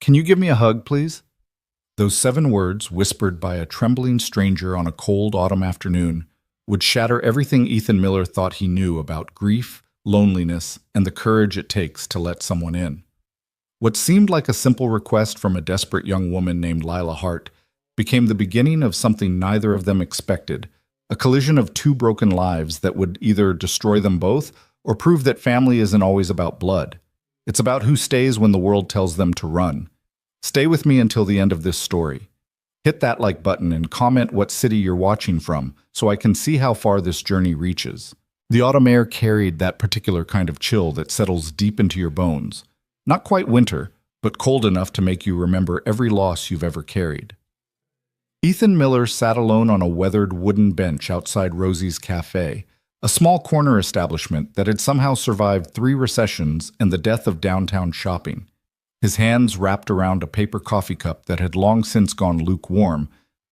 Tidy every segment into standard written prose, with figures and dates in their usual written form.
Can you give me a hug, please? Those 7 words, whispered by a trembling stranger on a cold autumn afternoon, would shatter everything Ethan Miller thought he knew about grief, loneliness, and the courage it takes to let someone in. What seemed like a simple request from a desperate young woman named Lila Hart became the beginning of something neither of them expected, a collision of 2 broken lives that would either destroy them both or prove that family isn't always about blood. It's about who stays when the world tells them to run. Stay with me until the end of this story. Hit that like button and comment what city you're watching from so I can see how far this journey reaches. The autumn air carried that particular kind of chill that settles deep into your bones. Not quite winter, but cold enough to make you remember every loss you've ever carried. Ethan Miller sat alone on a weathered wooden bench outside Rosie's Cafe, a small corner establishment that had somehow survived 3 recessions and the death of downtown shopping. His hands wrapped around a paper coffee cup that had long since gone lukewarm,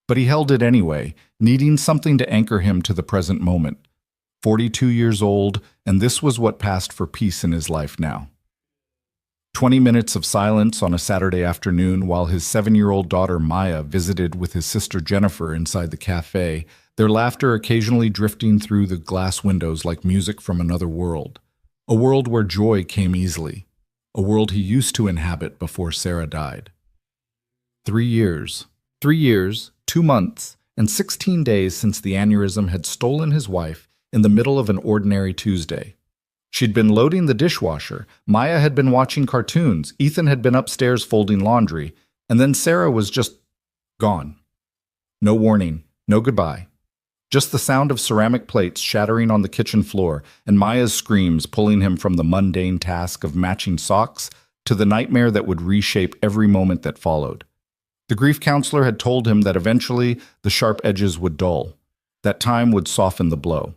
but he held it anyway, needing something to anchor him to the present moment. 42 years old, and this was what passed for peace in his life now. 20 minutes of silence on a Saturday afternoon while his 7-year-old daughter Maya visited with his sister Jennifer inside the cafe, their laughter occasionally drifting through the glass windows like music from another world. A world where joy came easily. A world he used to inhabit before Sarah died. 3 years. 3 years, 2 months, and 16 days since the aneurysm had stolen his wife in the middle of an ordinary Tuesday. She'd been loading the dishwasher, Maya had been watching cartoons, Ethan had been upstairs folding laundry, and then Sarah was just gone. No warning, no goodbye. Just the sound of ceramic plates shattering on the kitchen floor and Maya's screams pulling him from the mundane task of matching socks to the nightmare that would reshape every moment that followed. The grief counselor had told him that eventually the sharp edges would dull, that time would soften the blow.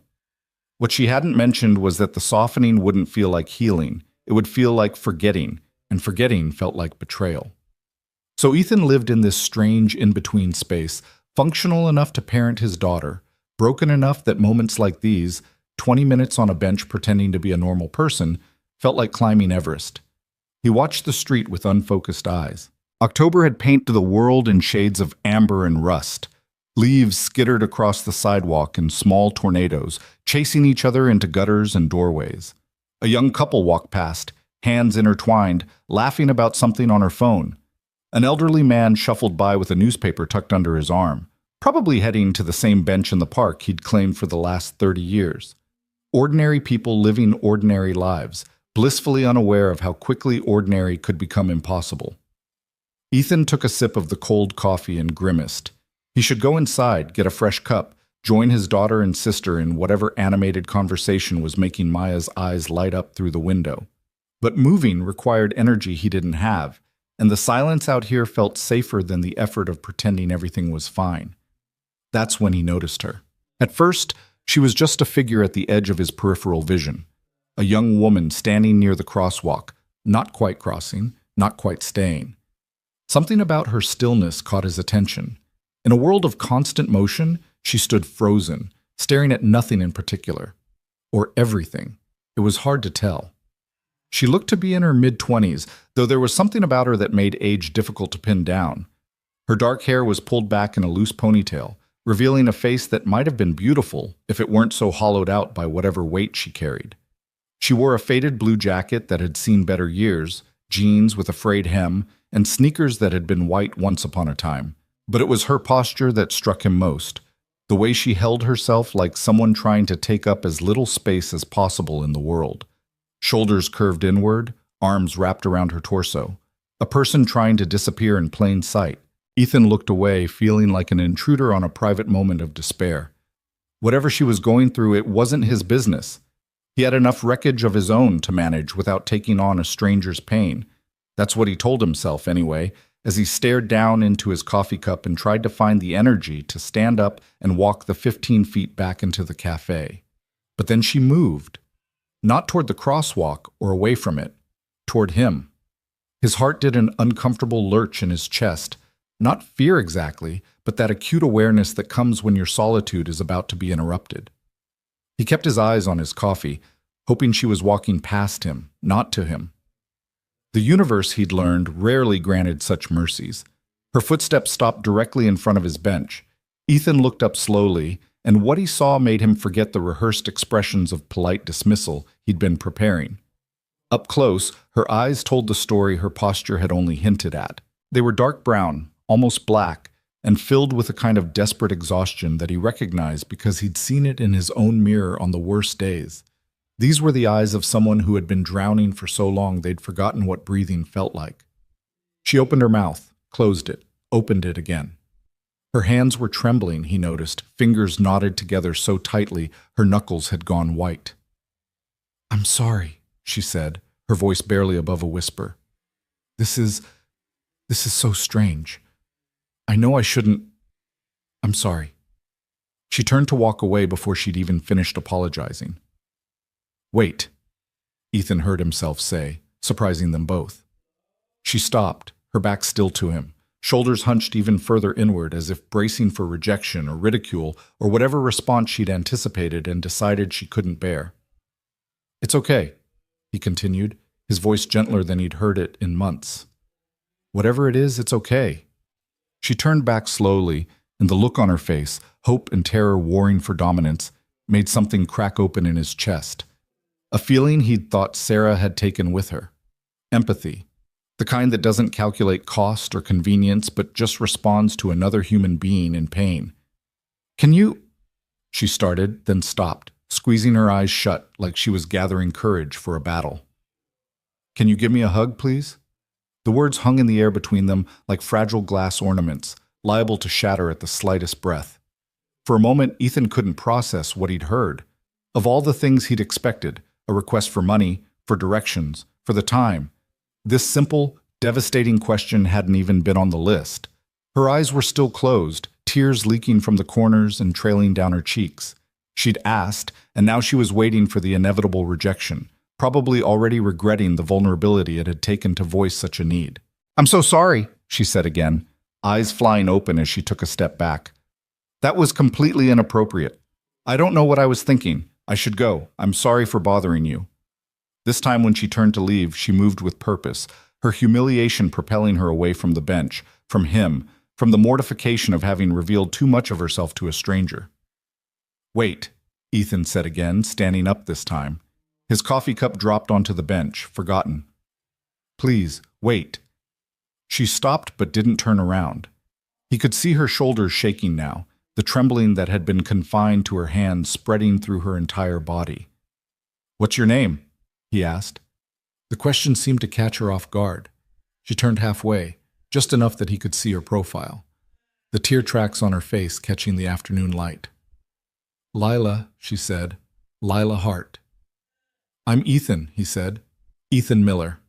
What she hadn't mentioned was that the softening wouldn't feel like healing, it would feel like forgetting, and forgetting felt like betrayal. So Ethan lived in this strange in-between space, functional enough to parent his daughter, broken enough that moments like these, 20 minutes on a bench pretending to be a normal person, felt like climbing Everest. He watched the street with unfocused eyes. October had painted the world in shades of amber and rust. Leaves skittered across the sidewalk in small tornadoes, chasing each other into gutters and doorways. A young couple walked past, hands intertwined, laughing about something on her phone. An elderly man shuffled by with a newspaper tucked under his arm, probably heading to the same bench in the park he'd claimed for the last 30 years. Ordinary people living ordinary lives, blissfully unaware of how quickly ordinary could become impossible. Ethan took a sip of the cold coffee and grimaced. He should go inside, get a fresh cup, join his daughter and sister in whatever animated conversation was making Maya's eyes light up through the window. But moving required energy he didn't have, and the silence out here felt safer than the effort of pretending everything was fine. That's when he noticed her. At first, she was just a figure at the edge of his peripheral vision. A young woman standing near the crosswalk, not quite crossing, not quite staying. Something about her stillness caught his attention. In a world of constant motion, she stood frozen, staring at nothing in particular. Or everything. It was hard to tell. She looked to be in her mid-20s, though there was something about her that made age difficult to pin down. Her dark hair was pulled back in a loose ponytail, revealing a face that might have been beautiful if it weren't so hollowed out by whatever weight she carried. She wore a faded blue jacket that had seen better years, jeans with a frayed hem, and sneakers that had been white once upon a time. But it was her posture that struck him most, the way she held herself like someone trying to take up as little space as possible in the world. Shoulders curved inward, arms wrapped around her torso. A person trying to disappear in plain sight. Ethan looked away, feeling like an intruder on a private moment of despair. Whatever she was going through, it wasn't his business. He had enough wreckage of his own to manage without taking on a stranger's pain. That's what he told himself, anyway, as he stared down into his coffee cup and tried to find the energy to stand up and walk the 15 feet back into the cafe. But then she moved. Not toward the crosswalk or away from it, toward him. His heart did an uncomfortable lurch in his chest. Not fear exactly, but that acute awareness that comes when your solitude is about to be interrupted. He kept his eyes on his coffee, hoping she was walking past him, not to him. The universe, he'd learned, rarely granted such mercies. Her footsteps stopped directly in front of his bench. Ethan looked up slowly, and what he saw made him forget the rehearsed expressions of polite dismissal he'd been preparing. Up close, her eyes told the story her posture had only hinted at. They were dark brown, almost black, and filled with a kind of desperate exhaustion that he recognized because he'd seen it in his own mirror on the worst days. These were the eyes of someone who had been drowning for so long they'd forgotten what breathing felt like. She opened her mouth, closed it, opened it again. Her hands were trembling, he noticed, fingers knotted together so tightly her knuckles had gone white. "I'm sorry," she said, her voice barely above a whisper. This is so strange. I know I shouldn't. I'm sorry." She turned to walk away before she'd even finished apologizing. "Wait," Ethan heard himself say, surprising them both. She stopped, her back still to him, shoulders hunched even further inward as if bracing for rejection or ridicule or whatever response she'd anticipated and decided she couldn't bear. "It's okay," he continued, his voice gentler than he'd heard it in months. "Whatever it is, it's okay." She turned back slowly, and the look on her face, hope and terror warring for dominance, made something crack open in his chest. A feeling he'd thought Sarah had taken with her. Empathy. The kind that doesn't calculate cost or convenience but just responds to another human being in pain. "Can you—" she started, then stopped, squeezing her eyes shut like she was gathering courage for a battle. "Can you give me a hug, please?" The words hung in the air between them like fragile glass ornaments, liable to shatter at the slightest breath. For a moment, Ethan couldn't process what he'd heard. Of all the things he'd expected, a request for money, for directions, for the time, this simple, devastating question hadn't even been on the list. Her eyes were still closed, tears leaking from the corners and trailing down her cheeks. She'd asked, and now she was waiting for the inevitable rejection, probably already regretting the vulnerability it had taken to voice such a need. "I'm so sorry," she said again, eyes flying open as she took a step back. "That was completely inappropriate. I don't know what I was thinking. I should go. I'm sorry for bothering you." This time when she turned to leave, she moved with purpose, her humiliation propelling her away from the bench, from him, from the mortification of having revealed too much of herself to a stranger. "Wait," Ethan said again, standing up this time. His coffee cup dropped onto the bench, forgotten. "Please, wait." She stopped but didn't turn around. He could see her shoulders shaking now, the trembling that had been confined to her hands spreading through her entire body. "What's your name?" he asked. The question seemed to catch her off guard. She turned halfway, just enough that he could see her profile, the tear tracks on her face catching the afternoon light. "Lila," she said. "Lila Hart." "I'm Ethan," he said. "Ethan Miller."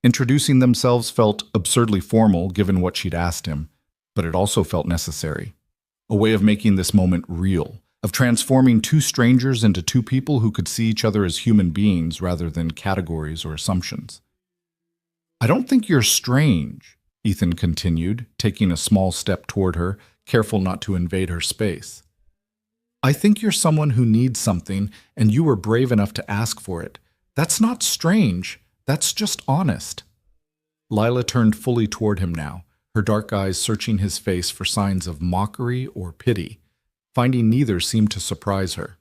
Introducing themselves felt absurdly formal given what she'd asked him, but it also felt necessary. A way of making this moment real, of transforming two strangers into two people who could see each other as human beings rather than categories or assumptions. "I don't think you're strange," Ethan continued, taking a small step toward her, careful not to invade her space. "I think you're someone who needs something, and you were brave enough to ask for it. That's not strange. That's just honest." Lila turned fully toward him now, her dark eyes searching his face for signs of mockery or pity. Finding neither seemed to surprise her.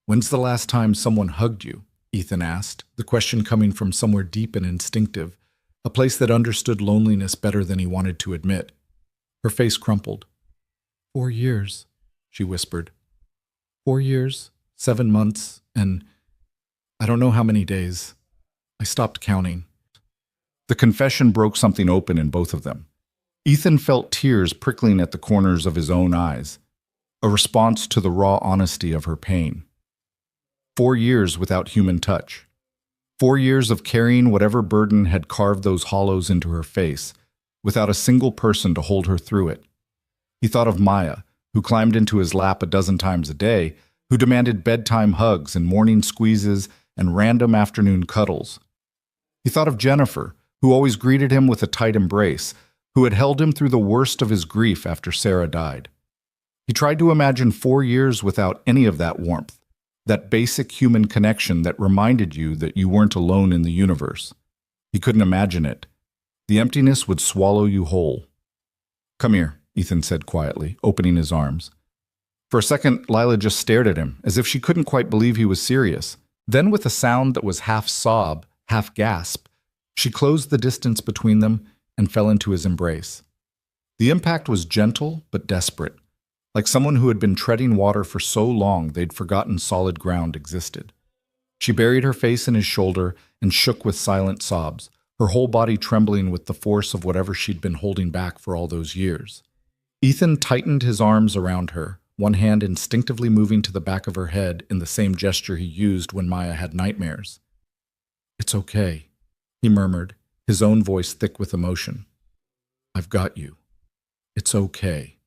"When's the last time someone hugged you?" Ethan asked, the question coming from somewhere deep and instinctive, a place that understood loneliness better than he wanted to admit. Her face crumpled. 4 years, she whispered. 4 years, 7 months, and I don't know how many days. I stopped counting. The confession broke something open in both of them. Ethan felt tears prickling at the corners of his own eyes, a response to the raw honesty of her pain. 4 years without human touch. 4 years of carrying whatever burden had carved those hollows into her face, without a single person to hold her through it. He thought of Maya, who climbed into his lap a dozen times a day, who demanded bedtime hugs and morning squeezes and random afternoon cuddles. He thought of Jennifer, who always greeted him with a tight embrace, who had held him through the worst of his grief after Sarah died. He tried to imagine 4 years without any of that warmth, that basic human connection that reminded you that you weren't alone in the universe. He couldn't imagine it. The emptiness would swallow you whole. "Come here," Ethan said quietly, opening his arms. For a second, Lila just stared at him, as if she couldn't quite believe he was serious. Then, with a sound that was half sob, half gasp, she closed the distance between them and fell into his embrace. The impact was gentle but desperate, like someone who had been treading water for so long they'd forgotten solid ground existed. She buried her face in his shoulder and shook with silent sobs, her whole body trembling with the force of whatever she'd been holding back for all those years. Ethan tightened his arms around her, one hand instinctively moving to the back of her head in the same gesture he used when Maya had nightmares. "It's okay," he murmured, his own voice thick with emotion. "I've got you. It's okay."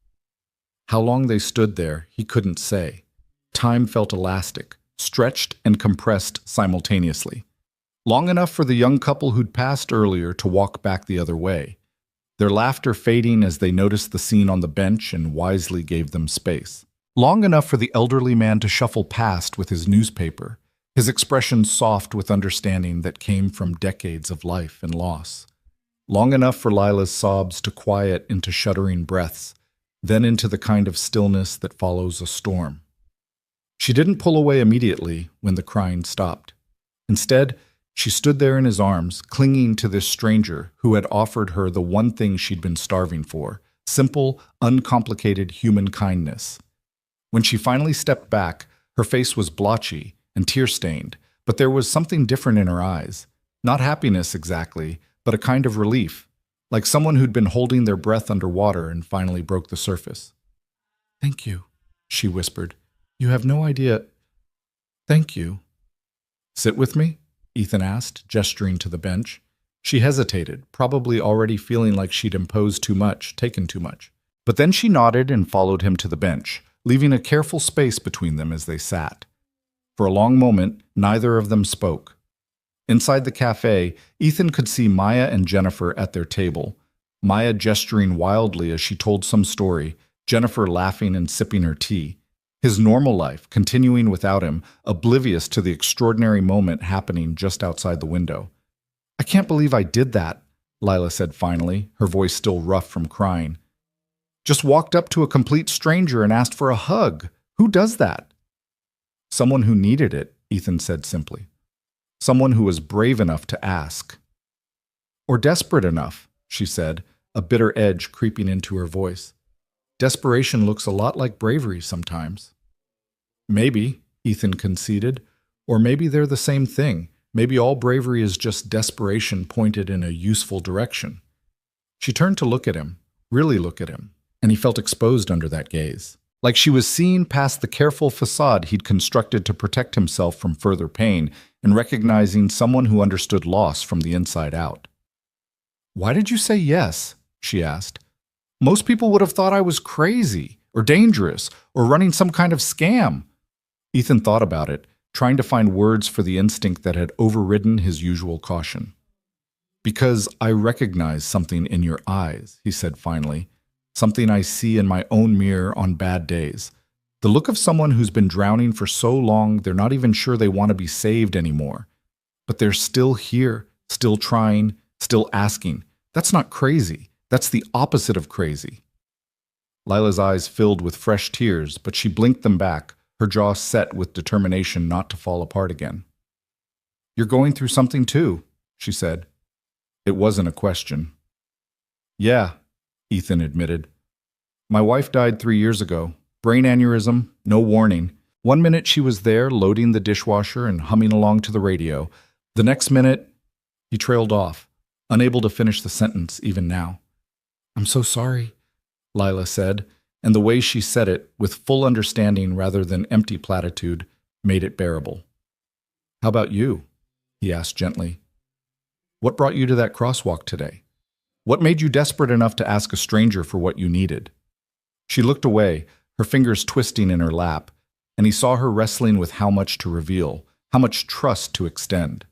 How long they stood there, he couldn't say. Time felt elastic, stretched and compressed simultaneously. Long enough for the young couple who'd passed earlier to walk back the other way, their laughter fading as they noticed the scene on the bench and wisely gave them space. Long enough for the elderly man to shuffle past with his newspaper, his expression soft with understanding that came from decades of life and loss. Long enough for Lila's sobs to quiet into shuddering breaths, then into the kind of stillness that follows a storm. She didn't pull away immediately when the crying stopped. Instead, she stood there in his arms, clinging to this stranger who had offered her the one thing she'd been starving for, simple, uncomplicated human kindness. When she finally stepped back, her face was blotchy and tear-stained, but there was something different in her eyes. Not happiness exactly, but a kind of relief, like someone who'd been holding their breath underwater and finally broke the surface. "Thank you," she whispered. "You have no idea." "Thank you." "Sit with me?" Ethan asked, gesturing to the bench. She hesitated, probably already feeling like she'd imposed too much, taken too much. But then she nodded and followed him to the bench, leaving a careful space between them as they sat. For a long moment, neither of them spoke. Inside the cafe, Ethan could see Maya and Jennifer at their table, Maya gesturing wildly as she told some story, Jennifer laughing and sipping her tea. His normal life continuing without him, oblivious to the extraordinary moment happening just outside the window. "I can't believe I did that," Lila said finally, her voice still rough from crying. "Just walked up to a complete stranger and asked for a hug. Who does that?" "Someone who needed it," Ethan said simply. "Someone who was brave enough to ask." "Or desperate enough," she said, a bitter edge creeping into her voice. "Desperation looks a lot like bravery sometimes." "Maybe," Ethan conceded. "Or maybe they're the same thing. Maybe all bravery is just desperation pointed in a useful direction." She turned to look at him, really look at him, and he felt exposed under that gaze. Like she was seeing past the careful facade he'd constructed to protect himself from further pain and recognizing someone who understood loss from the inside out. "Why did you say yes?" she asked. "Most people would have thought I was crazy, or dangerous, or running some kind of scam." Ethan thought about it, trying to find words for the instinct that had overridden his usual caution. "Because I recognize something in your eyes," he said finally, "something I see in my own mirror on bad days. The look of someone who's been drowning for so long they're not even sure they want to be saved anymore. But they're still here, still trying, still asking. That's not crazy. That's the opposite of crazy." Lila's eyes filled with fresh tears, but she blinked them back, her jaw set with determination not to fall apart again. "You're going through something too," she said. It wasn't a question. "Yeah," Ethan admitted. "My wife died 3 years ago. Brain aneurysm, no warning. One minute she was there loading the dishwasher and humming along to the radio. The next minute, he trailed off, unable to finish the sentence even now. "I'm so sorry," Lila said, and the way she said it, with full understanding rather than empty platitude, made it bearable. "How about you?" he asked gently. "What brought you to that crosswalk today? What made you desperate enough to ask a stranger for what you needed?" She looked away, her fingers twisting in her lap, and he saw her wrestling with how much to reveal, how much trust to extend.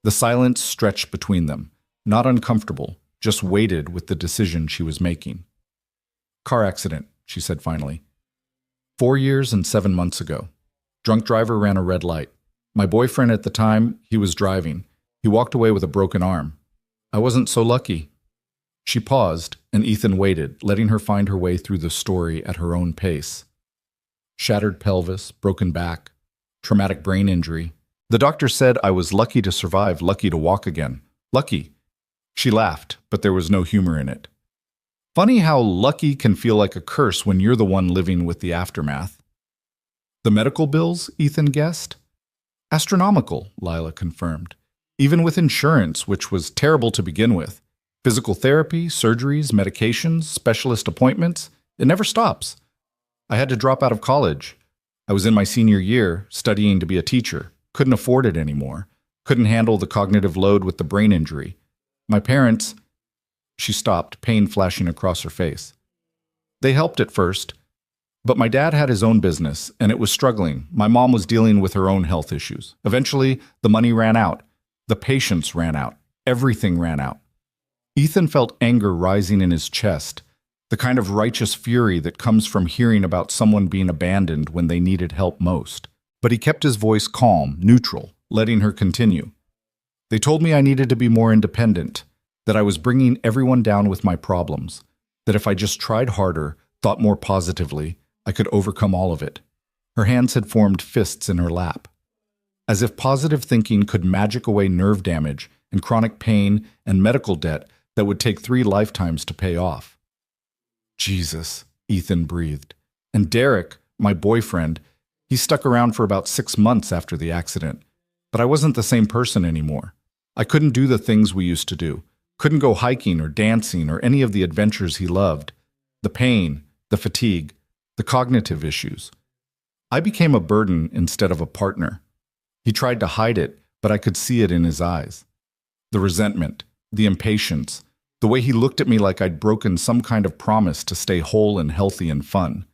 The silence stretched between them, not uncomfortable, just weighted with the decision she was making. "Car accident," she said finally. 4 years and 7 months ago. Drunk driver ran a red light. My boyfriend at the time, he was driving. He walked away with a broken arm. I wasn't so lucky. She paused, and Ethan waited, letting her find her way through the story at her own pace. Shattered pelvis, broken back, traumatic brain injury. The doctor said I was lucky to survive, lucky to walk again. Lucky. She laughed, but there was no humor in it. Funny how lucky can feel like a curse when you're the one living with the aftermath. The medical bills, Ethan guessed? Astronomical, Lila confirmed. Even with insurance, which was terrible to begin with. Physical therapy, surgeries, medications, specialist appointments, it never stops. I had to drop out of college. I was in my senior year, studying to be a teacher. Couldn't afford it anymore. Couldn't handle the cognitive load with the brain injury. My parents... She stopped, pain flashing across her face. They helped at first, but my dad had his own business, and it was struggling. My mom was dealing with her own health issues. Eventually, the money ran out. The patients ran out. Everything ran out. Ethan felt anger rising in his chest, the kind of righteous fury that comes from hearing about someone being abandoned when they needed help most. But he kept his voice calm, neutral, letting her continue. They told me I needed to be more independent, that I was bringing everyone down with my problems, that if I just tried harder, thought more positively, I could overcome all of it. Her hands had formed fists in her lap. As if positive thinking could magic away nerve damage and chronic pain and medical debt that would take 3 lifetimes to pay off. Jesus, Ethan breathed. And Derek, my boyfriend, he stuck around for about 6 months after the accident. But I wasn't the same person anymore. I couldn't do the things we used to do. Couldn't go hiking or dancing or any of the adventures he loved. The pain, the fatigue, the cognitive issues. I became a burden instead of a partner. He tried to hide it, but I could see it in his eyes. The resentment, the impatience, the way he looked at me like I'd broken some kind of promise to stay whole and healthy and fun.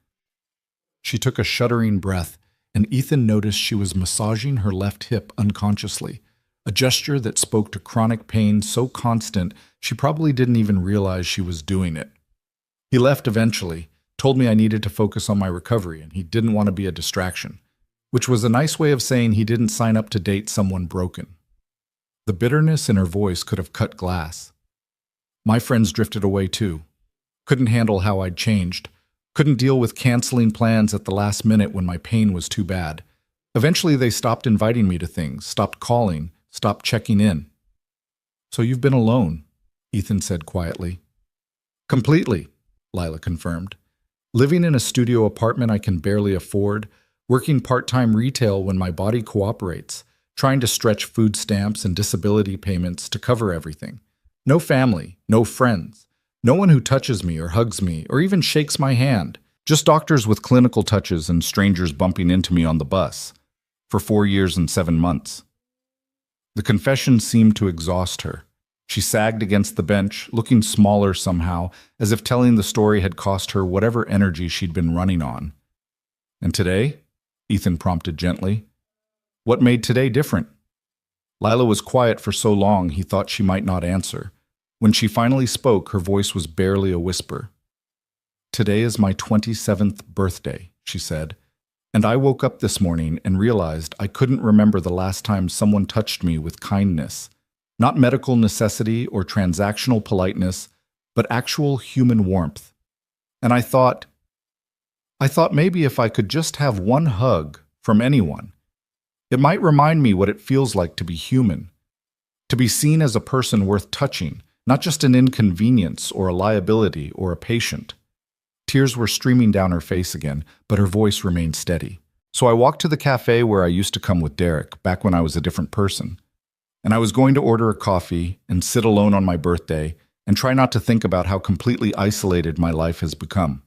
She took a shuddering breath, and Ethan noticed she was massaging her left hip unconsciously, a gesture that spoke to chronic pain so constant she probably didn't even realize she was doing it. He left eventually, told me I needed to focus on my recovery and he didn't want to be a distraction, which was a nice way of saying he didn't sign up to date someone broken. The bitterness in her voice could have cut glass. My friends drifted away too. Couldn't handle how I'd changed. Couldn't deal with canceling plans at the last minute when my pain was too bad. Eventually they stopped inviting me to things, stopped calling, stopped checking in. So you've been alone, Ethan said quietly. Completely, Lila confirmed. Living in a studio apartment I can barely afford, working part-time retail when my body cooperates, trying to stretch food stamps and disability payments to cover everything. No family, no friends, no one who touches me or hugs me or even shakes my hand. Just doctors with clinical touches and strangers bumping into me on the bus. For 4 years and 7 months. The confession seemed to exhaust her. She sagged against the bench, looking smaller somehow, as if telling the story had cost her whatever energy she'd been running on. And today? Ethan prompted gently. What made today different? Lila was quiet for so long he thought she might not answer. When she finally spoke, her voice was barely a whisper. Today is my 27th birthday, she said. And I woke up this morning and realized I couldn't remember the last time someone touched me with kindness. Not medical necessity or transactional politeness, but actual human warmth. And I thought maybe if I could just have one hug from anyone, it might remind me what it feels like to be human, to be seen as a person worth touching, not just an inconvenience or a liability or a patient. Tears were streaming down her face again, but her voice remained steady. So I walked to the cafe where I used to come with Derek, back when I was a different person. And I was going to order a coffee and sit alone on my birthday and try not to think about how completely isolated my life has become.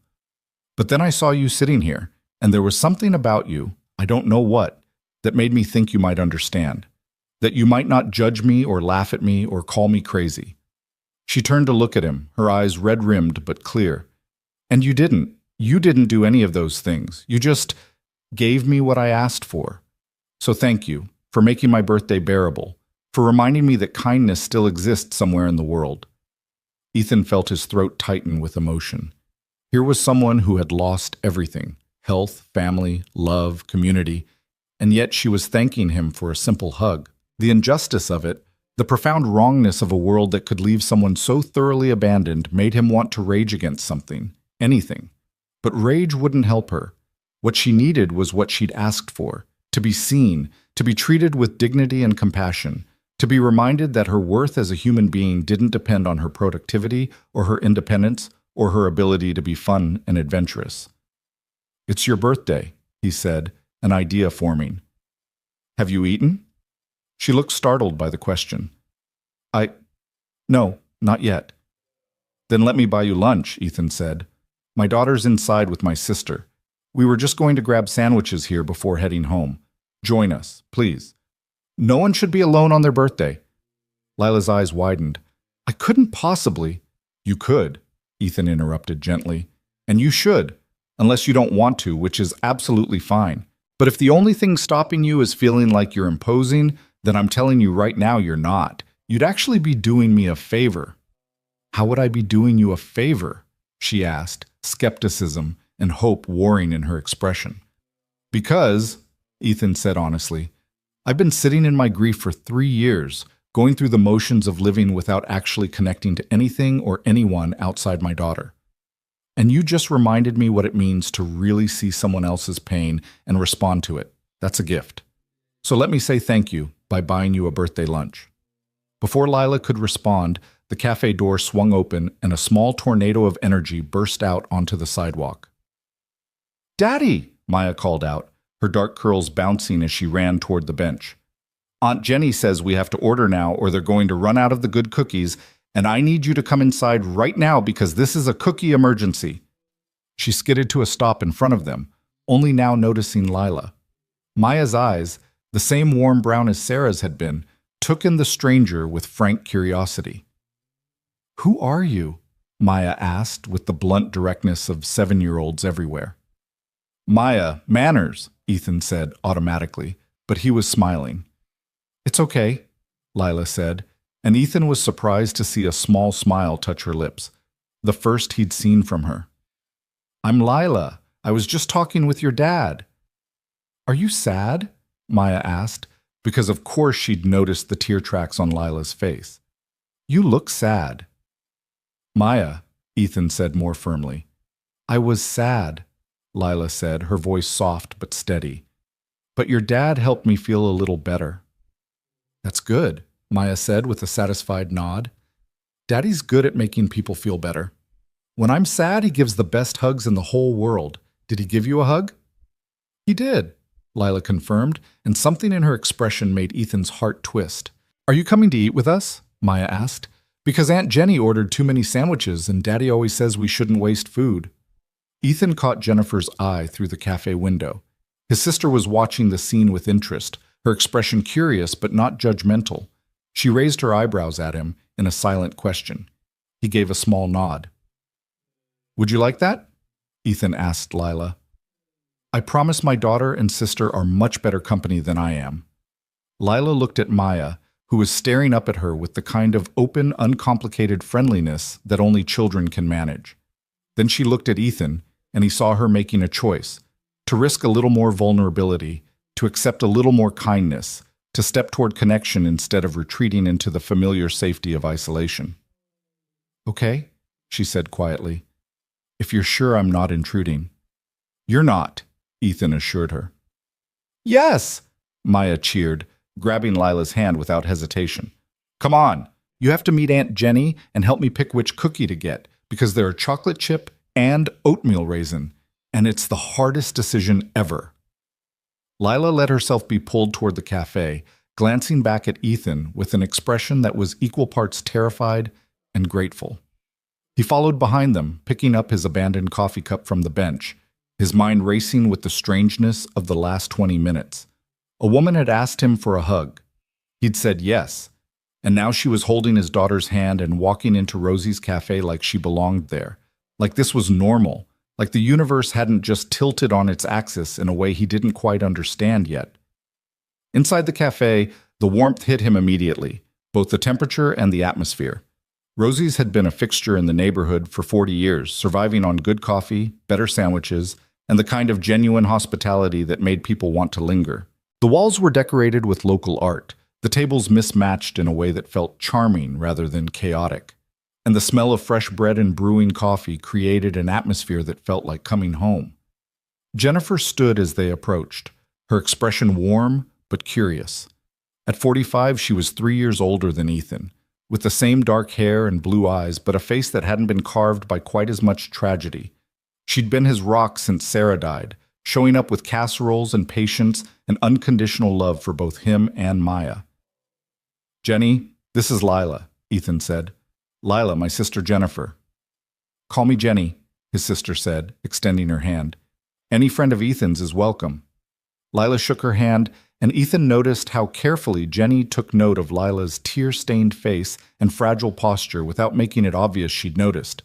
But then I saw you sitting here, and there was something about you, I don't know what, that made me think you might understand. That you might not judge me or laugh at me or call me crazy. She turned to look at him, her eyes red-rimmed but clear. And you didn't. You didn't do any of those things. You just gave me what I asked for. So thank you for making my birthday bearable, for reminding me that kindness still exists somewhere in the world. Ethan felt his throat tighten with emotion. Here was someone who had lost everything, health, family, love, community, and yet she was thanking him for a simple hug. The injustice of it, The profound wrongness of a world that could leave someone so thoroughly abandoned made him want to rage against something, anything. But rage wouldn't help her. What she needed was what she'd asked for: to be seen, to be treated with dignity and compassion, to be reminded that her worth as a human being didn't depend on her productivity or her independence or her ability to be fun and adventurous. "It's your birthday," he said, an idea forming. "Have you eaten?" She looked startled by the question. No, not yet." "Then let me buy you lunch," Ethan said. "My daughter's inside with my sister. We were just going to grab sandwiches here before heading home. Join us, please." "No one should be alone on their birthday." Lila's eyes widened. "I couldn't possibly—" "You could," Ethan interrupted gently. "And you should, unless you don't want to, which is absolutely fine. But if the only thing stopping you is feeling like you're imposing, then I'm telling you right now you're not. You'd actually be doing me a favor." "How would I be doing you a favor?" she asked, skepticism and hope warring in her expression. "Because," Ethan said honestly, "I've been sitting in my grief for 3 years, going through the motions of living without actually connecting to anything or anyone outside my daughter. And you just reminded me what it means to really see someone else's pain and respond to it. That's a gift. So let me say thank you by buying you a birthday lunch." Before Lila could respond, the cafe door swung open and a small tornado of energy burst out onto the sidewalk. "Daddy!" Maya called out, her dark curls bouncing as she ran toward the bench. "Aunt Jenny says we have to order now or they're going to run out of the good cookies, and I need you to come inside right now because this is a cookie emergency." She skidded to a stop in front of them, only now noticing Lila. Maya's eyes, the same warm brown as Sarah's had been, took in the stranger with frank curiosity. "Who are you?" Maya asked with the blunt directness of 7-year-olds everywhere. "Maya, manners," Ethan said automatically, but he was smiling. "It's okay," Lila said, and Ethan was surprised to see a small smile touch her lips, the first he'd seen from her. "I'm Lila. I was just talking with your dad." "Are you sad?" Maya asked, because of course she'd noticed the tear tracks on Lila's face. "You look sad." "Maya," Ethan said more firmly. "I was sad," Lila said, her voice soft but steady. "But your dad helped me feel a little better." "That's good," Maya said with a satisfied nod. "Daddy's good at making people feel better. When I'm sad, he gives the best hugs in the whole world. Did he give you a hug?" "He did," Lila confirmed, and something in her expression made Ethan's heart twist. "Are you coming to eat with us?" Maya asked. "Because Aunt Jenny ordered too many sandwiches and Daddy always says we shouldn't waste food." Ethan caught Jennifer's eye through the cafe window. His sister was watching the scene with interest, her expression curious but not judgmental. She raised her eyebrows at him in a silent question. He gave a small nod. "Would you like that?" Ethan asked Lila. "I promise my daughter and sister are much better company than I am." Lila looked at Maya, who was staring up at her with the kind of open, uncomplicated friendliness that only children can manage. Then she looked at Ethan, and he saw her making a choice, to risk a little more vulnerability, to accept a little more kindness, to step toward connection instead of retreating into the familiar safety of isolation. "Okay," she said quietly, "if you're sure I'm not intruding." "You're not," Ethan assured her. "Yes!" Maya cheered, grabbing Lila's hand without hesitation. "Come on, you have to meet Aunt Jenny and help me pick which cookie to get, because there are chocolate chip and oatmeal raisin, and it's the hardest decision ever." Lila let herself be pulled toward the cafe, glancing back at Ethan with an expression that was equal parts terrified and grateful. He followed behind them, picking up his abandoned coffee cup from the bench, his mind racing with the strangeness of the last 20 minutes. A woman had asked him for a hug. He'd said yes, and now she was holding his daughter's hand and walking into Rosie's cafe like she belonged there, like this was normal, like the universe hadn't just tilted on its axis in a way he didn't quite understand yet. Inside the cafe, the warmth hit him immediately, both the temperature and the atmosphere. Rosie's had been a fixture in the neighborhood for 40 years, surviving on good coffee, better sandwiches, and the kind of genuine hospitality that made people want to linger. The walls were decorated with local art, The tables mismatched in a way that felt charming rather than chaotic, and the smell of fresh bread and brewing coffee created an atmosphere that felt like coming home. Jennifer stood as they approached, her expression warm but curious. At 45, she was 3 years older than Ethan, with the same dark hair and blue eyes, but a face that hadn't been carved by quite as much tragedy. She'd been his rock since Sarah died, showing up with casseroles and patience and unconditional love for both him and Maya. "Jenny, this is Lila," Ethan said. "Lila, my sister Jennifer." "Call me Jenny," his sister said, extending her hand. "Any friend of Ethan's is welcome." Lila shook her hand, and Ethan noticed how carefully Jenny took note of Lila's tear-stained face and fragile posture without making it obvious she'd noticed.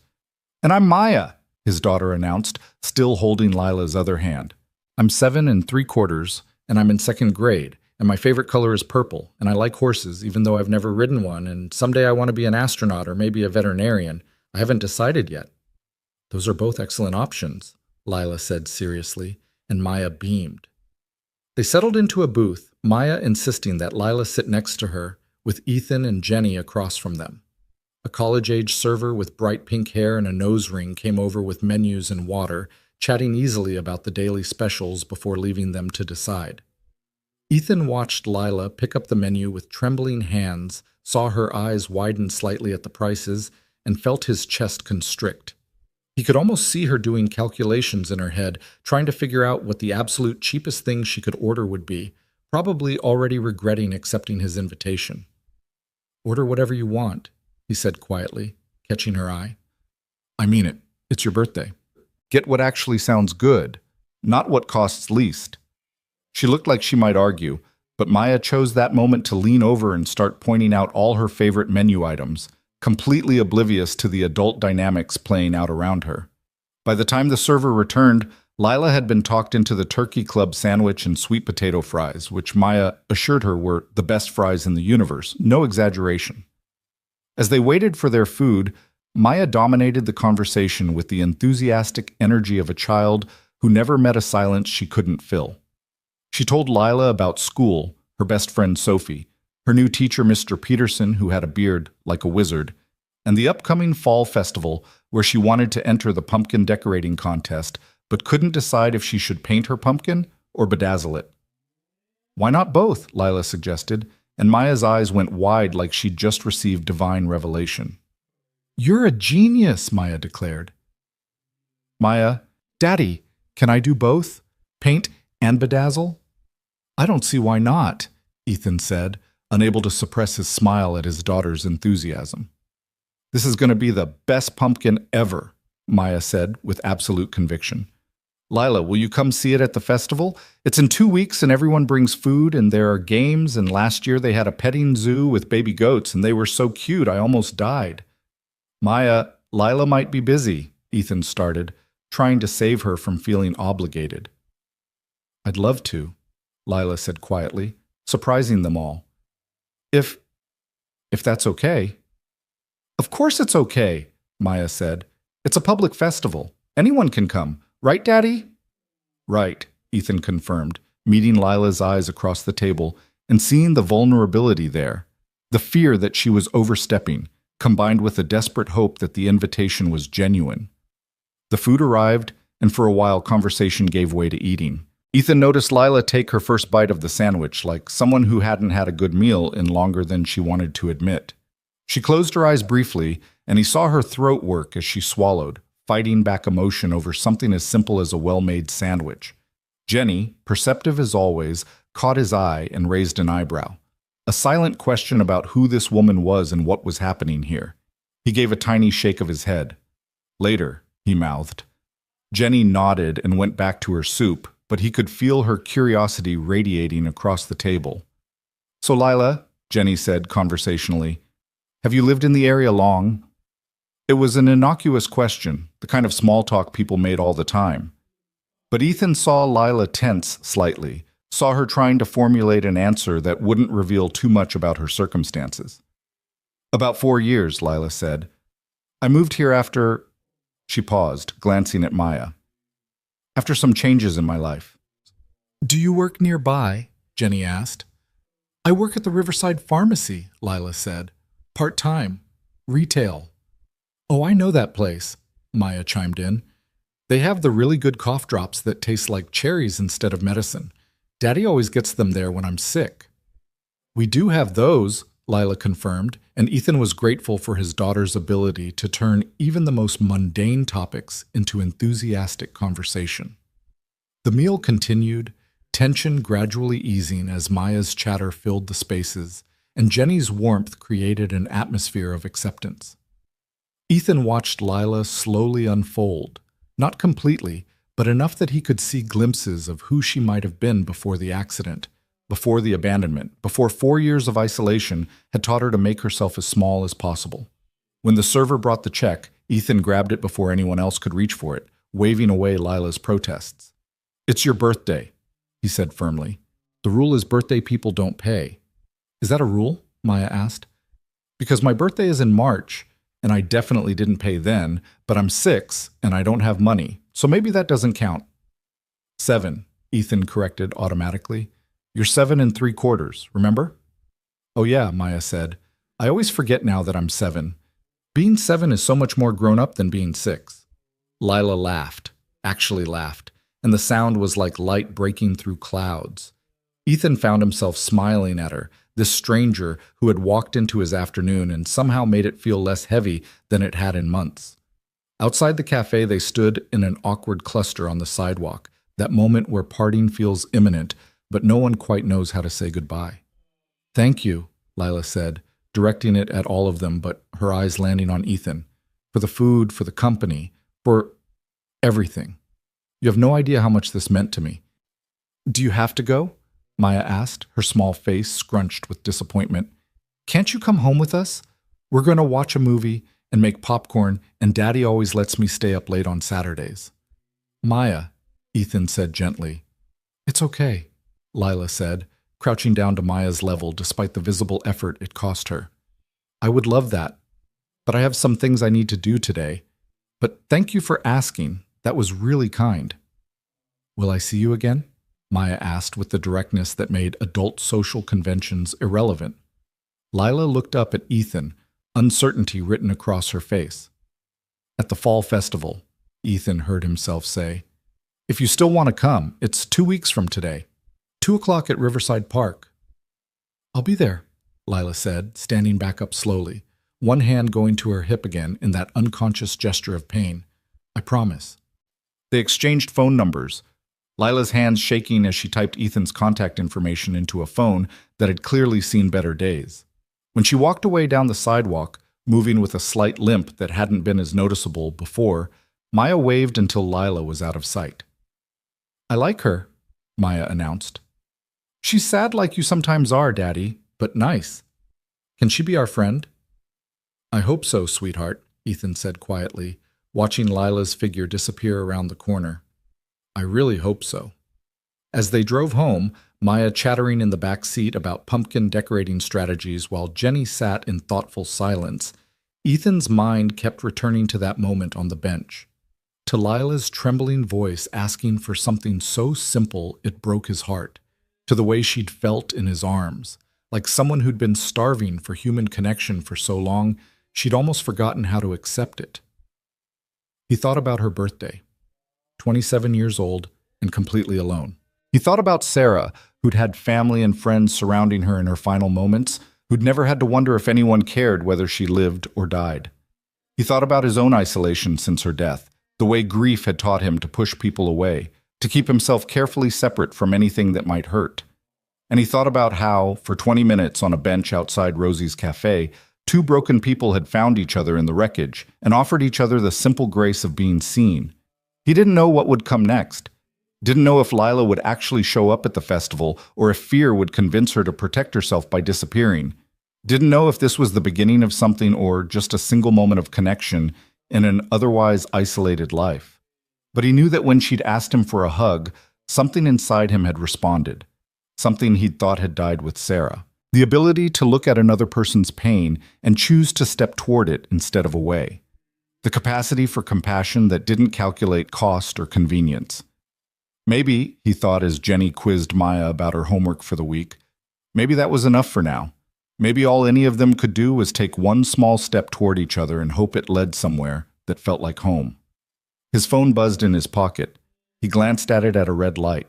"And I'm Maya," his daughter announced, still holding Lila's other hand. "I'm 7 3/4, and I'm in 2nd grade, and my favorite color is purple, and I like horses, even though I've never ridden one, and someday I want to be an astronaut or maybe a veterinarian. I haven't decided yet." "Those are both excellent options," Lila said seriously, and Maya beamed. They settled into a booth, Maya insisting that Lila sit next to her, with Ethan and Jenny across from them. A college-age server with bright pink hair and a nose ring came over with menus and water, chatting easily about the daily specials before leaving them to decide. Ethan watched Lila pick up the menu with trembling hands, saw her eyes widen slightly at the prices, and felt his chest constrict. He could almost see her doing calculations in her head, trying to figure out what the absolute cheapest thing she could order would be, probably already regretting accepting his invitation. "Order whatever you want," he said quietly, catching her eye. "I mean it. It's your birthday. Get what actually sounds good, not what costs least." She looked like she might argue, but Maya chose that moment to lean over and start pointing out all her favorite menu items, completely oblivious to the adult dynamics playing out around her. By the time the server returned, Lila had been talked into the Turkey Club sandwich and sweet potato fries, which Maya assured her were the best fries in the universe, no exaggeration. As they waited for their food, Maya dominated the conversation with the enthusiastic energy of a child who never met a silence she couldn't fill. She told Lila about school, her best friend Sophie, her new teacher Mr. Peterson, who had a beard like a wizard, and the upcoming fall festival where she wanted to enter the pumpkin decorating contest but couldn't decide if she should paint her pumpkin or bedazzle it. "Why not both?" Lila suggested, and Maya's eyes went wide like she'd just received divine revelation. "You're a genius," Maya declared. "Maya, Daddy, can I do both? Paint and bedazzle?" "I don't see why not," Ethan said, unable to suppress his smile at his daughter's enthusiasm. "This is going to be the best pumpkin ever," Maya said with absolute conviction. "Lila, will you come see it at the festival? It's in 2 weeks and everyone brings food and there are games, and last year they had a petting zoo with baby goats and they were so cute I almost died." "Maya, Lila might be busy," Ethan started, trying to save her from feeling obligated. "I'd love to," Lila said quietly, surprising them all. If that's okay." "Of course it's okay," Maya said. "It's a public festival. Anyone can come. Right, Daddy?" "Right," Ethan confirmed, meeting Lila's eyes across the table and seeing the vulnerability there, the fear that she was overstepping, combined with the desperate hope that the invitation was genuine. The food arrived, and for a while conversation gave way to eating. Ethan noticed Lila take her first bite of the sandwich, like someone who hadn't had a good meal in longer than she wanted to admit. She closed her eyes briefly, and he saw her throat work as she swallowed, fighting back emotion over something as simple as a well-made sandwich. Jenny, perceptive as always, caught his eye and raised an eyebrow. A silent question about who this woman was and what was happening here. He gave a tiny shake of his head. "Later," he mouthed. Jenny nodded and went back to her soup, but he could feel her curiosity radiating across the table. "So Lila," Jenny said conversationally, "have you lived in the area long?" It was an innocuous question, the kind of small talk people made all the time. But Ethan saw Lila tense slightly, saw her trying to formulate an answer that wouldn't reveal too much about her circumstances. "About 4 years," Lila said. "I moved here after—" She paused, glancing at Maya. "After some changes in my life." "Do you work nearby?" Jenny asked. I work at the Riverside Pharmacy, Lila said. Part-time. Retail. Oh, I know that place, Maya chimed in. They have the really good cough drops that taste like cherries instead of medicine. Daddy always gets them there when I'm sick. We do have those, Lila confirmed, and Ethan was grateful for his daughter's ability to turn even the most mundane topics into enthusiastic conversation. The meal continued, tension gradually easing as Maya's chatter filled the spaces, and Jenny's warmth created an atmosphere of acceptance. Ethan watched Lila slowly unfold, not completely, but enough that he could see glimpses of who she might have been before the accident, before the abandonment, before 4 years of isolation had taught her to make herself as small as possible. When the server brought the check, Ethan grabbed it before anyone else could reach for it, waving away Lila's protests. It's your birthday, he said firmly. The rule is birthday people don't pay. Is that a rule? Maya asked. Because my birthday is in March, and I definitely didn't pay then, but I'm 6 and I don't have money, so maybe that doesn't count. 7, Ethan corrected automatically. You're 7 3/4, remember? Oh yeah, Maya said. I always forget now that I'm 7. Being 7 is so much more grown up than being 6. Lila laughed, actually laughed, and the sound was like light breaking through clouds. Ethan found himself smiling at her, this stranger who had walked into his afternoon and somehow made it feel less heavy than it had in months. Outside the cafe, they stood in an awkward cluster on the sidewalk, that moment where parting feels imminent, but no one quite knows how to say goodbye. Thank you, Lila said, directing it at all of them, but her eyes landing on Ethan. For the food, for the company, for everything. You have no idea how much this meant to me. Do you have to go? Maya asked, her small face scrunched with disappointment. Can't you come home with us? We're going to watch a movie and make popcorn, and Daddy always lets me stay up late on Saturdays. Maya, Ethan said gently. It's okay, Lila said, crouching down to Maya's level despite the visible effort it cost her. I would love that, but I have some things I need to do today. But thank you for asking. That was really kind. Will I see you again? Maya asked with the directness that made adult social conventions irrelevant. Lila looked up at Ethan, uncertainty written across her face. At the fall festival, Ethan heard himself say. If you still want to come, it's 2 weeks from today. 2 o'clock at Riverside Park. I'll be there, Lila said, standing back up slowly, one hand going to her hip again in that unconscious gesture of pain. I promise. They exchanged phone numbers, Lila's hands shaking as she typed Ethan's contact information into a phone that had clearly seen better days. When she walked away down the sidewalk, moving with a slight limp that hadn't been as noticeable before, Maya waved until Lila was out of sight. I like her, Maya announced. She's sad like you sometimes are, Daddy, but nice. Can she be our friend? I hope so, sweetheart, Ethan said quietly, watching Lila's figure disappear around the corner. I really hope so. As they drove home, Maya chattering in the back seat about pumpkin decorating strategies while Jenny sat in thoughtful silence, Ethan's mind kept returning to that moment on the bench, to Lila's trembling voice asking for something so simple it broke his heart, to the way she'd felt in his arms, like someone who'd been starving for human connection for so long she'd almost forgotten how to accept it. He thought about her birthday, 27 years old and completely alone. He thought about Sarah, who'd had family and friends surrounding her in her final moments, who'd never had to wonder if anyone cared whether she lived or died. He thought about his own isolation since her death, the way grief had taught him to push people away, to keep himself carefully separate from anything that might hurt. And he thought about how, for 20 minutes on a bench outside Rosie's cafe, 2 broken people had found each other in the wreckage and offered each other the simple grace of being seen. He didn't know what would come next. Didn't know if Lila would actually show up at the festival or if fear would convince her to protect herself by disappearing. Didn't know if this was the beginning of something or just a single moment of connection in an otherwise isolated life. But he knew that when she'd asked him for a hug, something inside him had responded. Something he'd thought had died with Sarah. The ability to look at another person's pain and choose to step toward it instead of away. The capacity for compassion that didn't calculate cost or convenience. Maybe, he thought as Jenny quizzed Maya about her homework for the week, Maybe that was enough for now. Maybe all any of them could do was take one small step toward each other and hope it led somewhere that felt like home. His phone buzzed in his pocket. He glanced at it at a red light.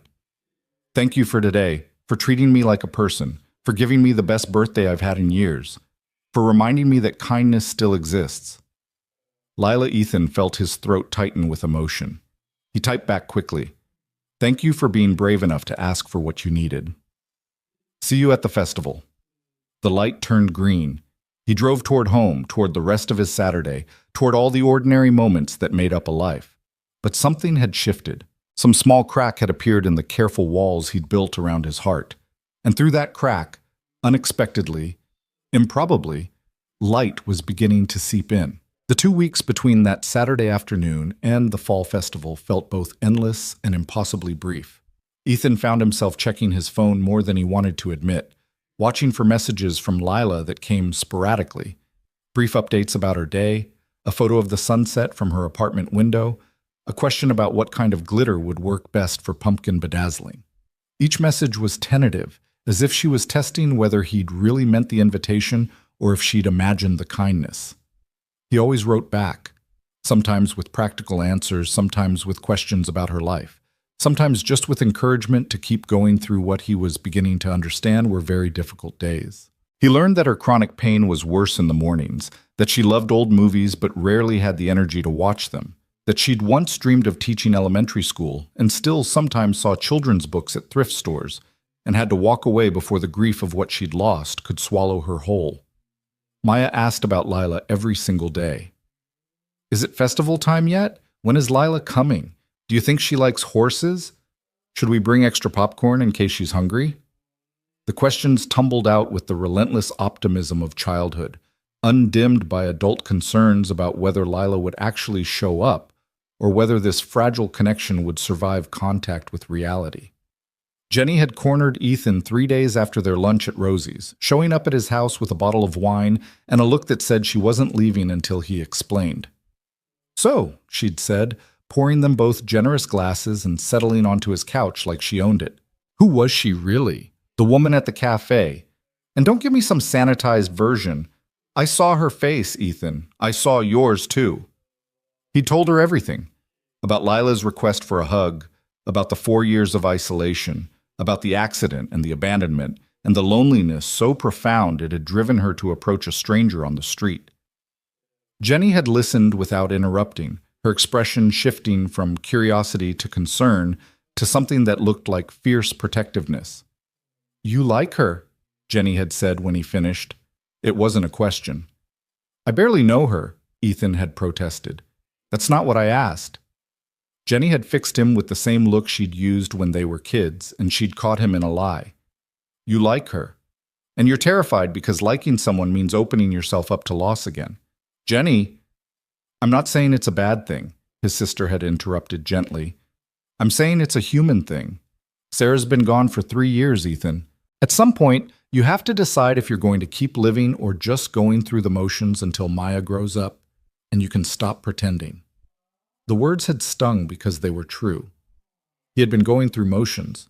"Thank you for today, for treating me like a person, for giving me the best birthday I've had in years, for reminding me that kindness still exists." Lila Ethan felt his throat tighten with emotion. He typed back quickly, "Thank you for being brave enough to ask for what you needed. See you at the festival." The light turned green. He drove toward home, toward the rest of his Saturday, toward all the ordinary moments that made up a life. But something had shifted. Some small crack had appeared in the careful walls he'd built around his heart. And through that crack, unexpectedly, improbably, light was beginning to seep in. The 2 weeks between that Saturday afternoon and the fall festival felt both endless and impossibly brief. Ethan found himself checking his phone more than he wanted to admit, watching for messages from Lila that came sporadically. Brief updates about her day, a photo of the sunset from her apartment window, a question about what kind of glitter would work best for pumpkin bedazzling. Each message was tentative, as if she was testing whether he'd really meant the invitation or if she'd imagined the kindness. He always wrote back, sometimes with practical answers, sometimes with questions about her life, sometimes just with encouragement to keep going through what he was beginning to understand were very difficult days. He learned that her chronic pain was worse in the mornings, that she loved old movies but rarely had the energy to watch them, that she'd once dreamed of teaching elementary school and still sometimes saw children's books at thrift stores and had to walk away before the grief of what she'd lost could swallow her whole. Maya asked about Lila every single day. "Is it festival time yet? When is Lila coming? Do you think she likes horses? Should we bring extra popcorn in case she's hungry?" The questions tumbled out with the relentless optimism of childhood, undimmed by adult concerns about whether Lila would actually show up or whether this fragile connection would survive contact with reality. Jenny had cornered Ethan 3 days after their lunch at Rosie's, showing up at his house with a bottle of wine and a look that said she wasn't leaving until he explained. "So," she'd said, pouring them both generous glasses and settling onto his couch like she owned it. Who was she really? The woman at the cafe? And don't give me some sanitized version. I saw her face, Ethan. I saw yours too. He told her everything. About Lila's request for a hug, about the 4 years of isolation, about the accident and the abandonment, and the loneliness so profound it had driven her to approach a stranger on the street. Jenny had listened without interrupting, her expression shifting from curiosity to concern to something that looked like fierce protectiveness. "You like her," Jenny had said when he finished. It wasn't a question. "I barely know her," Ethan had protested. "That's not what I asked." Jenny had fixed him with the same look she'd used when they were kids, and she'd caught him in a lie. "You like her. And you're terrified because liking someone means opening yourself up to loss again." "Jenny, I'm not saying it's a bad thing," his sister had interrupted gently. "I'm saying it's a human thing. Sarah's been gone for 3 years, Ethan. At some point, you have to decide if you're going to keep living or just going through the motions until Maya grows up and you can stop pretending." The words had stung because they were true. He had been going through motions.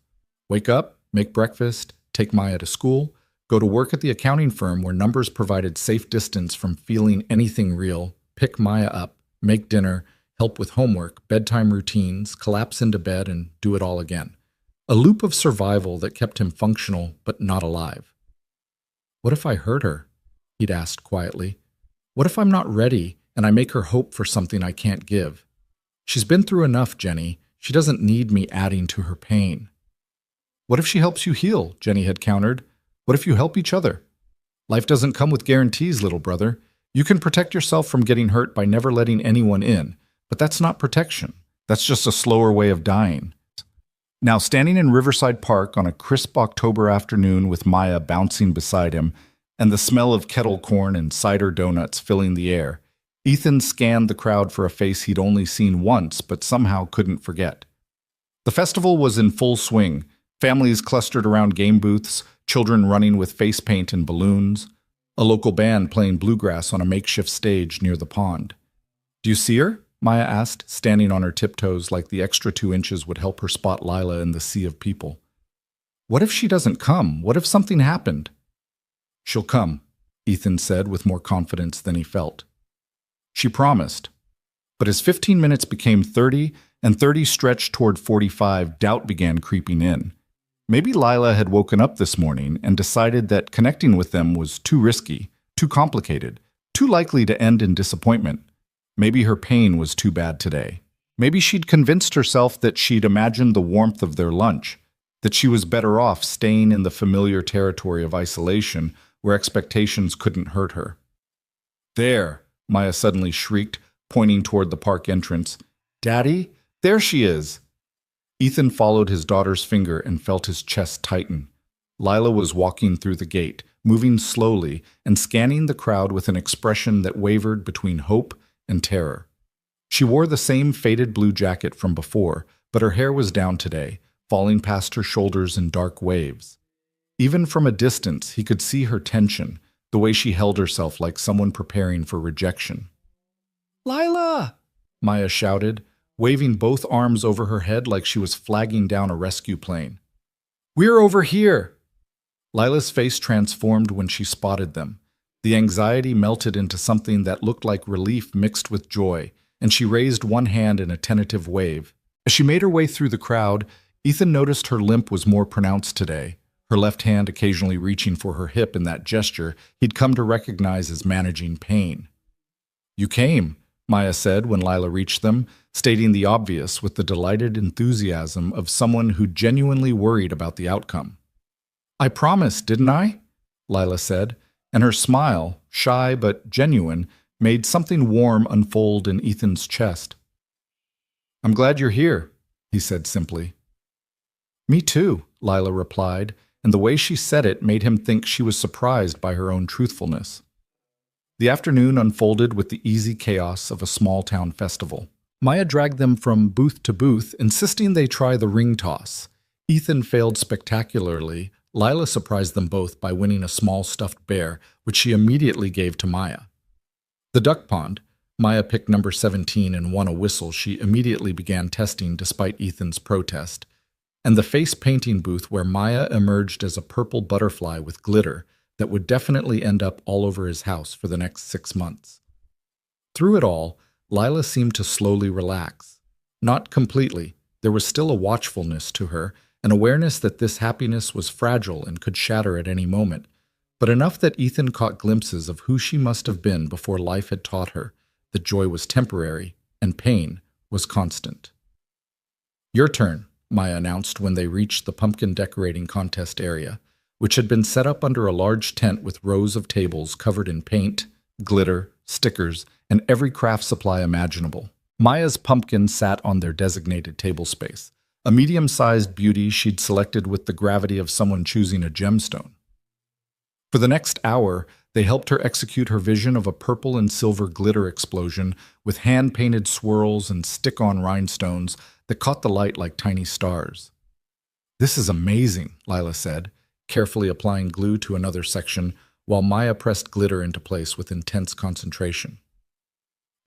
Wake up, make breakfast, take Maya to school, go to work at the accounting firm where numbers provided safe distance from feeling anything real, pick Maya up, make dinner, help with homework, bedtime routines, collapse into bed, and do it all again. A loop of survival that kept him functional but not alive. "What if I hurt her?" he'd asked quietly. "What if I'm not ready and I make her hope for something I can't give? She's been through enough, Jenny. She doesn't need me adding to her pain." "What if she helps you heal?" Jenny had countered. "What if you help each other? Life doesn't come with guarantees, little brother. You can protect yourself from getting hurt by never letting anyone in, but that's not protection. That's just a slower way of dying." Now, standing in Riverside Park on a crisp October afternoon with Maya bouncing beside him and the smell of kettle corn and cider donuts filling the air, Ethan scanned the crowd for a face he'd only seen once but somehow couldn't forget. The festival was in full swing, families clustered around game booths, children running with face paint and balloons, a local band playing bluegrass on a makeshift stage near the pond. "Do you see her?" Maya asked, standing on her tiptoes like the extra 2 inches would help her spot Lila in the sea of people. What if she doesn't come? What if something happened? She'll come, Ethan said with more confidence than he felt. She promised. But as 15 minutes became 30 and 30 stretched toward 45, doubt began creeping in. Maybe Lila had woken up this morning and decided that connecting with them was too risky, too complicated, too likely to end in disappointment. Maybe her pain was too bad today. Maybe she'd convinced herself that she'd imagined the warmth of their lunch, that she was better off staying in the familiar territory of isolation where expectations couldn't hurt her. There, Maya suddenly shrieked, pointing toward the park entrance. Daddy, there she is! Ethan followed his daughter's finger and felt his chest tighten. Lila was walking through the gate, moving slowly and scanning the crowd with an expression that wavered between hope and terror. She wore the same faded blue jacket from before, but her hair was down today, falling past her shoulders in dark waves. Even from a distance, he could see her tension, the way she held herself like someone preparing for rejection. Lila! Maya shouted, waving both arms over her head like she was flagging down a rescue plane. We're over here! Lila's face transformed when she spotted them. The anxiety melted into something that looked like relief mixed with joy, and she raised one hand in a tentative wave. As she made her way through the crowd, Ethan noticed her limp was more pronounced today, her left hand occasionally reaching for her hip in that gesture he'd come to recognize as managing pain. You came, Maya said when Lila reached them, stating the obvious with the delighted enthusiasm of someone who genuinely worried about the outcome. I promised, didn't I? Lila said, and her smile, shy but genuine, made something warm unfold in Ethan's chest. I'm glad you're here, he said simply. Me too, Lila replied, and the way she said it made him think she was surprised by her own truthfulness. The afternoon unfolded with the easy chaos of a small-town festival. Maya dragged them from booth to booth, insisting they try the ring toss. Ethan failed spectacularly. Lila surprised them both by winning a small stuffed bear, which she immediately gave to Maya. The duck pond, Maya picked number 17 and won a whistle she immediately began testing despite Ethan's protest. And the face painting booth where Maya emerged as a purple butterfly with glitter that would definitely end up all over his house for the next 6 months. Through it all, Lila seemed to slowly relax. Not completely. There was still a watchfulness to her, an awareness that this happiness was fragile and could shatter at any moment, but enough that Ethan caught glimpses of who she must have been before life had taught her that joy was temporary and pain was constant. Your turn, Maya announced when they reached the pumpkin decorating contest area, which had been set up under a large tent with rows of tables covered in paint, glitter, stickers, and every craft supply imaginable. Maya's pumpkin sat on their designated table space, a medium-sized beauty she'd selected with the gravity of someone choosing a gemstone. For the next hour, they helped her execute her vision of a purple and silver glitter explosion with hand-painted swirls and stick-on rhinestones that caught the light like tiny stars. This is amazing, Lila said, carefully applying glue to another section while Maya pressed glitter into place with intense concentration.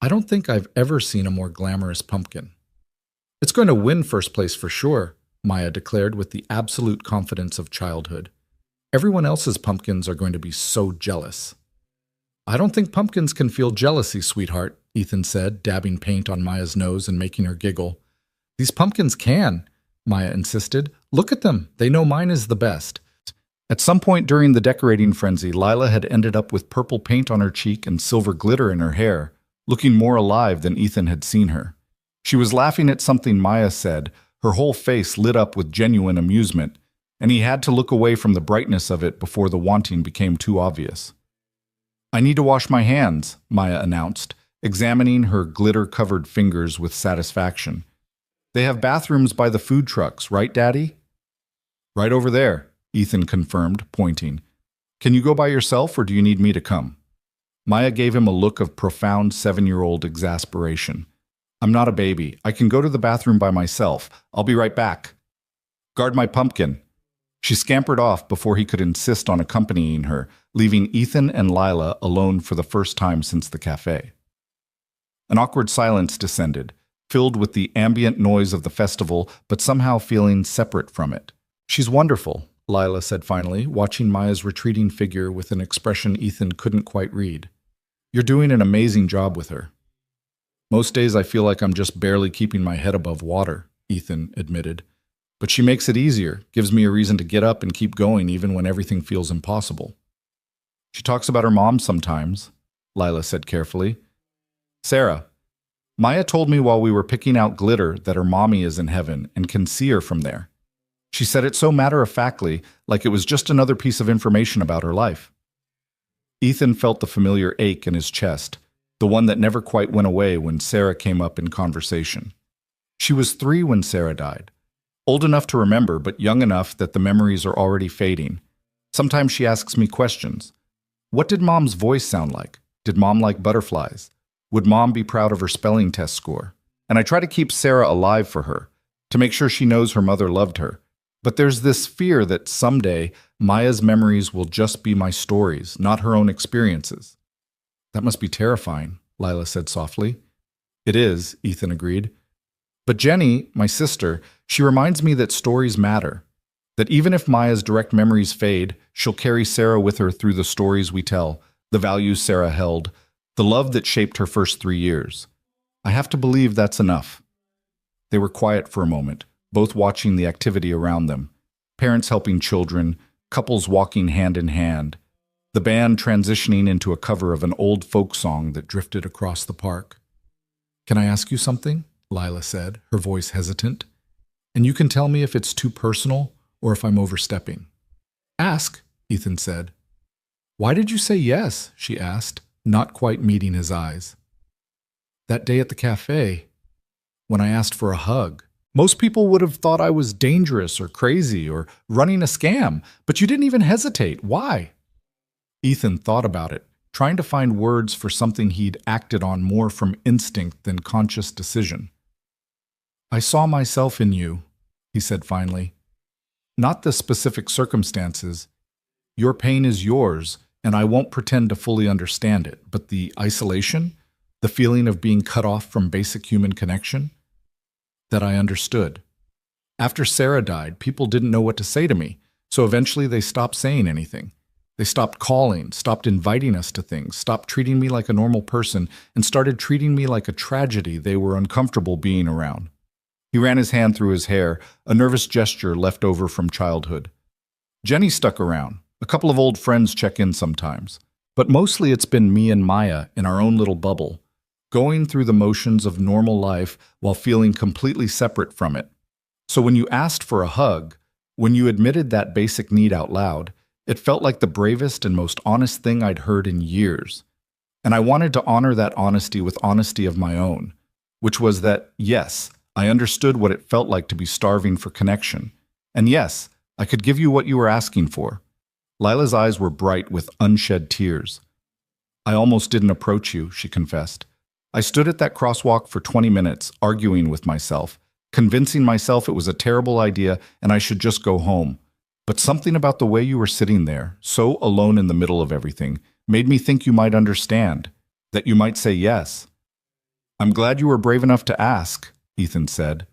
I don't think I've ever seen a more glamorous pumpkin. It's going to win first place for sure, Maya declared with the absolute confidence of childhood. Everyone else's pumpkins are going to be so jealous. I don't think pumpkins can feel jealousy, sweetheart, Ethan said, dabbing paint on Maya's nose and making her giggle. These pumpkins can, Maya insisted. Look at them. They know mine is the best. At some point during the decorating frenzy, Lila had ended up with purple paint on her cheek and silver glitter in her hair, looking more alive than Ethan had seen her. She was laughing at something Maya said, her whole face lit up with genuine amusement, and he had to look away from the brightness of it before the wanting became too obvious. I need to wash my hands, Maya announced, examining her glitter-covered fingers with satisfaction. They have bathrooms by the food trucks, right, Daddy? Right over there, Ethan confirmed, pointing. Can you go by yourself, or do you need me to come? Maya gave him a look of profound 7-year-old exasperation. I'm not a baby. I can go to the bathroom by myself. I'll be right back. Guard my pumpkin. She scampered off before he could insist on accompanying her, leaving Ethan and Lila alone for the first time since the cafe. An awkward silence descended, filled with the ambient noise of the festival, but somehow feeling separate from it. She's wonderful, Lila said finally, watching Maya's retreating figure with an expression Ethan couldn't quite read. You're doing an amazing job with her. Most days I feel like I'm just barely keeping my head above water, Ethan admitted. But she makes it easier, gives me a reason to get up and keep going even when everything feels impossible. She talks about her mom sometimes, Lila said carefully. Sarah, Maya told me while we were picking out glitter that her mommy is in heaven and can see her from there. She said it so matter-of-factly, like it was just another piece of information about her life. Ethan felt the familiar ache in his chest, the one that never quite went away when Sarah came up in conversation. She was 3 when Sarah died. Old enough to remember, but young enough that the memories are already fading. Sometimes she asks me questions. What did Mom's voice sound like? Did Mom like butterflies? Would Mom be proud of her spelling test score? And I try to keep Sarah alive for her, to make sure she knows her mother loved her. But there's this fear that someday Maya's memories will just be my stories, not her own experiences. That must be terrifying, Lila said softly. It is, Ethan agreed. But Jenny, my sister, she reminds me that stories matter. That even if Maya's direct memories fade, she'll carry Sarah with her through the stories we tell, the values Sarah held, the love that shaped her first 3 years. I have to believe that's enough. They were quiet for a moment, both watching the activity around them. Parents helping children, couples walking hand in hand, the band transitioning into a cover of an old folk song that drifted across the park. Can I ask you something? Lila said, her voice hesitant. And you can tell me if it's too personal or if I'm overstepping. Ask, Ethan said. Why did you say yes? She asked, not quite meeting his eyes. That day at the cafe, when I asked for a hug. Most people would have thought I was dangerous or crazy or running a scam, but you didn't even hesitate. Why? Ethan thought about it, trying to find words for something he'd acted on more from instinct than conscious decision. I saw myself in you, he said finally. Not the specific circumstances. Your pain is yours, and I won't pretend to fully understand it, but the isolation, the feeling of being cut off from basic human connection, that I understood. After Sarah died, people didn't know what to say to me, so eventually they stopped saying anything. They stopped calling, stopped inviting us to things, stopped treating me like a normal person, and started treating me like a tragedy they were uncomfortable being around. He ran his hand through his hair, a nervous gesture left over from childhood. Jenny stuck around. A couple of old friends check in sometimes. But mostly it's been me and Maya in our own little bubble, going through the motions of normal life while feeling completely separate from it. So when you asked for a hug, when you admitted that basic need out loud, it felt like the bravest and most honest thing I'd heard in years. And I wanted to honor that honesty with honesty of my own, which was that, yes, I understood what it felt like to be starving for connection. And yes, I could give you what you were asking for. Lila's eyes were bright with unshed tears. I almost didn't approach you, she confessed. I stood at that crosswalk for 20 minutes, arguing with myself, convincing myself it was a terrible idea and I should just go home. But something about the way you were sitting there, so alone in the middle of everything, made me think you might understand, that you might say yes. I'm glad you were brave enough to ask, Ethan said.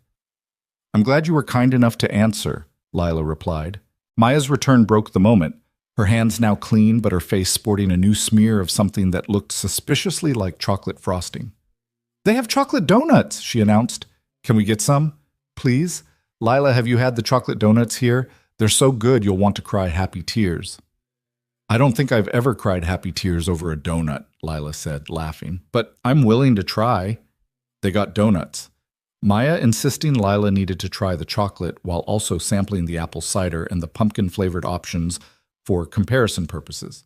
I'm glad you were kind enough to answer, Lila replied. Maya's return broke the moment, her hands now clean but her face sporting a new smear of something that looked suspiciously like chocolate frosting. They have chocolate donuts, she announced. Can we get some? Please? Lila, have you had the chocolate donuts here? They're so good you'll want to cry happy tears. I don't think I've ever cried happy tears over a donut, Lila said, laughing. But I'm willing to try. They got donuts. Maya insisting Lila needed to try the chocolate while also sampling the apple cider and the pumpkin-flavored options for comparison purposes.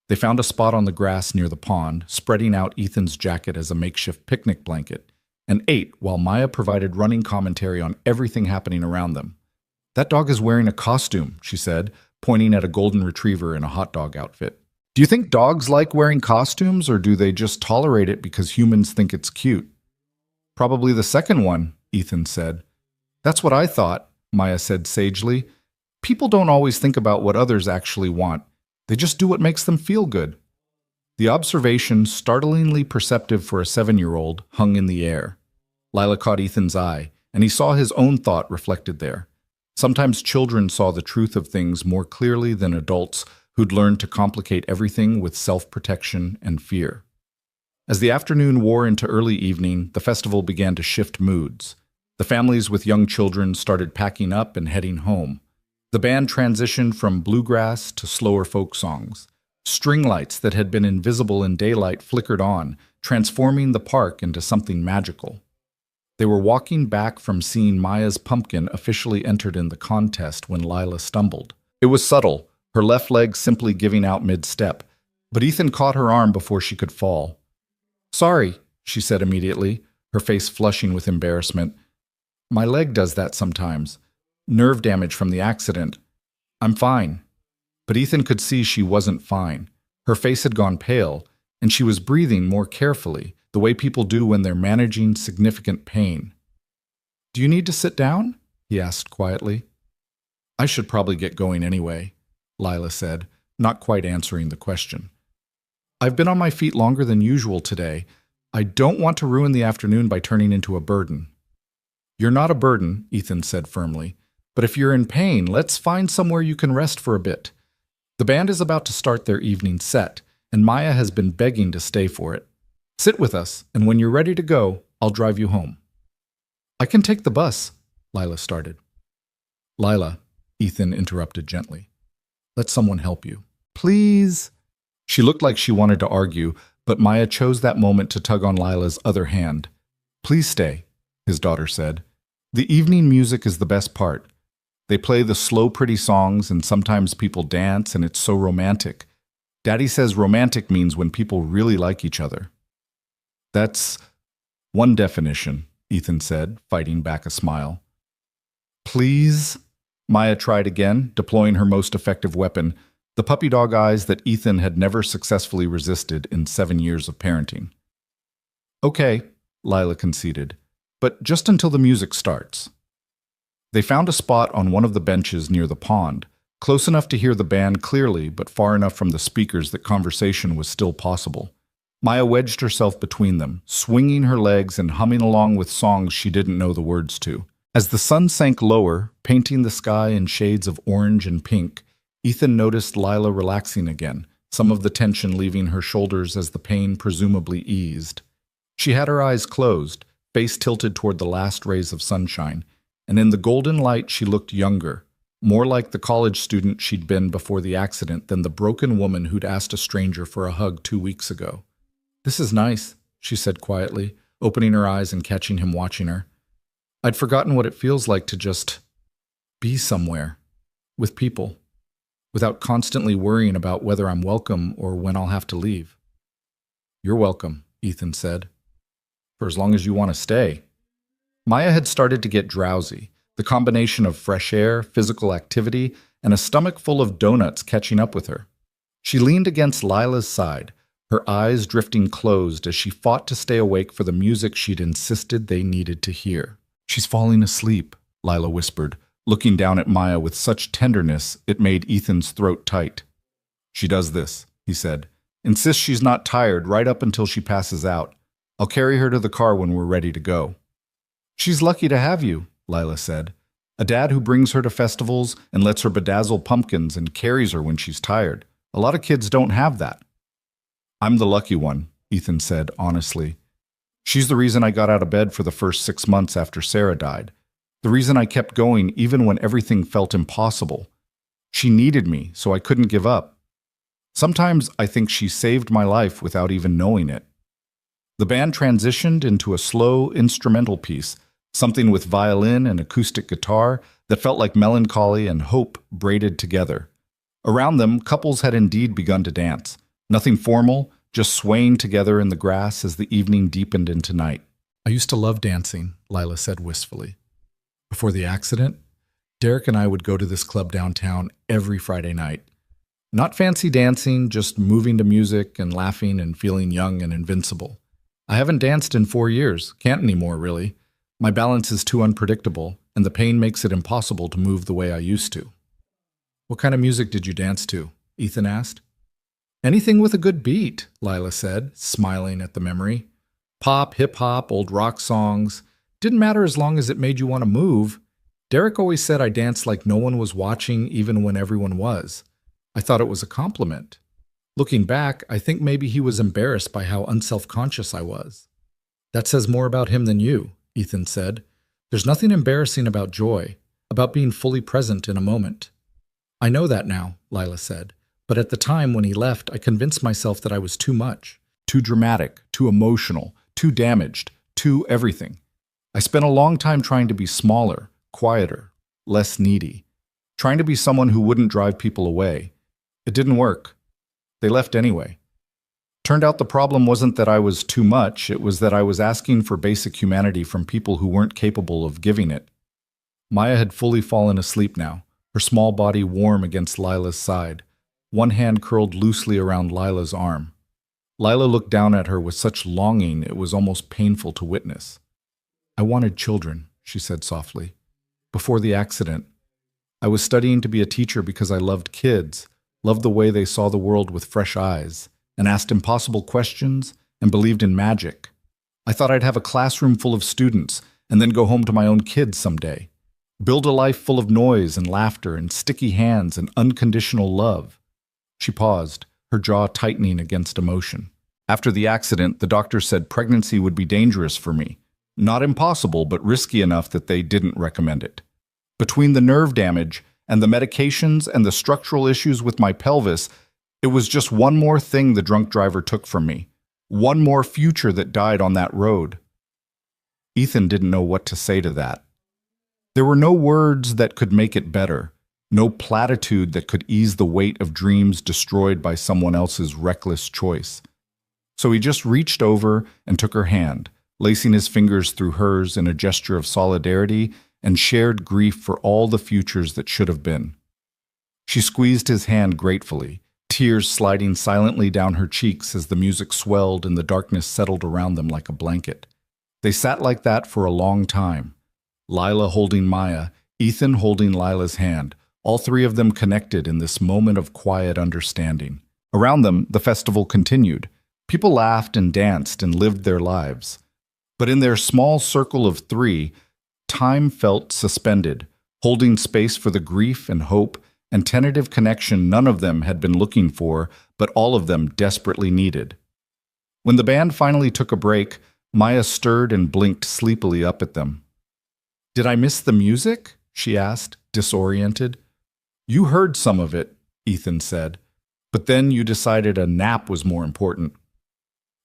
They found a spot on the grass near the pond, spreading out Ethan's jacket as a makeshift picnic blanket, and ate while Maya provided running commentary on everything happening around them. That dog is wearing a costume, she said, pointing at a golden retriever in a hot dog outfit. Do you think dogs like wearing costumes, or do they just tolerate it because humans think it's cute? Probably the second one, Ethan said. That's what I thought, Maya said sagely. People don't always think about what others actually want. They just do what makes them feel good. The observation, startlingly perceptive for a 7-year-old, hung in the air. Lila caught Ethan's eye, and he saw his own thought reflected there. Sometimes children saw the truth of things more clearly than adults who'd learned to complicate everything with self-protection and fear. As the afternoon wore into early evening, the festival began to shift moods. The families with young children started packing up and heading home. The band transitioned from bluegrass to slower folk songs. String lights that had been invisible in daylight flickered on, transforming the park into something magical. They were walking back from seeing Maya's pumpkin officially entered in the contest when Lila stumbled. It was subtle, her left leg simply giving out mid-step, but Ethan caught her arm before she could fall. "Sorry," she said immediately, her face flushing with embarrassment. "My leg does that sometimes. Nerve damage from the accident. I'm fine." But Ethan could see she wasn't fine. Her face had gone pale, and she was breathing more carefully, the way people do when they're managing significant pain. "Do you need to sit down?" he asked quietly. "I should probably get going anyway," Lila said, not quite answering the question. "I've been on my feet longer than usual today. I don't want to ruin the afternoon by turning into a burden." "You're not a burden," Ethan said firmly. "But if you're in pain, let's find somewhere you can rest for a bit. The band is about to start their evening set, and Maya has been begging to stay for it. Sit with us, and when you're ready to go, I'll drive you home." "I can take the bus," Lila started. "Lila," Ethan interrupted gently. "Let someone help you. Please." She looked like she wanted to argue, but Maya chose that moment to tug on Lila's other hand. "Please stay," his daughter said. "The evening music is the best part. They play the slow, pretty songs, and sometimes people dance, and it's so romantic. Daddy says romantic means when people really like each other." "That's one definition," Ethan said, fighting back a smile. "Please?" Maya tried again, deploying her most effective weapon, the puppy dog eyes that Ethan had never successfully resisted in 7 years of parenting. "Okay," Lila conceded, "but just until the music starts." They found a spot on one of the benches near the pond, close enough to hear the band clearly, but far enough from the speakers that conversation was still possible. Maya wedged herself between them, swinging her legs and humming along with songs she didn't know the words to. As the sun sank lower, painting the sky in shades of orange and pink, Ethan noticed Lila relaxing again, some of the tension leaving her shoulders as the pain presumably eased. She had her eyes closed, face tilted toward the last rays of sunshine, and in the golden light she looked younger, more like the college student she'd been before the accident than the broken woman who'd asked a stranger for a hug 2 weeks ago. "This is nice," she said quietly, opening her eyes and catching him watching her. "I'd forgotten what it feels like to just be somewhere, with people, without constantly worrying about whether I'm welcome or when I'll have to leave." "You're welcome," Ethan said, "for as long as you want to stay." Maya had started to get drowsy, the combination of fresh air, physical activity, and a stomach full of donuts catching up with her. She leaned against Lila's side, her eyes drifting closed as she fought to stay awake for the music she'd insisted they needed to hear. "She's falling asleep," Lila whispered, looking down at Maya with such tenderness it made Ethan's throat tight. "She does this," he said. "Insists she's not tired right up until she passes out. I'll carry her to the car when we're ready to go." "She's lucky to have you," Lila said. "A dad who brings her to festivals and lets her bedazzle pumpkins and carries her when she's tired. A lot of kids don't have that." "I'm the lucky one," Ethan said honestly. "She's the reason I got out of bed for the first 6 months after Sarah died. The reason I kept going even when everything felt impossible. She needed me, so I couldn't give up. Sometimes I think she saved my life without even knowing it." The band transitioned into a slow instrumental piece, something with violin and acoustic guitar that felt like melancholy and hope braided together. Around them, couples had indeed begun to dance. Nothing formal, just swaying together in the grass as the evening deepened into night. "I used to love dancing," Lila said wistfully. "Before the accident, Derek and I would go to this club downtown every Friday night. Not fancy dancing, just moving to music and laughing and feeling young and invincible. I haven't danced in 4 years, can't anymore really. My balance is too unpredictable, and the pain makes it impossible to move the way I used to." "What kind of music did you dance to?" Ethan asked. "Anything with a good beat," Lila said, smiling at the memory. "Pop, hip-hop, old rock songs. Didn't matter as long as it made you want to move. Derek always said I danced like no one was watching even when everyone was. I thought it was a compliment. Looking back, I think maybe he was embarrassed by how unself-conscious I was. That says more about him than you, Ethan said. There's nothing embarrassing about joy, about being fully present in a moment. I know that now, Lila said, but at the time when he left, I convinced myself that I was too much, too dramatic, too emotional, too damaged, too everything. I spent a long time trying to be smaller, quieter, less needy, trying to be someone who wouldn't drive people away. It didn't work. They left anyway. Turned out the problem wasn't that I was too much, it was that I was asking for basic humanity from people who weren't capable of giving it. Maya had fully fallen asleep now, her small body warm against Lila's side, one hand curled loosely around Lila's arm. Lila looked down at her with such longing it was almost painful to witness. I wanted children, she said softly. Before the accident, I was studying to be a teacher because I loved kids, loved the way they saw the world with fresh eyes, and asked impossible questions and believed in magic. I thought I'd have a classroom full of students and then go home to my own kids someday. Build a life full of noise and laughter and sticky hands and unconditional love. She paused, her jaw tightening against emotion. After the accident, the doctor said pregnancy would be dangerous for me. Not impossible, but risky enough that they didn't recommend it. Between the nerve damage and the medications and the structural issues with my pelvis, it was just one more thing the drunk driver took from me. One more future that died on that road. Ethan didn't know what to say to that. There were no words that could make it better, no platitude that could ease the weight of dreams destroyed by someone else's reckless choice. So he just reached over and took her hand, lacing his fingers through hers in a gesture of solidarity and shared grief for all the futures that should have been. She squeezed his hand gratefully, tears sliding silently down her cheeks as the music swelled and the darkness settled around them like a blanket. They sat like that for a long time. Lila holding Maya, Ethan holding Lila's hand, all three of them connected in this moment of quiet understanding. Around them, the festival continued. People laughed and danced and lived their lives. But in their small circle of three, time felt suspended, holding space for the grief and hope and tentative connection none of them had been looking for, but all of them desperately needed. When the band finally took a break, Maya stirred and blinked sleepily up at them. "Did I miss the music?" she asked, disoriented. "You heard some of it," Ethan said, "but then you decided a nap was more important."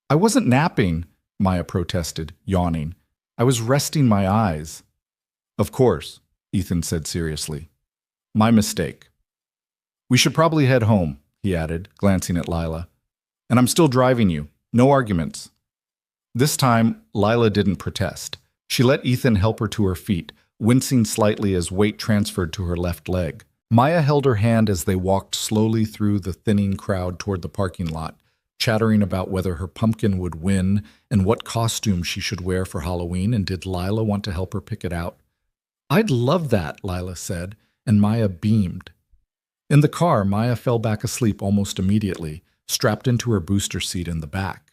"I wasn't napping," Maya protested, yawning. "I was resting my eyes." "Of course," Ethan said seriously. "My mistake." "We should probably head home," he added, glancing at Lila. "And I'm still driving you. No arguments." This time, Lila didn't protest. She let Ethan help her to her feet, wincing slightly as weight transferred to her left leg. Maya held her hand as they walked slowly through the thinning crowd toward the parking lot, chattering about whether her pumpkin would win and what costume she should wear for Halloween, and did Lila want to help her pick it out. "I'd love that," Lila said, and Maya beamed. In the car, Maya fell back asleep almost immediately, strapped into her booster seat in the back.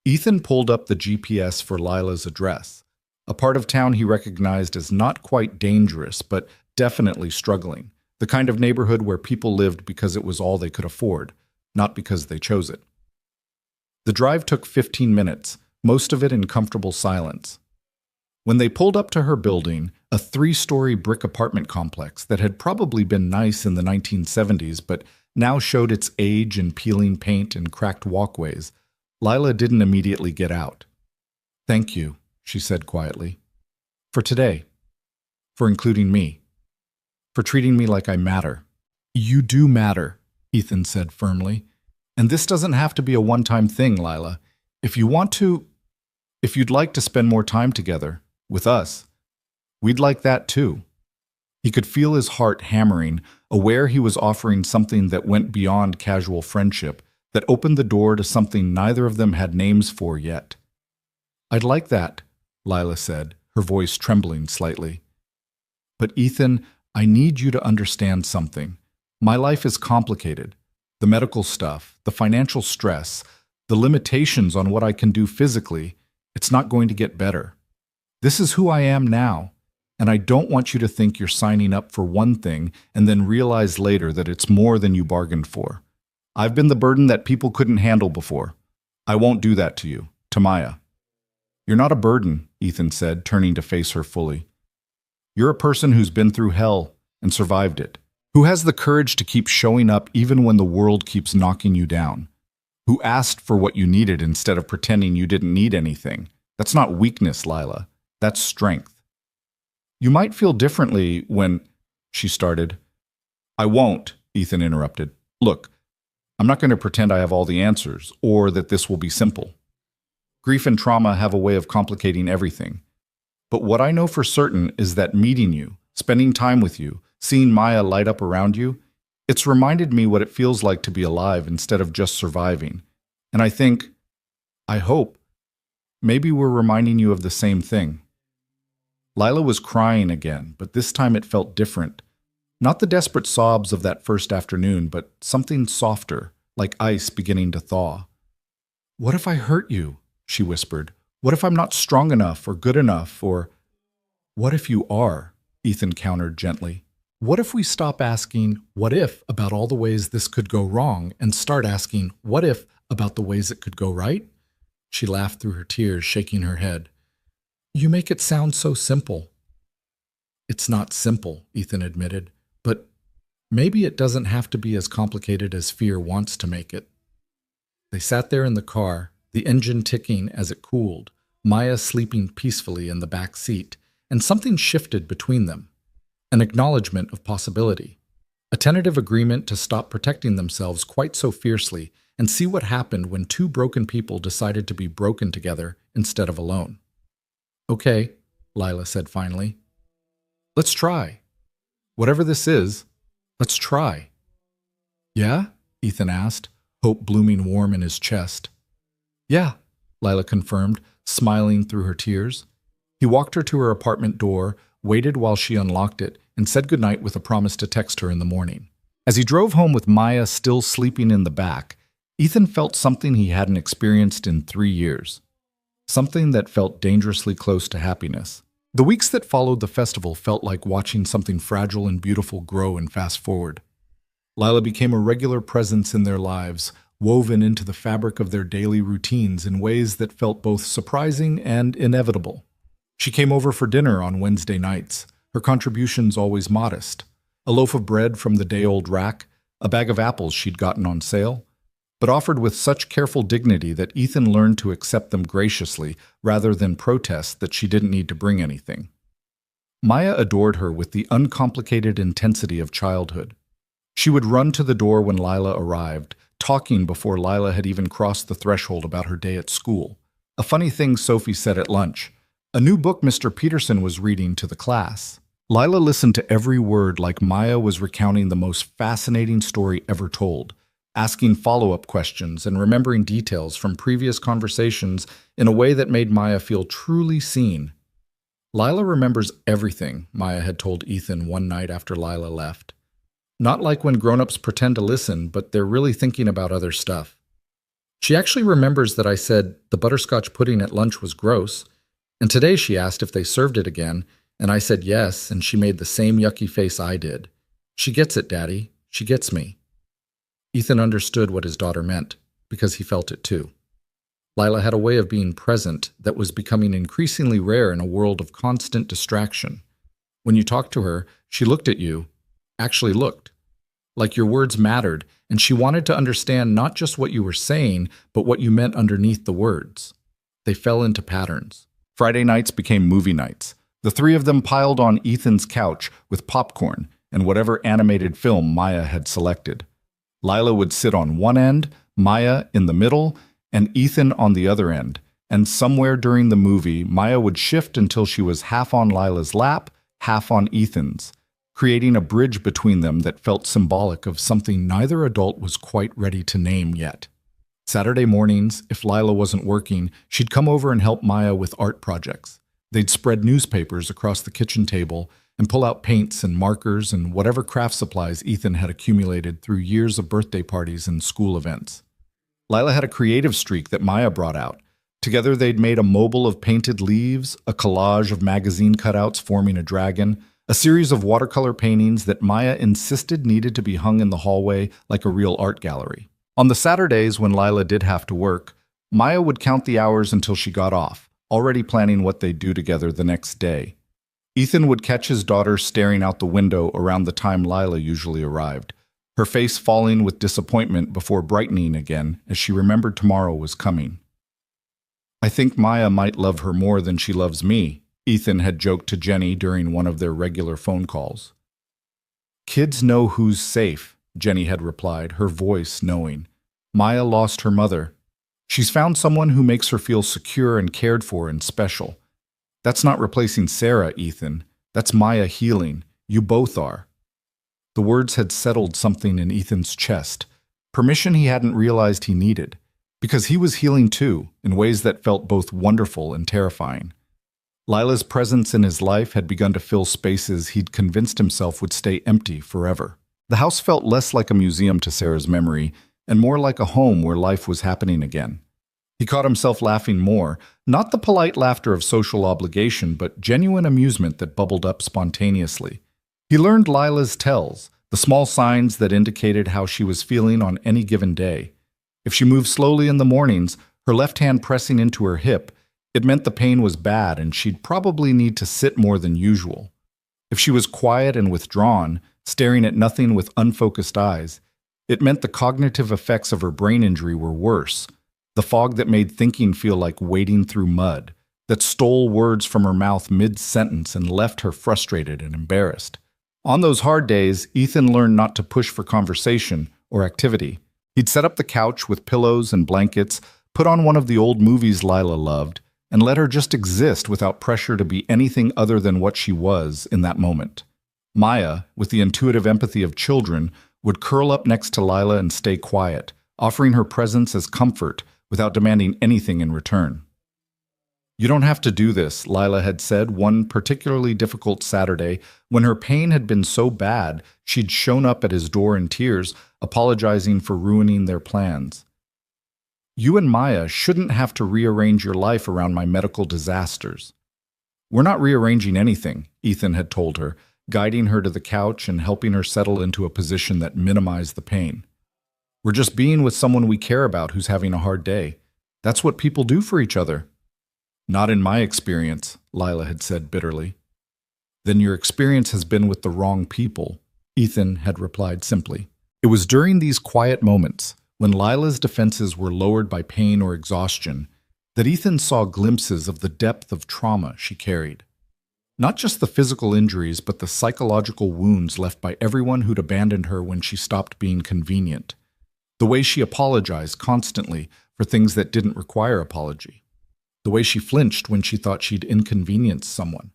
Ethan pulled up the GPS for Lila's address, a part of town he recognized as not quite dangerous, but definitely struggling, the kind of neighborhood where people lived because it was all they could afford, not because they chose it. The drive took 15 minutes, most of it in comfortable silence. When they pulled up to her building, a 3-story brick apartment complex that had probably been nice in the 1970s but now showed its age in peeling paint and cracked walkways, Lila didn't immediately get out. "Thank you," she said quietly. "For today. For including me. For treating me like I matter." "You do matter," Ethan said firmly. "And this doesn't have to be a one-time thing, Lila. If you want to, if you'd like to spend more time together, with us, we'd like that too." He could feel his heart hammering, aware he was offering something that went beyond casual friendship, that opened the door to something neither of them had names for yet. "I'd like that," Lila said, her voice trembling slightly. "But Ethan, I need you to understand something. My life is complicated. The medical stuff, the financial stress, the limitations on what I can do physically, it's not going to get better. This is who I am now, and I don't want you to think you're signing up for one thing and then realize later that it's more than you bargained for. I've been the burden that people couldn't handle before. I won't do that to you, to Maya. You're not a burden, Ethan said, turning to face her fully. You're a person who's been through hell and survived it, who has the courage to keep showing up even when the world keeps knocking you down, who asked for what you needed instead of pretending you didn't need anything. That's not weakness, Lila. That's strength. You might feel differently when, she started. I won't, Ethan interrupted. Look, I'm not going to pretend I have all the answers or that this will be simple. Grief and trauma have a way of complicating everything. But what I know for certain is that meeting you, spending time with you, seeing Maya light up around you, it's reminded me what it feels like to be alive instead of just surviving. And I hope, maybe we're reminding you of the same thing. Lila was crying again, but this time it felt different. Not the desperate sobs of that first afternoon, but something softer, like ice beginning to thaw. What if I hurt you? She whispered. What if I'm not strong enough or good enough, or what if you are? Ethan countered gently. What if we stop asking, what if, about all the ways this could go wrong, and start asking, what if, about the ways it could go right? She laughed through her tears, shaking her head. You make it sound so simple. It's not simple, Ethan admitted, but maybe it doesn't have to be as complicated as fear wants to make it. They sat there in the car, the engine ticking as it cooled, Maya sleeping peacefully in the back seat, and something shifted between them. An acknowledgement of possibility. A tentative agreement to stop protecting themselves quite so fiercely and see what happened when two broken people decided to be broken together instead of alone. Okay, Lila said finally. Let's try. Whatever this is, let's try. Yeah? Ethan asked, hope blooming warm in his chest. Yeah, Lila confirmed, smiling through her tears. He walked her to her apartment door, waited while she unlocked it, and said goodnight with a promise to text her in the morning. As he drove home with Maya still sleeping in the back, Ethan felt something he hadn't experienced in 3 years. Something that felt dangerously close to happiness. The weeks that followed the festival felt like watching something fragile and beautiful grow and fast forward. Lila became a regular presence in their lives, woven into the fabric of their daily routines in ways that felt both surprising and inevitable. She came over for dinner on Wednesday nights, her contributions always modest. A loaf of bread from the day-old rack, a bag of apples she'd gotten on sale, but offered with such careful dignity that Ethan learned to accept them graciously rather than protest that she didn't need to bring anything. Maya adored her with the uncomplicated intensity of childhood. She would run to the door when Lila arrived, talking before Lila had even crossed the threshold about her day at school. A funny thing Sophie said at lunch. A new book Mr. Peterson was reading to the class. Lila listened to every word like Maya was recounting the most fascinating story ever told, asking follow-up questions and remembering details from previous conversations in a way that made Maya feel truly seen. Lila remembers everything, Maya had told Ethan one night after Lila left. Not like when grown-ups pretend to listen, but they're really thinking about other stuff. She actually remembers that I said the butterscotch pudding at lunch was gross, and today she asked if they served it again, and I said yes, and she made the same yucky face I did. She gets it, Daddy. She gets me. Ethan understood what his daughter meant, because he felt it too. Lila had a way of being present that was becoming increasingly rare in a world of constant distraction. When you talked to her, she looked at you, actually looked, like your words mattered, and she wanted to understand not just what you were saying, but what you meant underneath the words. They fell into patterns. Friday nights became movie nights. The three of them piled on Ethan's couch with popcorn and whatever animated film Maya had selected. Lila would sit on one end, Maya in the middle, and Ethan on the other end, and somewhere during the movie, Maya would shift until she was half on Lila's lap, half on Ethan's, creating a bridge between them that felt symbolic of something neither adult was quite ready to name yet. Saturday mornings, if Lila wasn't working, she'd come over and help Maya with art projects. They'd spread newspapers across the kitchen table and pull out paints and markers and whatever craft supplies Ethan had accumulated through years of birthday parties and school events. Lila had a creative streak that Maya brought out, Together they'd made a mobile of painted leaves, a collage of magazine cutouts forming a dragon, a series of watercolor paintings that Maya insisted needed to be hung in the hallway like a real art gallery. On the Saturdays when Lila did have to work, Maya would count the hours until she got off, already planning what they'd do together the next day. Ethan would catch his daughter staring out the window around the time Lila usually arrived, her face falling with disappointment before brightening again as she remembered tomorrow was coming. "I think Maya might love her more than she loves me," Ethan had joked to Jenny during one of their regular phone calls. "Kids know who's safe," Jenny had replied, her voice knowing. "Maya lost her mother. She's found someone who makes her feel secure and cared for and special. That's not replacing Sarah, Ethan. That's Maya healing. You both are." The words had settled something in Ethan's chest, permission he hadn't realized he needed, because he was healing too, in ways that felt both wonderful and terrifying. Lila's presence in his life had begun to fill spaces he'd convinced himself would stay empty forever. The house felt less like a museum to Sarah's memory, and more like a home where life was happening again. He caught himself laughing more, not the polite laughter of social obligation, but genuine amusement that bubbled up spontaneously. He learned Lila's tells, the small signs that indicated how she was feeling on any given day. If she moved slowly in the mornings, her left hand pressing into her hip, it meant the pain was bad and she'd probably need to sit more than usual. If she was quiet and withdrawn, staring at nothing with unfocused eyes, it meant the cognitive effects of her brain injury were worse, the fog that made thinking feel like wading through mud, that stole words from her mouth mid-sentence and left her frustrated and embarrassed. On those hard days, Ethan learned not to push for conversation or activity. He'd set up the couch with pillows and blankets, put on one of the old movies Lila loved, and let her just exist without pressure to be anything other than what she was in that moment. Maya, with the intuitive empathy of children, would curl up next to Lila and stay quiet, offering her presence as comfort without demanding anything in return. "You don't have to do this," Lila had said one particularly difficult Saturday when her pain had been so bad she'd shown up at his door in tears, apologizing for ruining their plans. "You and Maya shouldn't have to rearrange your life around my medical disasters." "We're not rearranging anything," Ethan had told her, guiding her to the couch and helping her settle into a position that minimized the pain. "We're just being with someone we care about who's having a hard day. That's what people do for each other." "Not in my experience," Lila had said bitterly. "Then your experience has been with the wrong people," Ethan had replied simply. It was during these quiet moments, when Lila's defenses were lowered by pain or exhaustion, that Ethan saw glimpses of the depth of trauma she carried. Not just the physical injuries, but the psychological wounds left by everyone who'd abandoned her when she stopped being convenient. The way she apologized constantly for things that didn't require apology. The way she flinched when she thought she'd inconvenienced someone,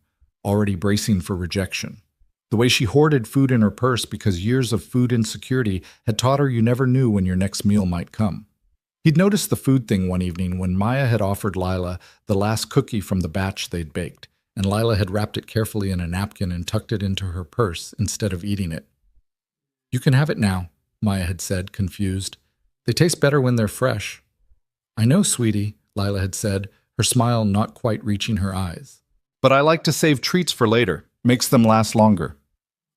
already bracing for rejection. The way she hoarded food in her purse because years of food insecurity had taught her you never knew when your next meal might come. He'd noticed the food thing one evening when Maya had offered Lila the last cookie from the batch they'd baked, and Lila had wrapped it carefully in a napkin and tucked it into her purse instead of eating it. "You can have it now," Maya had said, confused. "They taste better when they're fresh." "I know, sweetie," Lila had said, her smile not quite reaching her eyes. "But I like to save treats for later. Makes them last longer."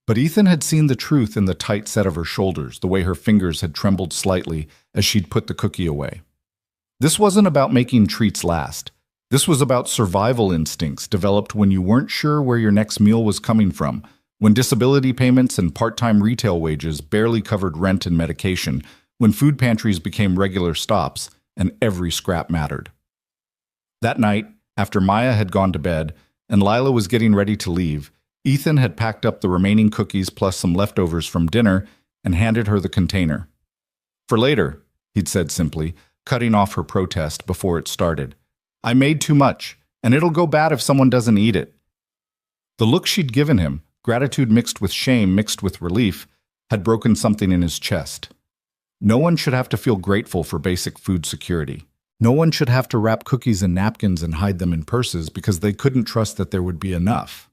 But Ethan had seen the truth in the tight set of her shoulders, the way her fingers had trembled slightly as she'd put the cookie away. This wasn't about making treats last. This was about survival instincts developed when you weren't sure where your next meal was coming from, when disability payments and part-time retail wages barely covered rent and medication, when food pantries became regular stops, and every scrap mattered. That night, after Maya had gone to bed and Lila was getting ready to leave, Ethan had packed up the remaining cookies plus some leftovers from dinner and handed her the container. "For later," he'd said simply, cutting off her protest before it started. "I made too much, and it'll go bad if someone doesn't eat it." The look she'd given him, gratitude mixed with shame mixed with relief, had broken something in his chest. No one should have to feel grateful for basic food security. No one should have to wrap cookies in napkins and hide them in purses because they couldn't trust that there would be enough.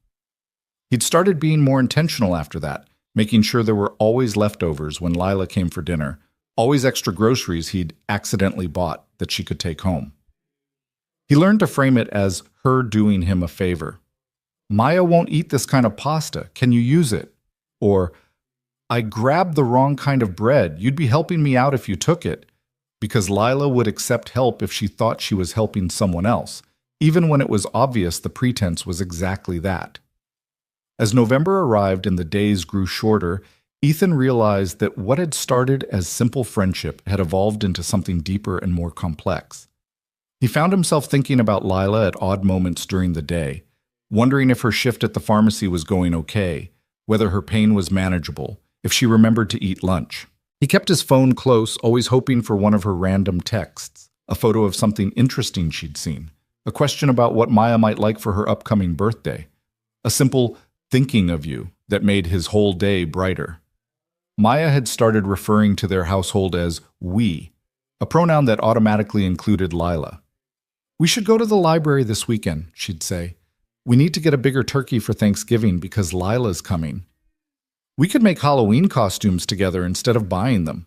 He'd started being more intentional after that, making sure there were always leftovers when Lila came for dinner, always extra groceries he'd accidentally bought that she could take home. He learned to frame it as her doing him a favor. Maya won't eat this kind of pasta. Can you use it? Or, I grabbed the wrong kind of bread. You'd be helping me out if you took it. Because Lila would accept help if she thought she was helping someone else, even when it was obvious the pretense was exactly that. As November arrived and the days grew shorter, Ethan realized that what had started as simple friendship had evolved into something deeper and more complex. He found himself thinking about Lila at odd moments during the day, wondering if her shift at the pharmacy was going okay, whether her pain was manageable, if she remembered to eat lunch. He kept his phone close, always hoping for one of her random texts, a photo of something interesting she'd seen, a question about what Maya might like for her upcoming birthday, a simple thinking of you that made his whole day brighter. Maya had started referring to their household as we, a pronoun that automatically included Lila. We should go to the library this weekend, she'd say. We need to get a bigger turkey for Thanksgiving because Lila's coming. We could make Halloween costumes together instead of buying them.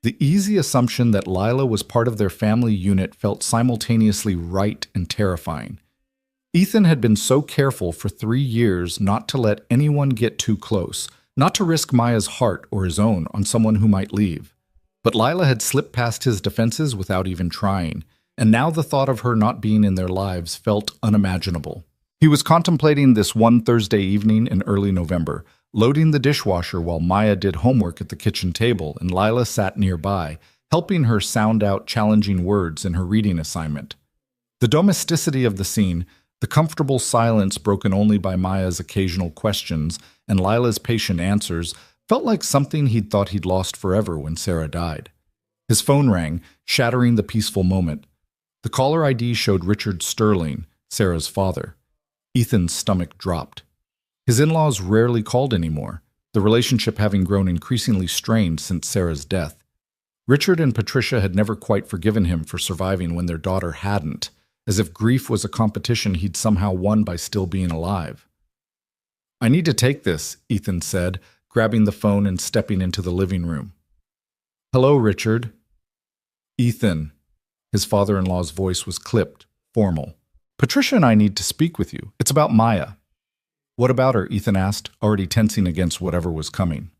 The easy assumption that Lila was part of their family unit felt simultaneously right and terrifying. Ethan had been so careful for 3 years not to let anyone get too close, not to risk Maya's heart or his own on someone who might leave. But Lila had slipped past his defenses without even trying, and now the thought of her not being in their lives felt unimaginable. He was contemplating this one Thursday evening in early November, loading the dishwasher while Maya did homework at the kitchen table and Lila sat nearby, helping her sound out challenging words in her reading assignment. The domesticity of the scene, the comfortable silence broken only by Maya's occasional questions and Lila's patient answers, felt like something he'd thought he'd lost forever when Sarah died. His phone rang, shattering the peaceful moment. The caller ID showed Richard Sterling, Sarah's father. Ethan's stomach dropped. His in-laws rarely called anymore, the relationship having grown increasingly strained since Sarah's death. Richard and Patricia had never quite forgiven him for surviving when their daughter hadn't, as if grief was a competition he'd somehow won by still being alive. I need to take this, Ethan said, grabbing the phone and stepping into the living room. Hello, Richard. Ethan. His father-in-law's voice was clipped, formal. Patricia and I need to speak with you. It's about Maya. What about her? Ethan asked, already tensing against whatever was coming.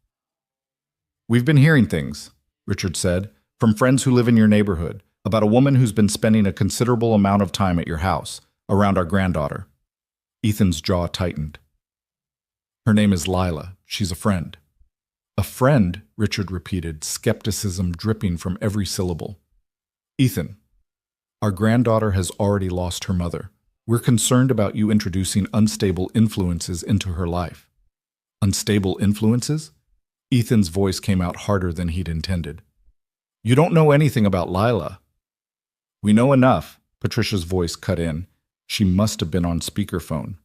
We've been hearing things, Richard said, from friends who live in your neighborhood, about a woman who's been spending a considerable amount of time at your house, around our granddaughter. Ethan's jaw tightened. Her name is Lila. She's a friend. A friend, Richard repeated, skepticism dripping from every syllable. Ethan, our granddaughter has already lost her mother. We're concerned about you introducing unstable influences into her life. Unstable influences? Ethan's voice came out harder than he'd intended. You don't know anything about Lila. We know enough, Patricia's voice cut in. She must have been on speakerphone.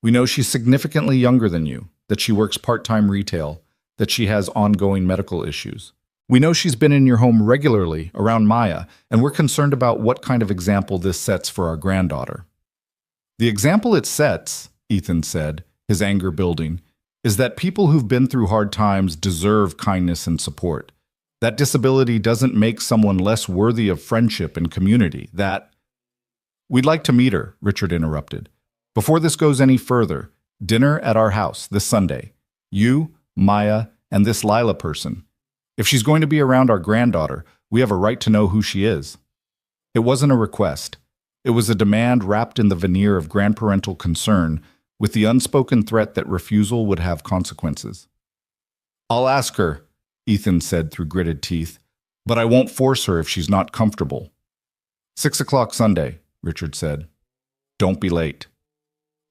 We know she's significantly younger than you, that she works part-time retail, that she has ongoing medical issues. We know she's been in your home regularly, around Maya, and we're concerned about what kind of example this sets for our granddaughter. The example it sets, Ethan said, his anger building, is that people who've been through hard times deserve kindness and support. That disability doesn't make someone less worthy of friendship and community. We'd like to meet her, Richard interrupted. Before this goes any further, dinner at our house this Sunday. You, Maya, and this Lila person. If she's going to be around our granddaughter, we have a right to know who she is. It wasn't a request. It was a demand wrapped in the veneer of grandparental concern, with the unspoken threat that refusal would have consequences. I'll ask her, Ethan said through gritted teeth, but I won't force her if she's not comfortable. 6 o'clock Sunday, Richard said. Don't be late.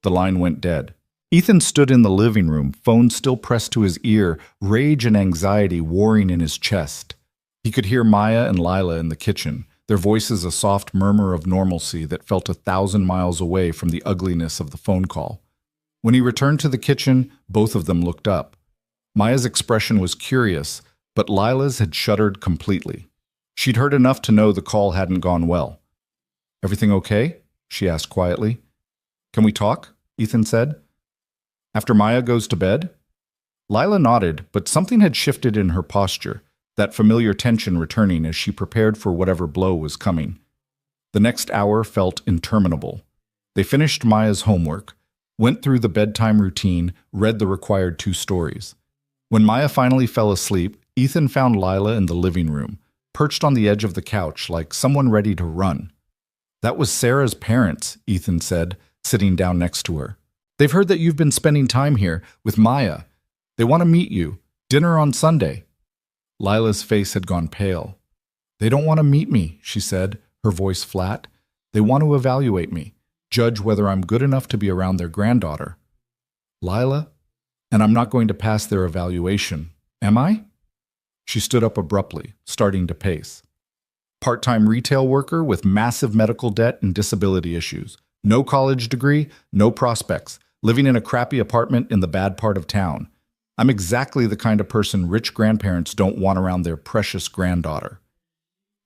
The line went dead. Ethan stood in the living room, phone still pressed to his ear, rage and anxiety warring in his chest. He could hear Maya and Lila in the kitchen, their voices a soft murmur of normalcy that felt 1,000 miles away from the ugliness of the phone call. When he returned to the kitchen, both of them looked up. Maya's expression was curious, but Lila's had shuddered completely. She'd heard enough to know the call hadn't gone well. Everything okay? She asked quietly. Can we talk? Ethan said. After Maya goes to bed? Lila nodded, but something had shifted in her posture, that familiar tension returning as she prepared for whatever blow was coming. The next hour felt interminable. They finished Maya's homework, went through the bedtime routine, read the required 2 stories. When Maya finally fell asleep, Ethan found Lila in the living room, perched on the edge of the couch like someone ready to run. "That was Sarah's parents," Ethan said, sitting down next to her. "They've heard that you've been spending time here with Maya. They want to meet you. Dinner on Sunday." Lila's face had gone pale. "They don't want to meet me," she said, her voice flat. "They want to evaluate me, judge whether I'm good enough to be around their granddaughter." "Lila? And I'm not going to pass their evaluation, am I?" She stood up abruptly, starting to pace. "Part-time retail worker with massive medical debt and disability issues. No college degree, no prospects, living in a crappy apartment in the bad part of town. I'm exactly the kind of person rich grandparents don't want around their precious granddaughter."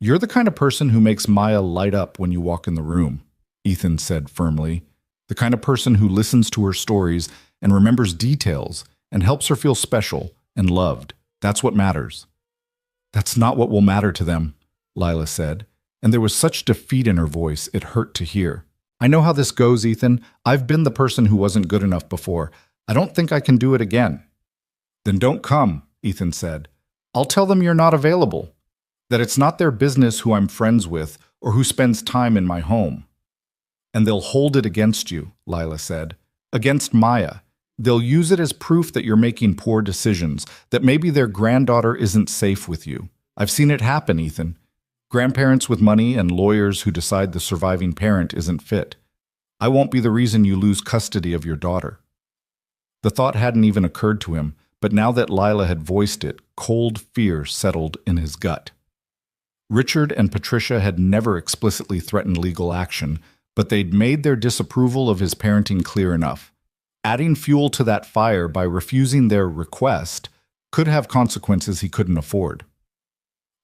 "You're the kind of person who makes Maya light up when you walk in the room," Ethan said firmly. "The kind of person who listens to her stories and remembers details and helps her feel special and loved. That's what matters." "That's not what will matter to them," Lila said, and there was such defeat in her voice it hurt to hear. "I know how this goes, Ethan. I've been the person who wasn't good enough before. I don't think I can do it again." "Then don't come," Ethan said. "I'll tell them you're not available, that it's not their business who I'm friends with or who spends time in my home." "And they'll hold it against you," Lila said. "Against Maya. They'll use it as proof that you're making poor decisions, that maybe their granddaughter isn't safe with you. I've seen it happen, Ethan. Grandparents with money and lawyers who decide the surviving parent isn't fit. I won't be the reason you lose custody of your daughter." The thought hadn't even occurred to him, but now that Lila had voiced it, cold fear settled in his gut. Richard and Patricia had never explicitly threatened legal action, but they'd made their disapproval of his parenting clear enough. Adding fuel to that fire by refusing their request could have consequences he couldn't afford.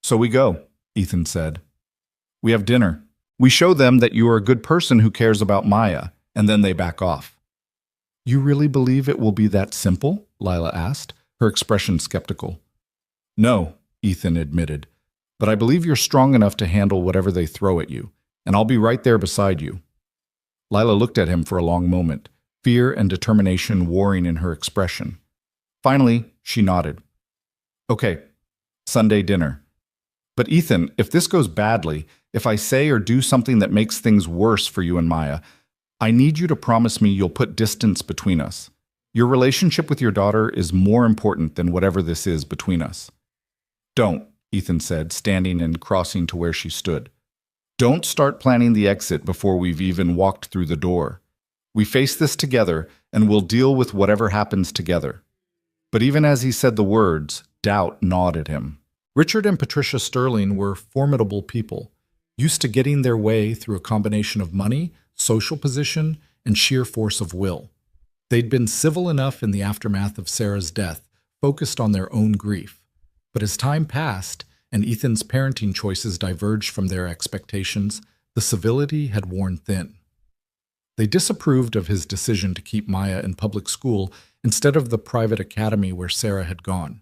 "So we go," Ethan said. "We have dinner. We show them that you are a good person who cares about Maya, and then they back off." "You really believe it will be that simple?" Lila asked, her expression skeptical. "No," Ethan admitted, "but I believe you're strong enough to handle whatever they throw at you, and I'll be right there beside you." Lila looked at him for a long moment, fear and determination warring in her expression. Finally, she nodded. "Okay, Sunday dinner. But Ethan, if this goes badly, if I say or do something that makes things worse for you and Maya, I need you to promise me you'll put distance between us. Your relationship with your daughter is more important than whatever this is between us." "Don't," Ethan said, standing and crossing to where she stood. "Don't start planning the exit before we've even walked through the door. We face this together, and we'll deal with whatever happens together." But even as he said the words, doubt gnawed at him. Richard and Patricia Sterling were formidable people, used to getting their way through a combination of money, social position, and sheer force of will. They'd been civil enough in the aftermath of Sarah's death, focused on their own grief. But as time passed, and Ethan's parenting choices diverged from their expectations, the civility had worn thin. They disapproved of his decision to keep Maya in public school instead of the private academy where Sarah had gone.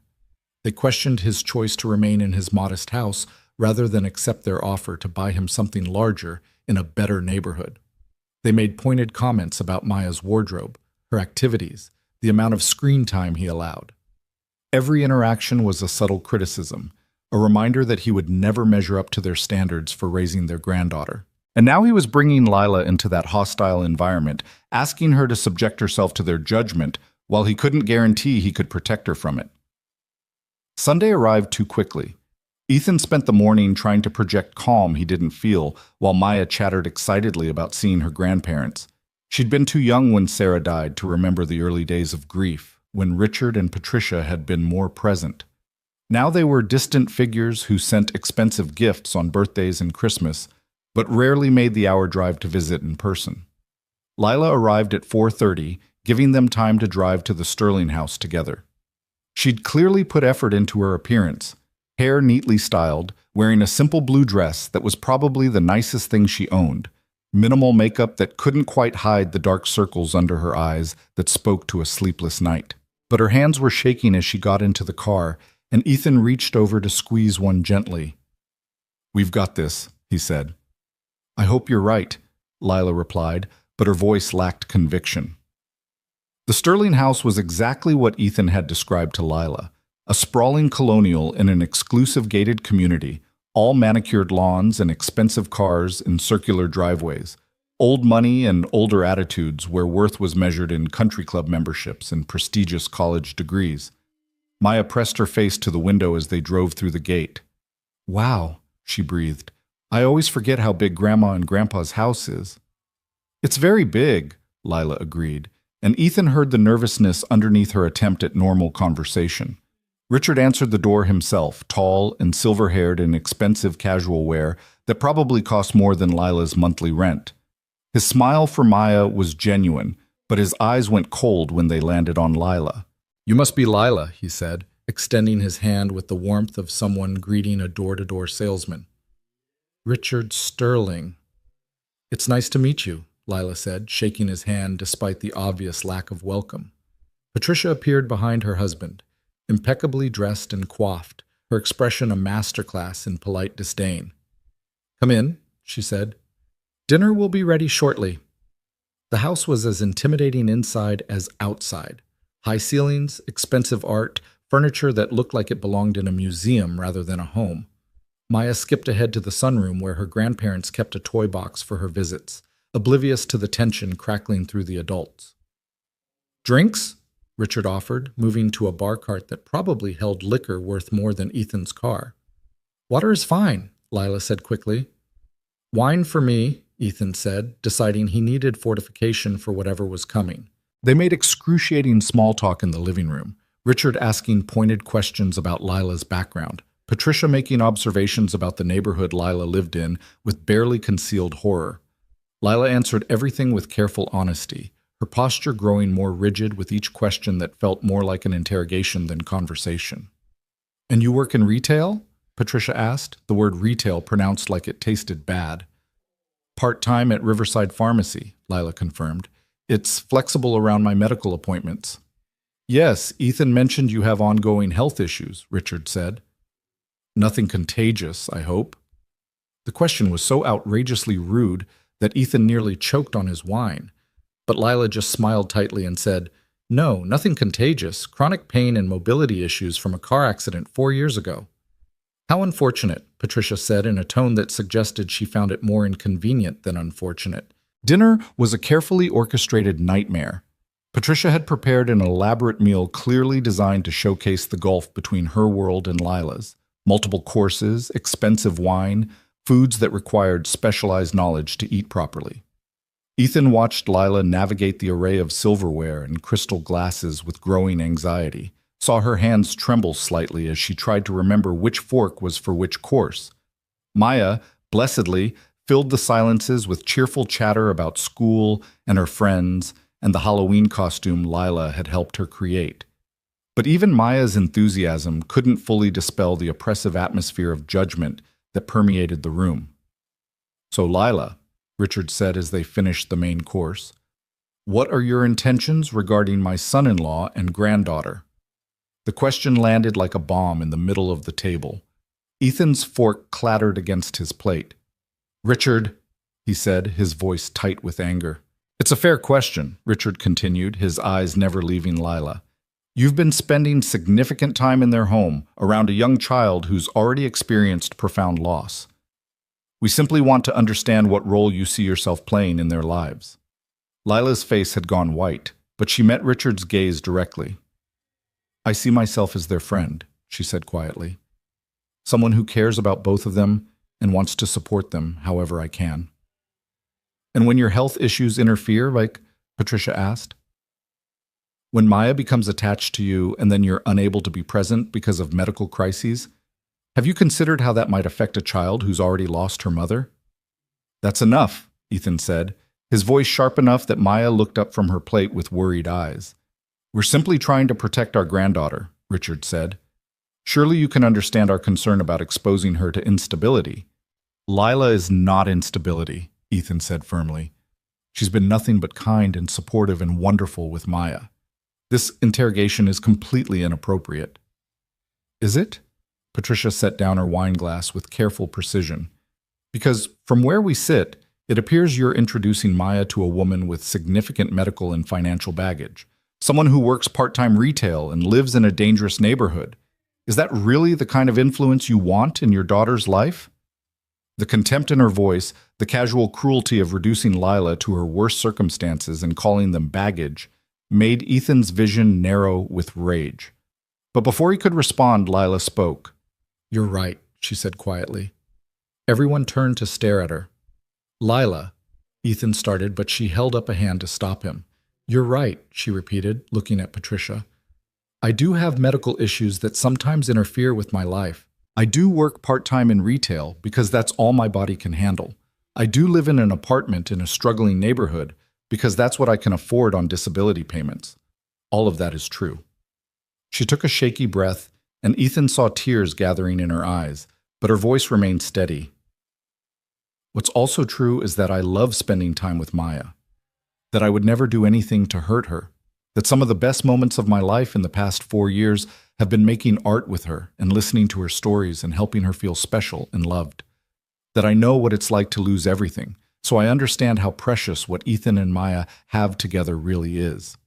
They questioned his choice to remain in his modest house rather than accept their offer to buy him something larger in a better neighborhood. They made pointed comments about Maya's wardrobe, her activities, the amount of screen time he allowed. Every interaction was a subtle criticism, a reminder that he would never measure up to their standards for raising their granddaughter. And now he was bringing Lila into that hostile environment, asking her to subject herself to their judgment, while he couldn't guarantee he could protect her from it. Sunday arrived too quickly. Ethan spent the morning trying to project calm he didn't feel, while Maya chattered excitedly about seeing her grandparents. She'd been too young when Sarah died to remember the early days of grief, when Richard and Patricia had been more present. Now they were distant figures who sent expensive gifts on birthdays and Christmas, but rarely made the hour drive to visit in person. Lila arrived at 4:30, giving them time to drive to the Sterling house together. She'd clearly put effort into her appearance, hair neatly styled, wearing a simple blue dress that was probably the nicest thing she owned, minimal makeup that couldn't quite hide the dark circles under her eyes that spoke to a sleepless night. But her hands were shaking as she got into the car, and Ethan reached over to squeeze one gently. "We've got this," he said. I hope you're right, Lila replied, but her voice lacked conviction. The Sterling house was exactly what Ethan had described to Lila, a sprawling colonial in an exclusive gated community, all manicured lawns and expensive cars in circular driveways, old money and older attitudes where worth was measured in country club memberships and prestigious college degrees. Maya pressed her face to the window as they drove through the gate. Wow, she breathed. I always forget how big Grandma and Grandpa's house is. It's very big, Lila agreed, and Ethan heard the nervousness underneath her attempt at normal conversation. Richard answered the door himself, tall and silver-haired in expensive casual wear that probably cost more than Lila's monthly rent. His smile for Maya was genuine, but his eyes went cold when they landed on Lila. You must be Lila, he said, extending his hand with the warmth of someone greeting a door-to-door salesman. Richard Sterling. It's nice to meet you, Lila said, shaking his hand despite the obvious lack of welcome. Patricia appeared behind her husband, impeccably dressed and coiffed, her expression a masterclass in polite disdain. Come in, she said. Dinner will be ready shortly. The house was as intimidating inside as outside. High ceilings, expensive art, furniture that looked like it belonged in a museum rather than a home. Maya skipped ahead to the sunroom where her grandparents kept a toy box for her visits, oblivious to the tension crackling through the adults. Drinks? Richard offered, moving to a bar cart that probably held liquor worth more than Ethan's car. Water is fine, Lila said quickly. Wine for me, Ethan said, deciding he needed fortification for whatever was coming. They made excruciating small talk in the living room, Richard asking pointed questions about Lila's background, Patricia making observations about the neighborhood Lila lived in with barely concealed horror. Lila answered everything with careful honesty, her posture growing more rigid with each question that felt more like an interrogation than conversation. And you work in retail? Patricia asked, the word retail pronounced like it tasted bad. Part-time at Riverside Pharmacy, Lila confirmed. It's flexible around my medical appointments. Yes, Ethan mentioned you have ongoing health issues, Richard said. Nothing contagious, I hope. The question was so outrageously rude that Ethan nearly choked on his wine. But Lila just smiled tightly and said, No, nothing contagious, chronic pain and mobility issues from a car accident 4 years ago. How unfortunate, Patricia said in a tone that suggested she found it more inconvenient than unfortunate. Dinner was a carefully orchestrated nightmare. Patricia had prepared an elaborate meal clearly designed to showcase the gulf between her world and Lila's. Multiple courses, expensive wine, foods that required specialized knowledge to eat properly. Ethan watched Lila navigate the array of silverware and crystal glasses with growing anxiety, saw her hands tremble slightly as she tried to remember which fork was for which course. Maya, blessedly, filled the silences with cheerful chatter about school and her friends and the Halloween costume Lila had helped her create. But even Maya's enthusiasm couldn't fully dispel the oppressive atmosphere of judgment that permeated the room. So Lila, Richard said as they finished the main course, what are your intentions regarding my son-in-law and granddaughter? The question landed like a bomb in the middle of the table. Ethan's fork clattered against his plate. Richard, he said, his voice tight with anger. It's a fair question, Richard continued, his eyes never leaving Lila. You've been spending significant time in their home, around a young child who's already experienced profound loss. We simply want to understand what role you see yourself playing in their lives. Lila's face had gone white, but she met Richard's gaze directly. I see myself as their friend, she said quietly. Someone who cares about both of them and wants to support them however I can. And when your health issues interfere, like Patricia asked? When Maya becomes attached to you and then you're unable to be present because of medical crises, have you considered how that might affect a child who's already lost her mother? That's enough, Ethan said, his voice sharp enough that Maya looked up from her plate with worried eyes. We're simply trying to protect our granddaughter, Richard said. Surely you can understand our concern about exposing her to instability. Lila is not instability, Ethan said firmly. She's been nothing but kind and supportive and wonderful with Maya. This interrogation is completely inappropriate. Is it? Patricia set down her wine glass with careful precision. Because from where we sit, It appears you're introducing Maya to a woman with significant medical and financial baggage, someone who works part-time retail and lives in a dangerous neighborhood. Is that really the kind of influence you want in your daughter's life?" The contempt in her voice, the casual cruelty of reducing Lila to her worst circumstances and calling them baggage, made Ethan's vision narrow with rage. But before he could respond, Lila spoke. "You're right," she said quietly. Everyone turned to stare at her. "Lila," Ethan started, but she held up a hand to stop him. "You're right," she repeated, looking at Patricia. "I do have medical issues that sometimes interfere with my life. I do work part-time in retail because that's all my body can handle. I do live in an apartment in a struggling neighborhood because that's what I can afford on disability payments. All of that is true." She took a shaky breath, and Ethan saw tears gathering in her eyes, but her voice remained steady. "What's also true is that I love spending time with Maya, that I would never do anything to hurt her, that some of the best moments of my life in the past 4 years have been making art with her and listening to her stories and helping her feel special and loved, that I know what it's like to lose everything, so I understand how precious what Ethan and Maya have together really is."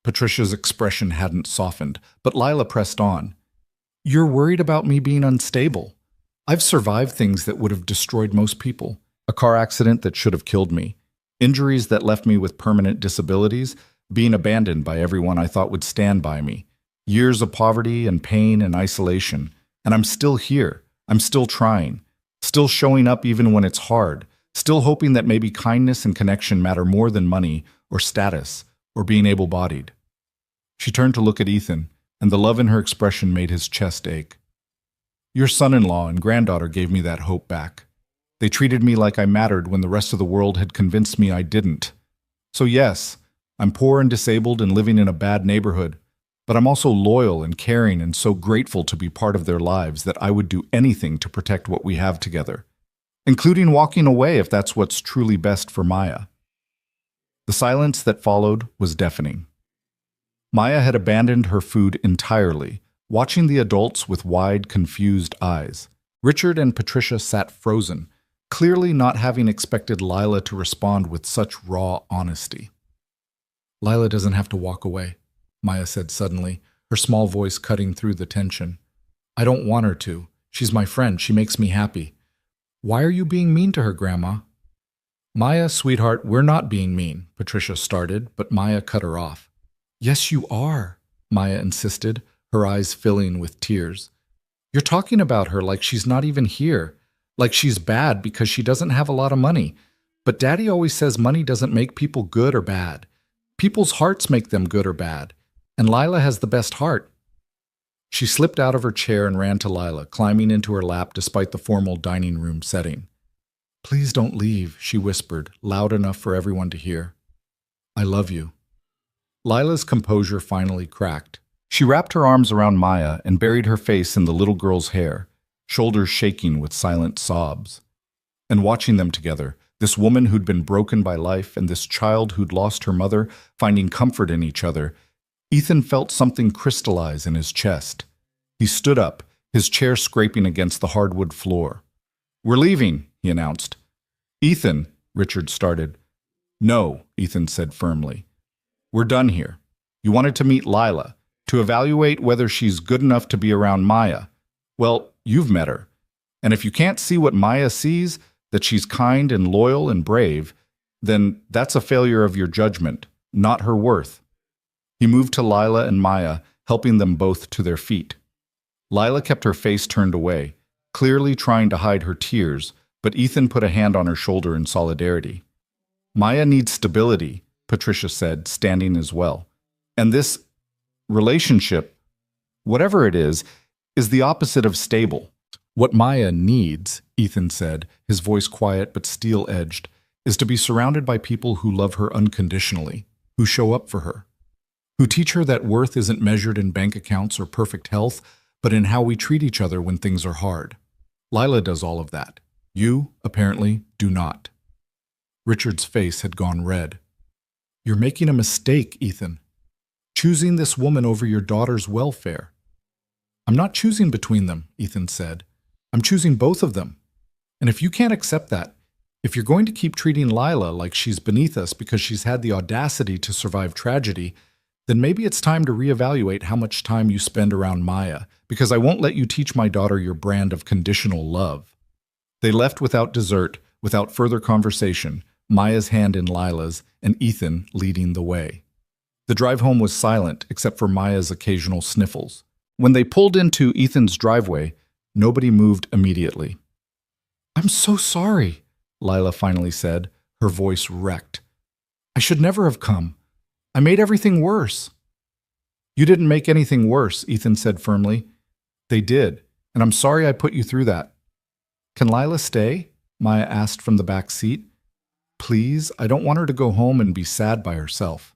Patricia's expression hadn't softened, but Lila pressed on. "You're worried about me being unstable. I've survived things that would have destroyed most people. A car accident that should have killed me. Injuries that left me with permanent disabilities, being abandoned by everyone I thought would stand by me. Years of poverty and pain and isolation. And I'm still here. I'm still trying. Still showing up even when it's hard. Still hoping that maybe kindness and connection matter more than money or status or being able-bodied." She turned to look at Ethan, and the love in her expression made his chest ache. "Your son-in-law and granddaughter gave me that hope back. They treated me like I mattered when the rest of the world had convinced me I didn't. So yes, I'm poor and disabled and living in a bad neighborhood, but I'm also loyal and caring and so grateful to be part of their lives that I would do anything to protect what we have together, including walking away if that's what's truly best for Maya." The silence that followed was deafening. Maya had abandoned her food entirely, watching the adults with wide, confused eyes. Richard and Patricia sat frozen, clearly not having expected Lila to respond with such raw honesty. "Lila doesn't have to walk away," Maya said suddenly, her small voice cutting through the tension. "I don't want her to. She's my friend. She makes me happy." "Why are you being mean to her, Grandma?" "Maya, sweetheart, we're not being mean," Patricia started, but Maya cut her off. "Yes, you are," Maya insisted, her eyes filling with tears. "You're talking about her like she's not even here, like she's bad because she doesn't have a lot of money. But Daddy always says money doesn't make people good or bad. People's hearts make them good or bad, and Lila has the best heart." She slipped out of her chair and ran to Lila, climbing into her lap despite the formal dining room setting. "Please don't leave," she whispered, loud enough for everyone to hear. "I love you." Lila's composure finally cracked. She wrapped her arms around Maya and buried her face in the little girl's hair, shoulders shaking with silent sobs. And watching them together, this woman who'd been broken by life and this child who'd lost her mother, finding comfort in each other, Ethan felt something crystallize in his chest. He stood up, his chair scraping against the hardwood floor. "We're leaving," he announced. "Ethan," Richard started. "No," Ethan said firmly. "We're done here. You wanted to meet Lila, to evaluate whether she's good enough to be around Maya. Well, you've met her. And if you can't see what Maya sees, that she's kind and loyal and brave, then that's a failure of your judgment, not her worth." He moved to Lila and Maya, helping them both to their feet. Lila kept her face turned away, clearly trying to hide her tears, but Ethan put a hand on her shoulder in solidarity. "Maya needs stability," Patricia said, standing as well. "And this relationship, whatever it is the opposite of stable." "What Maya needs," Ethan said, his voice quiet but steel-edged, "is to be surrounded by people who love her unconditionally, who show up for her, who teach her that worth isn't measured in bank accounts or perfect health, but in how we treat each other when things are hard. Lila does all of that. You, apparently, do not." Richard's face had gone red. "You're making a mistake, Ethan. Choosing this woman over your daughter's welfare." "I'm not choosing between them," Ethan said. "I'm choosing both of them. And if you can't accept that, If you're going to keep treating Lila like she's beneath us because she's had the audacity to survive tragedy, then maybe it's time to reevaluate how much time you spend around Maya, because I won't let you teach my daughter your brand of conditional love." They left without dessert, without further conversation, Maya's hand in Lila's, and Ethan leading the way. The drive home was silent, except for Maya's occasional sniffles. When they pulled into Ethan's driveway, nobody moved immediately. "I'm so sorry," Lila finally said, her voice wrecked. "I should never have come. I made everything worse." "You didn't make anything worse," Ethan said firmly. "They did, and I'm sorry I put you through that." "Can Lila stay?" Maya asked from the back seat. "Please, I don't want her to go home and be sad by herself."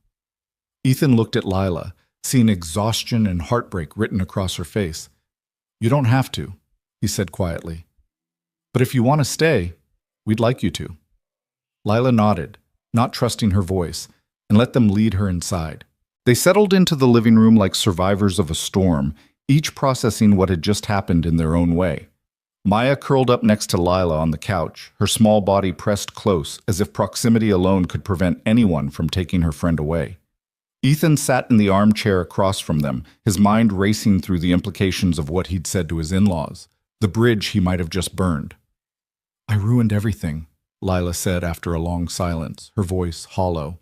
Ethan looked at Lila, seeing exhaustion and heartbreak written across her face. "You don't have to," he said quietly. "But if you want to stay, we'd like you to." Lila nodded, not trusting her voice, and let them lead her inside. They settled into the living room like survivors of a storm, each processing what had just happened in their own way. Maya curled up next to Lila on the couch, her small body pressed close, as if proximity alone could prevent anyone from taking her friend away. Ethan sat in the armchair across from them, his mind racing through the implications of what he'd said to his in-laws, the bridge he might have just burned. "I ruined everything," Lila said after a long silence, her voice hollow.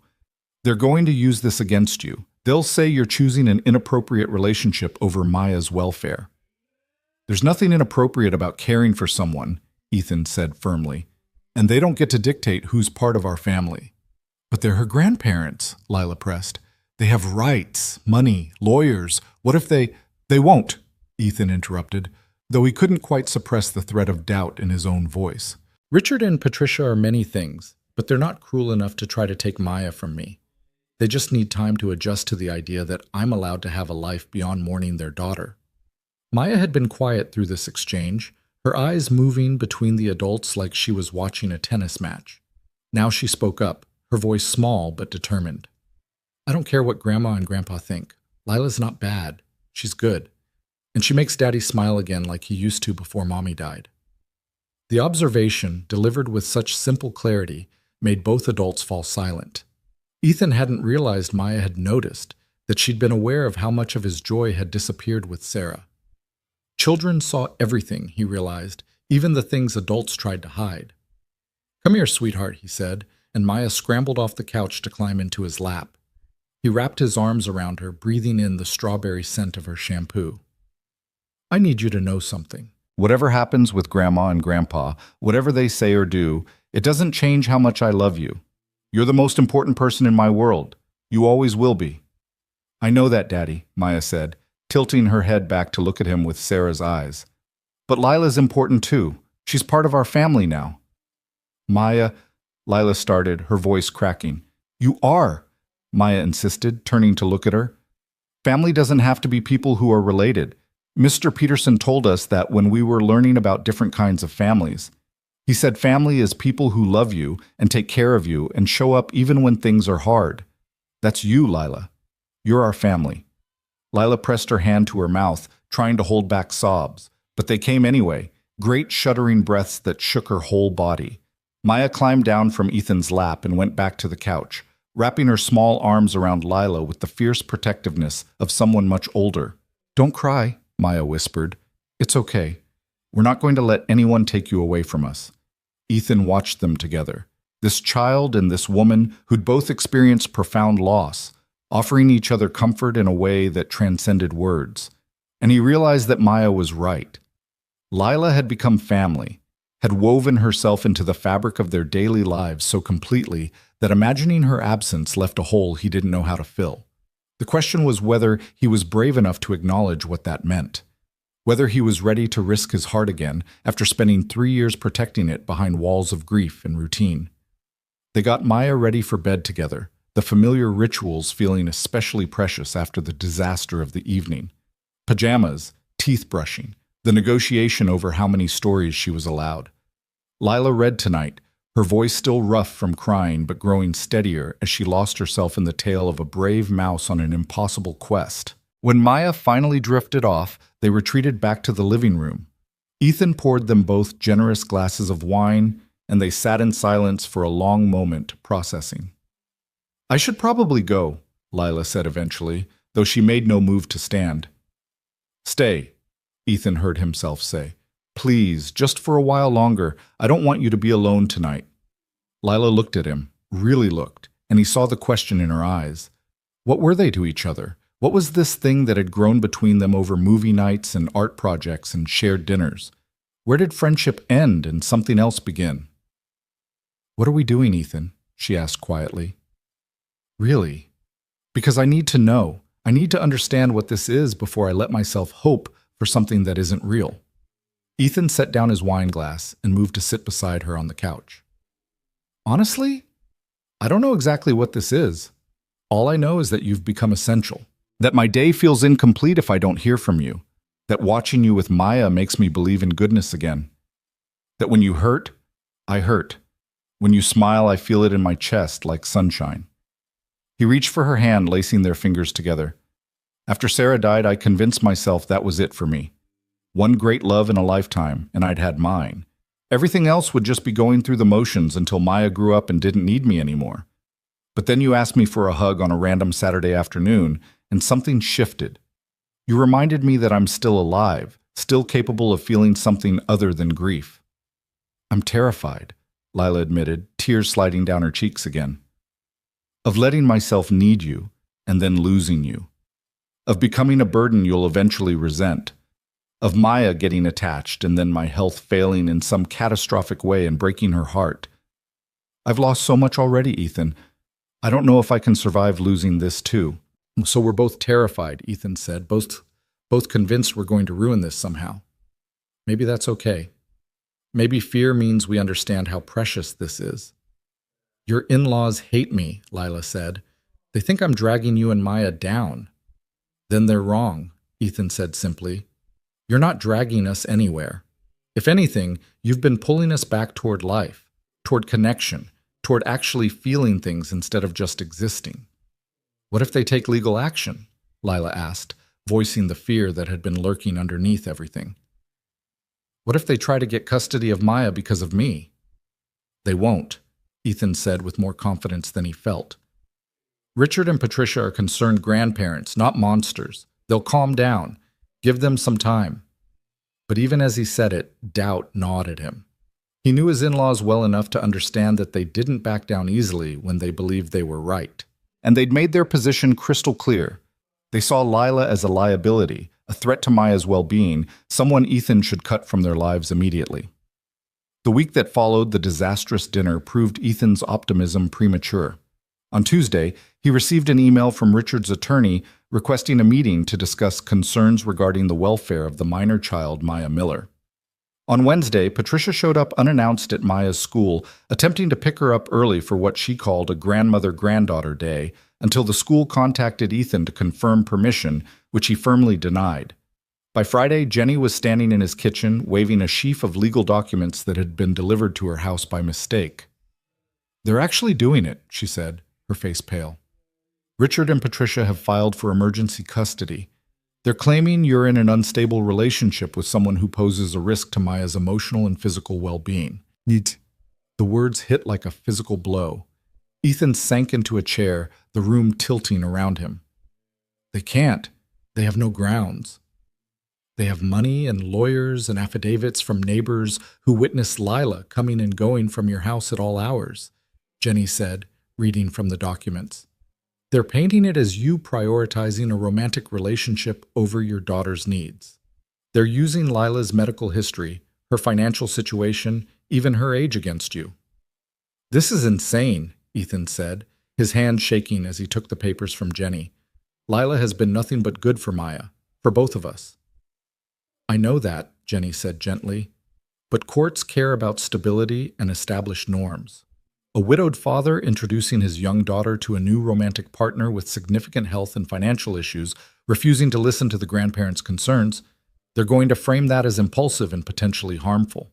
"They're going to use this against you. They'll say you're choosing an inappropriate relationship over Maya's welfare." "There's nothing inappropriate about caring for someone," Ethan said firmly, "and they don't get to dictate who's part of our family." "But they're her grandparents," Lila pressed. "They have rights, money, lawyers. What if they—" "They won't," Ethan interrupted, though he couldn't quite suppress the threat of doubt in his own voice. "Richard and Patricia are many things, but they're not cruel enough to try to take Maya from me. They just need time to adjust to the idea that I'm allowed to have a life beyond mourning their daughter." Maya had been quiet through this exchange, her eyes moving between the adults like she was watching a tennis match. Now she spoke up, her voice small but determined. "I don't care what Grandma and Grandpa think. Lila's not bad. She's good. And she makes Daddy smile again like he used to before Mommy died." The observation, delivered with such simple clarity, made both adults fall silent. Ethan hadn't realized Maya had noticed, that she'd been aware of how much of his joy had disappeared with Sarah. Children saw everything, he realized, even the things adults tried to hide. "Come here, sweetheart," he said, and Maya scrambled off the couch to climb into his lap. He wrapped his arms around her, breathing in the strawberry scent of her shampoo. "I need you to know something. Whatever happens with Grandma and Grandpa, whatever they say or do, it doesn't change how much I love you. You're the most important person in my world. You always will be." "I know that, Daddy," Maya said, tilting her head back to look at him with Sarah's eyes. "But Lila's important too. She's part of our family now." "Maya," Lila started, her voice cracking. "You are," Maya insisted, turning to look at her. "Family doesn't have to be people who are related. Mr. Peterson told us that when we were learning about different kinds of families. He said family is people who love you and take care of you and show up even when things are hard. That's you, Lila. You're our family." Lila pressed her hand to her mouth, trying to hold back sobs, but they came anyway, great shuddering breaths that shook her whole body. Maya climbed down from Ethan's lap and went back to the couch, wrapping her small arms around Lila with the fierce protectiveness of someone much older. "Don't cry," Maya whispered. "It's okay. We're not going to let anyone take you away from us." Ethan watched them together, this child and this woman who'd both experienced profound loss, offering each other comfort in a way that transcended words. And he realized that Maya was right. Lila had become family, had woven herself into the fabric of their daily lives so completely that imagining her absence left a hole he didn't know how to fill. The question was whether he was brave enough to acknowledge what that meant, whether he was ready to risk his heart again after spending 3 years protecting it behind walls of grief and routine. They got Maya ready for bed together, the familiar rituals feeling especially precious after the disaster of the evening. Pajamas, teeth brushing, the negotiation over how many stories she was allowed. Lila read tonight, her voice still rough from crying but growing steadier as she lost herself in the tale of a brave mouse on an impossible quest. When Maya finally drifted off, they retreated back to the living room. Ethan poured them both generous glasses of wine, and they sat in silence for a long moment, processing. "I should probably go," Lila said eventually, though she made no move to stand. "Stay," Ethan heard himself say. "Please, just for a while longer. I don't want you to be alone tonight." Lila looked at him, really looked, and he saw the question in her eyes. What were they to each other? What was this thing that had grown between them over movie nights and art projects and shared dinners? Where did friendship end and something else begin? "What are we doing, Ethan?" she asked quietly. "Really? Because I need to know. I need to understand what this is before I let myself hope for something that isn't real." Ethan set down his wine glass and moved to sit beside her on the couch. "Honestly, I don't know exactly what this is. All I know is that you've become essential. That my day feels incomplete if I don't hear from you. That watching you with Maya makes me believe in goodness again. That when you hurt, I hurt. When you smile, I feel it in my chest like sunshine." He reached for her hand, lacing their fingers together. "After Sarah died, I convinced myself that was it for me. One great love in a lifetime, and I'd had mine. Everything else would just be going through the motions until Maya grew up and didn't need me anymore. But then you asked me for a hug on a random Saturday afternoon, and something shifted. You reminded me that I'm still alive, still capable of feeling something other than grief." "I'm terrified," Lila admitted, tears sliding down her cheeks again. "Of letting myself need you, and then losing you. Of becoming a burden you'll eventually resent. Of Maya getting attached and then my health failing in some catastrophic way and breaking her heart. I've lost so much already, Ethan. I don't know if I can survive losing this too." "So we're both terrified," Ethan said, both convinced we're going to ruin this somehow. Maybe that's okay. Maybe fear means we understand how precious this is. "Your in-laws hate me," Lila said. "They think I'm dragging you and Maya down." "Then they're wrong," Ethan said simply. "You're not dragging us anywhere. If anything, you've been pulling us back toward life, toward connection, toward actually feeling things instead of just existing." "What if they take legal action?" Lila asked, voicing the fear that had been lurking underneath everything. "What if they try to get custody of Maya because of me?" "They won't," Ethan said with more confidence than he felt. "Richard and Patricia are concerned grandparents, not monsters. They'll calm down. Give them some time." But even as he said it, doubt gnawed at him. He knew his in-laws well enough to understand that they didn't back down easily when they believed they were right. And they'd made their position crystal clear. They saw Lila as a liability, a threat to Maya's well-being, someone Ethan should cut from their lives immediately. The week that followed the disastrous dinner proved Ethan's optimism premature. On Tuesday, he received an email from Richard's attorney requesting a meeting to discuss concerns regarding the welfare of the minor child, Maya Miller. On Wednesday, Patricia showed up unannounced at Maya's school, attempting to pick her up early for what she called a grandmother-granddaughter day, until the school contacted Ethan to confirm permission, which he firmly denied. By Friday, Jenny was standing in his kitchen, waving a sheaf of legal documents that had been delivered to her house by mistake. "They're actually doing it," she said, her face pale. "Richard and Patricia have filed for emergency custody. They're claiming you're in an unstable relationship with someone who poses a risk to Maya's emotional and physical well-being." The words hit like a physical blow. Ethan sank into a chair, the room tilting around him. "They can't. They have no grounds. They have money and lawyers and affidavits from neighbors who witnessed Lila coming and going from your house at all hours," Jenny said, reading from the documents. "They're painting it as you prioritizing a romantic relationship over your daughter's needs. They're using Lila's medical history, her financial situation, even her age against you." "This is insane," Ethan said, his hand shaking as he took the papers from Jenny. "Lila has been nothing but good for Maya, for both of us." "I know that," Jenny said gently, "but courts care about stability and established norms. A widowed father introducing his young daughter to a new romantic partner with significant health and financial issues, refusing to listen to the grandparents' concerns, they're going to frame that as impulsive and potentially harmful."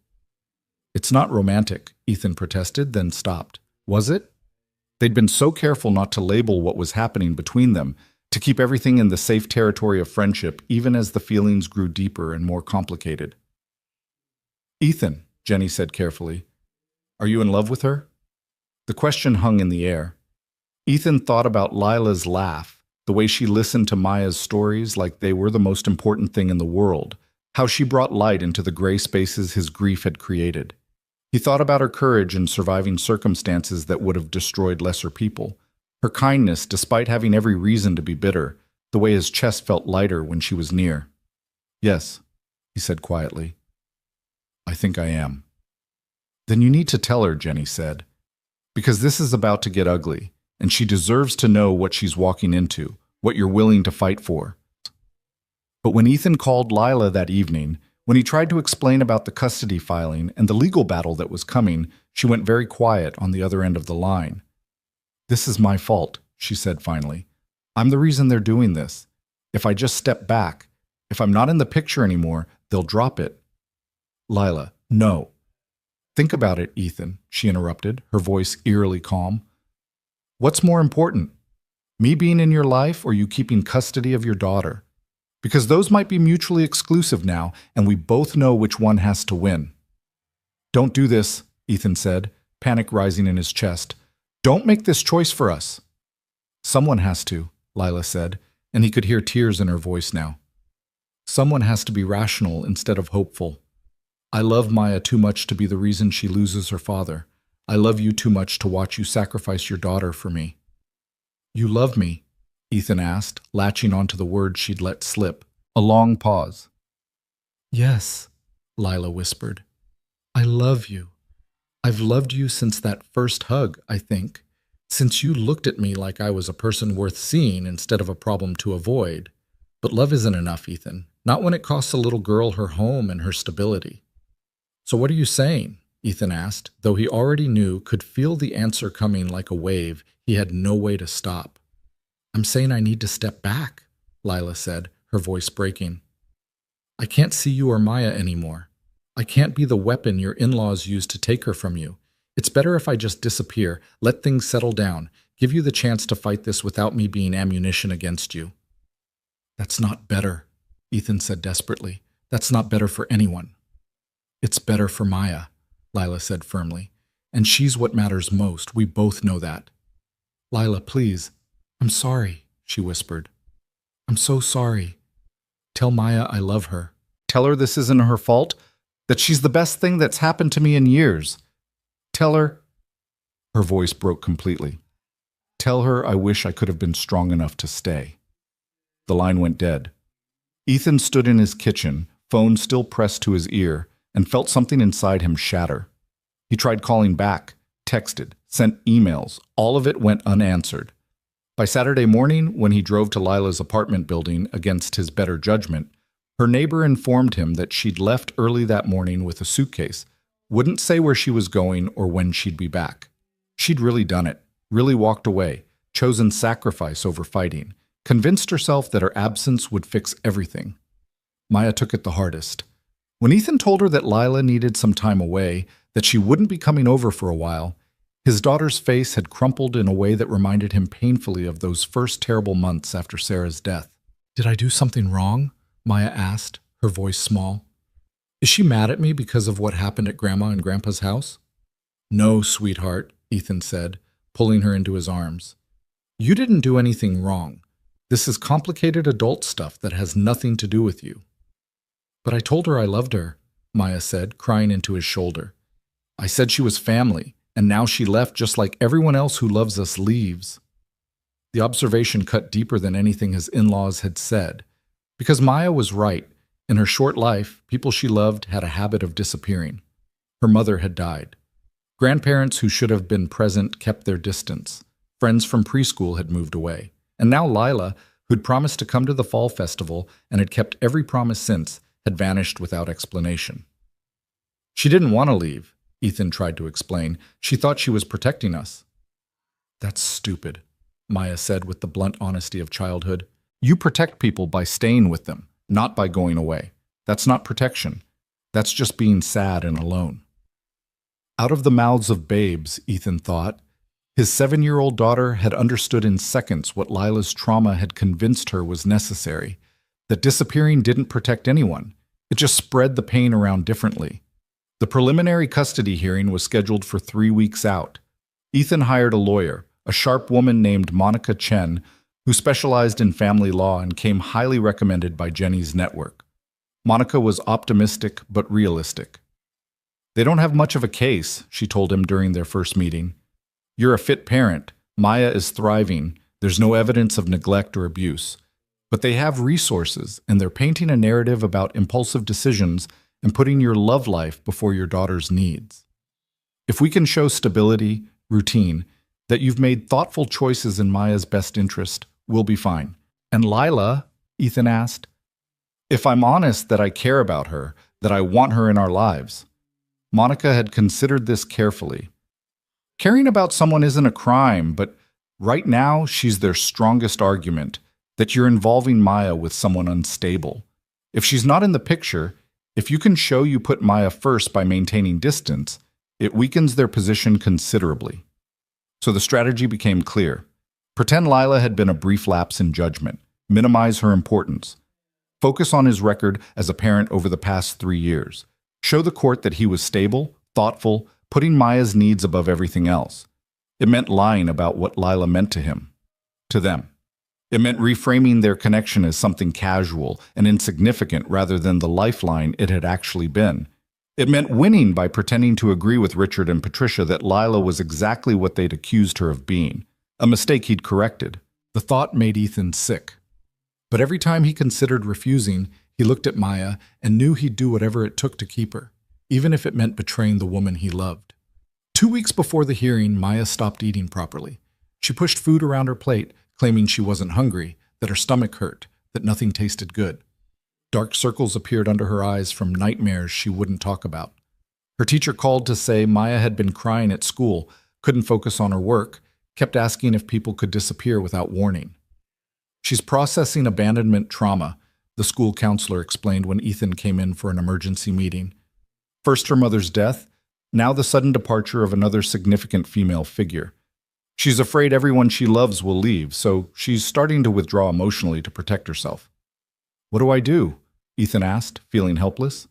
"It's not romantic," Ethan protested, then stopped. "Was it?" They'd been so careful not to label what was happening between them, to keep everything in the safe territory of friendship, even as the feelings grew deeper and more complicated. "Ethan," Jenny said carefully, Are you in love with her? The question hung in the air. Ethan thought about Lila's laugh, the way she listened to Maya's stories like they were the most important thing in the world, how she brought light into the gray spaces his grief had created. He thought about her courage in surviving circumstances that would have destroyed lesser people, her kindness despite having every reason to be bitter, the way his chest felt lighter when she was near. Yes, he said quietly. I think I am. Then you need to tell her, Jenny said, because this is about to get ugly, and she deserves to know what she's walking into, what you're willing to fight for. But when Ethan called Lila that evening, when he tried to explain about the custody filing and the legal battle that was coming, she went very quiet on the other end of the line. This is my fault, she said finally. I'm the reason they're doing this. If I just step back, if I'm not in the picture anymore, they'll drop it. Lila, no. Think about it, Ethan, she interrupted, her voice eerily calm. What's more important, me being in your life or you keeping custody of your daughter? Because those might be mutually exclusive now, and we both know which one has to win. Don't do this, Ethan said, panic rising in his chest. Don't make this choice for us. Someone has to, Lila said, and he could hear tears in her voice now. Someone has to be rational instead of hopeful. I love Maya too much to be the reason she loses her father. I love you too much to watch you sacrifice your daughter for me. You love me? Ethan asked, latching onto the word she'd let slip. A long pause. Yes, Lila whispered. I love you. I've loved you since that first hug, I think. Since you looked at me like I was a person worth seeing instead of a problem to avoid. But love isn't enough, Ethan. Not when it costs a little girl her home and her stability. So what are you saying? Ethan asked, though he already knew, could feel the answer coming like a wave he had no way to stop. I'm saying I need to step back, Lila said, her voice breaking. I can't see you or Maya anymore. I can't be the weapon your in-laws use to take her from you. It's better if I just disappear, let things settle down, give you the chance to fight this without me being ammunition against you. That's not better, Ethan said desperately. That's not better for anyone. It's better for Maya, Lila said firmly. And she's what matters most. We both know that. Lila, please. I'm sorry, she whispered. I'm so sorry. Tell Maya I love her. Tell her this isn't her fault, that she's the best thing that's happened to me in years. Tell her... Her voice broke completely. Tell her I wish I could have been strong enough to stay. The line went dead. Ethan stood in his kitchen, phone still pressed to his ear, and felt something inside him shatter. He tried calling back, texted, sent emails. All of it went unanswered. By Saturday morning, when he drove to Lila's apartment building against his better judgment, her neighbor informed him that she'd left early that morning with a suitcase, wouldn't say where she was going or when she'd be back. She'd really done it, really walked away, chosen sacrifice over fighting, convinced herself that her absence would fix everything. Maya took it the hardest. When Ethan told her that Lila needed some time away, that she wouldn't be coming over for a while, his daughter's face had crumpled in a way that reminded him painfully of those first terrible months after Sarah's death. Did I do something wrong? Maya asked, her voice small. Is she mad at me because of what happened at Grandma and Grandpa's house? No, sweetheart, Ethan said, pulling her into his arms. You didn't do anything wrong. This is complicated adult stuff that has nothing to do with you. But I told her I loved her, Maya said, crying into his shoulder. I said she was family, and now she left just like everyone else who loves us leaves. The observation cut deeper than anything his in-laws had said, because Maya was right. In her short life, people she loved had a habit of disappearing. Her mother had died. Grandparents who should have been present kept their distance. Friends from preschool had moved away. And now Lila, who'd promised to come to the fall festival and had kept every promise since, had vanished without explanation. She didn't want to leave, Ethan tried to explain. She thought she was protecting us. That's stupid, Maya said with the blunt honesty of childhood. You protect people by staying with them, not by going away. That's not protection. That's just being sad and alone. Out of the mouths of babes, Ethan thought, his 7-year-old daughter had understood in seconds what Lila's trauma had convinced her was necessary, that disappearing didn't protect anyone. It just spread the pain around differently. The preliminary custody hearing was scheduled for 3 weeks out. Ethan hired a lawyer, a sharp woman named Monica Chen, who specialized in family law and came highly recommended by Jenny's network. Monica was optimistic but realistic. "They don't have much of a case," she told him during their first meeting. "You're a fit parent. Maya is thriving. There's no evidence of neglect or abuse. But they have resources, and they're painting a narrative about impulsive decisions and putting your love life before your daughter's needs. If we can show stability, routine, that you've made thoughtful choices in Maya's best interest, we'll be fine." "And Lila?" Ethan asked. "If I'm honest that I care about her, that I want her in our lives." Monica had considered this carefully. Caring about someone isn't a crime, but right now she's their strongest argument, that you're involving Maya with someone unstable. If she's not in the picture, if you can show you put Maya first by maintaining distance, it weakens their position considerably. So the strategy became clear. Pretend Lila had been a brief lapse in judgment. Minimize her importance. Focus on his record as a parent over the past 3 years. Show the court that he was stable, thoughtful, putting Maya's needs above everything else. It meant lying about what Lila meant to him, to them. It meant reframing their connection as something casual and insignificant rather than the lifeline it had actually been. It meant winning by pretending to agree with Richard and Patricia that Lila was exactly what they'd accused her of being, a mistake he'd corrected. The thought made Ethan sick. But every time he considered refusing, he looked at Maya and knew he'd do whatever it took to keep her, even if it meant betraying the woman he loved. 2 weeks before the hearing, Maya stopped eating properly. She pushed food around her plate, claiming she wasn't hungry, that her stomach hurt, that nothing tasted good. Dark circles appeared under her eyes from nightmares she wouldn't talk about. Her teacher called to say Maya had been crying at school, couldn't focus on her work, kept asking if people could disappear without warning. "She's processing abandonment trauma," the school counselor explained when Ethan came in for an emergency meeting. First her mother's death, now the sudden departure of another significant female figure. She's afraid everyone she loves will leave, so she's starting to withdraw emotionally to protect herself. "What do I do?" Ethan asked, feeling helpless.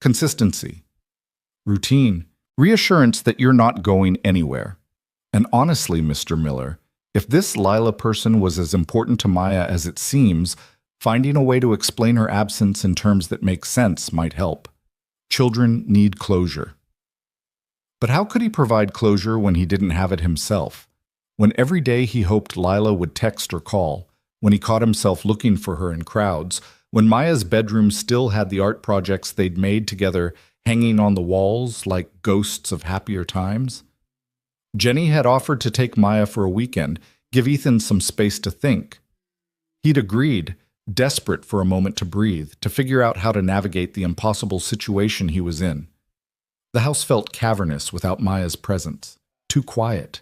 "Consistency. Routine. Reassurance that you're not going anywhere. And honestly, Mr. Miller, if this Lila person was as important to Maya as it seems, finding a way to explain her absence in terms that make sense might help. Children need closure." But how could he provide closure when he didn't have it himself? When every day he hoped Lila would text or call, when he caught himself looking for her in crowds, when Maya's bedroom still had the art projects they'd made together hanging on the walls like ghosts of happier times? Jenny had offered to take Maya for a weekend, give Ethan some space to think. He'd agreed, desperate for a moment to breathe, to figure out how to navigate the impossible situation he was in. The house felt cavernous without Maya's presence, too quiet,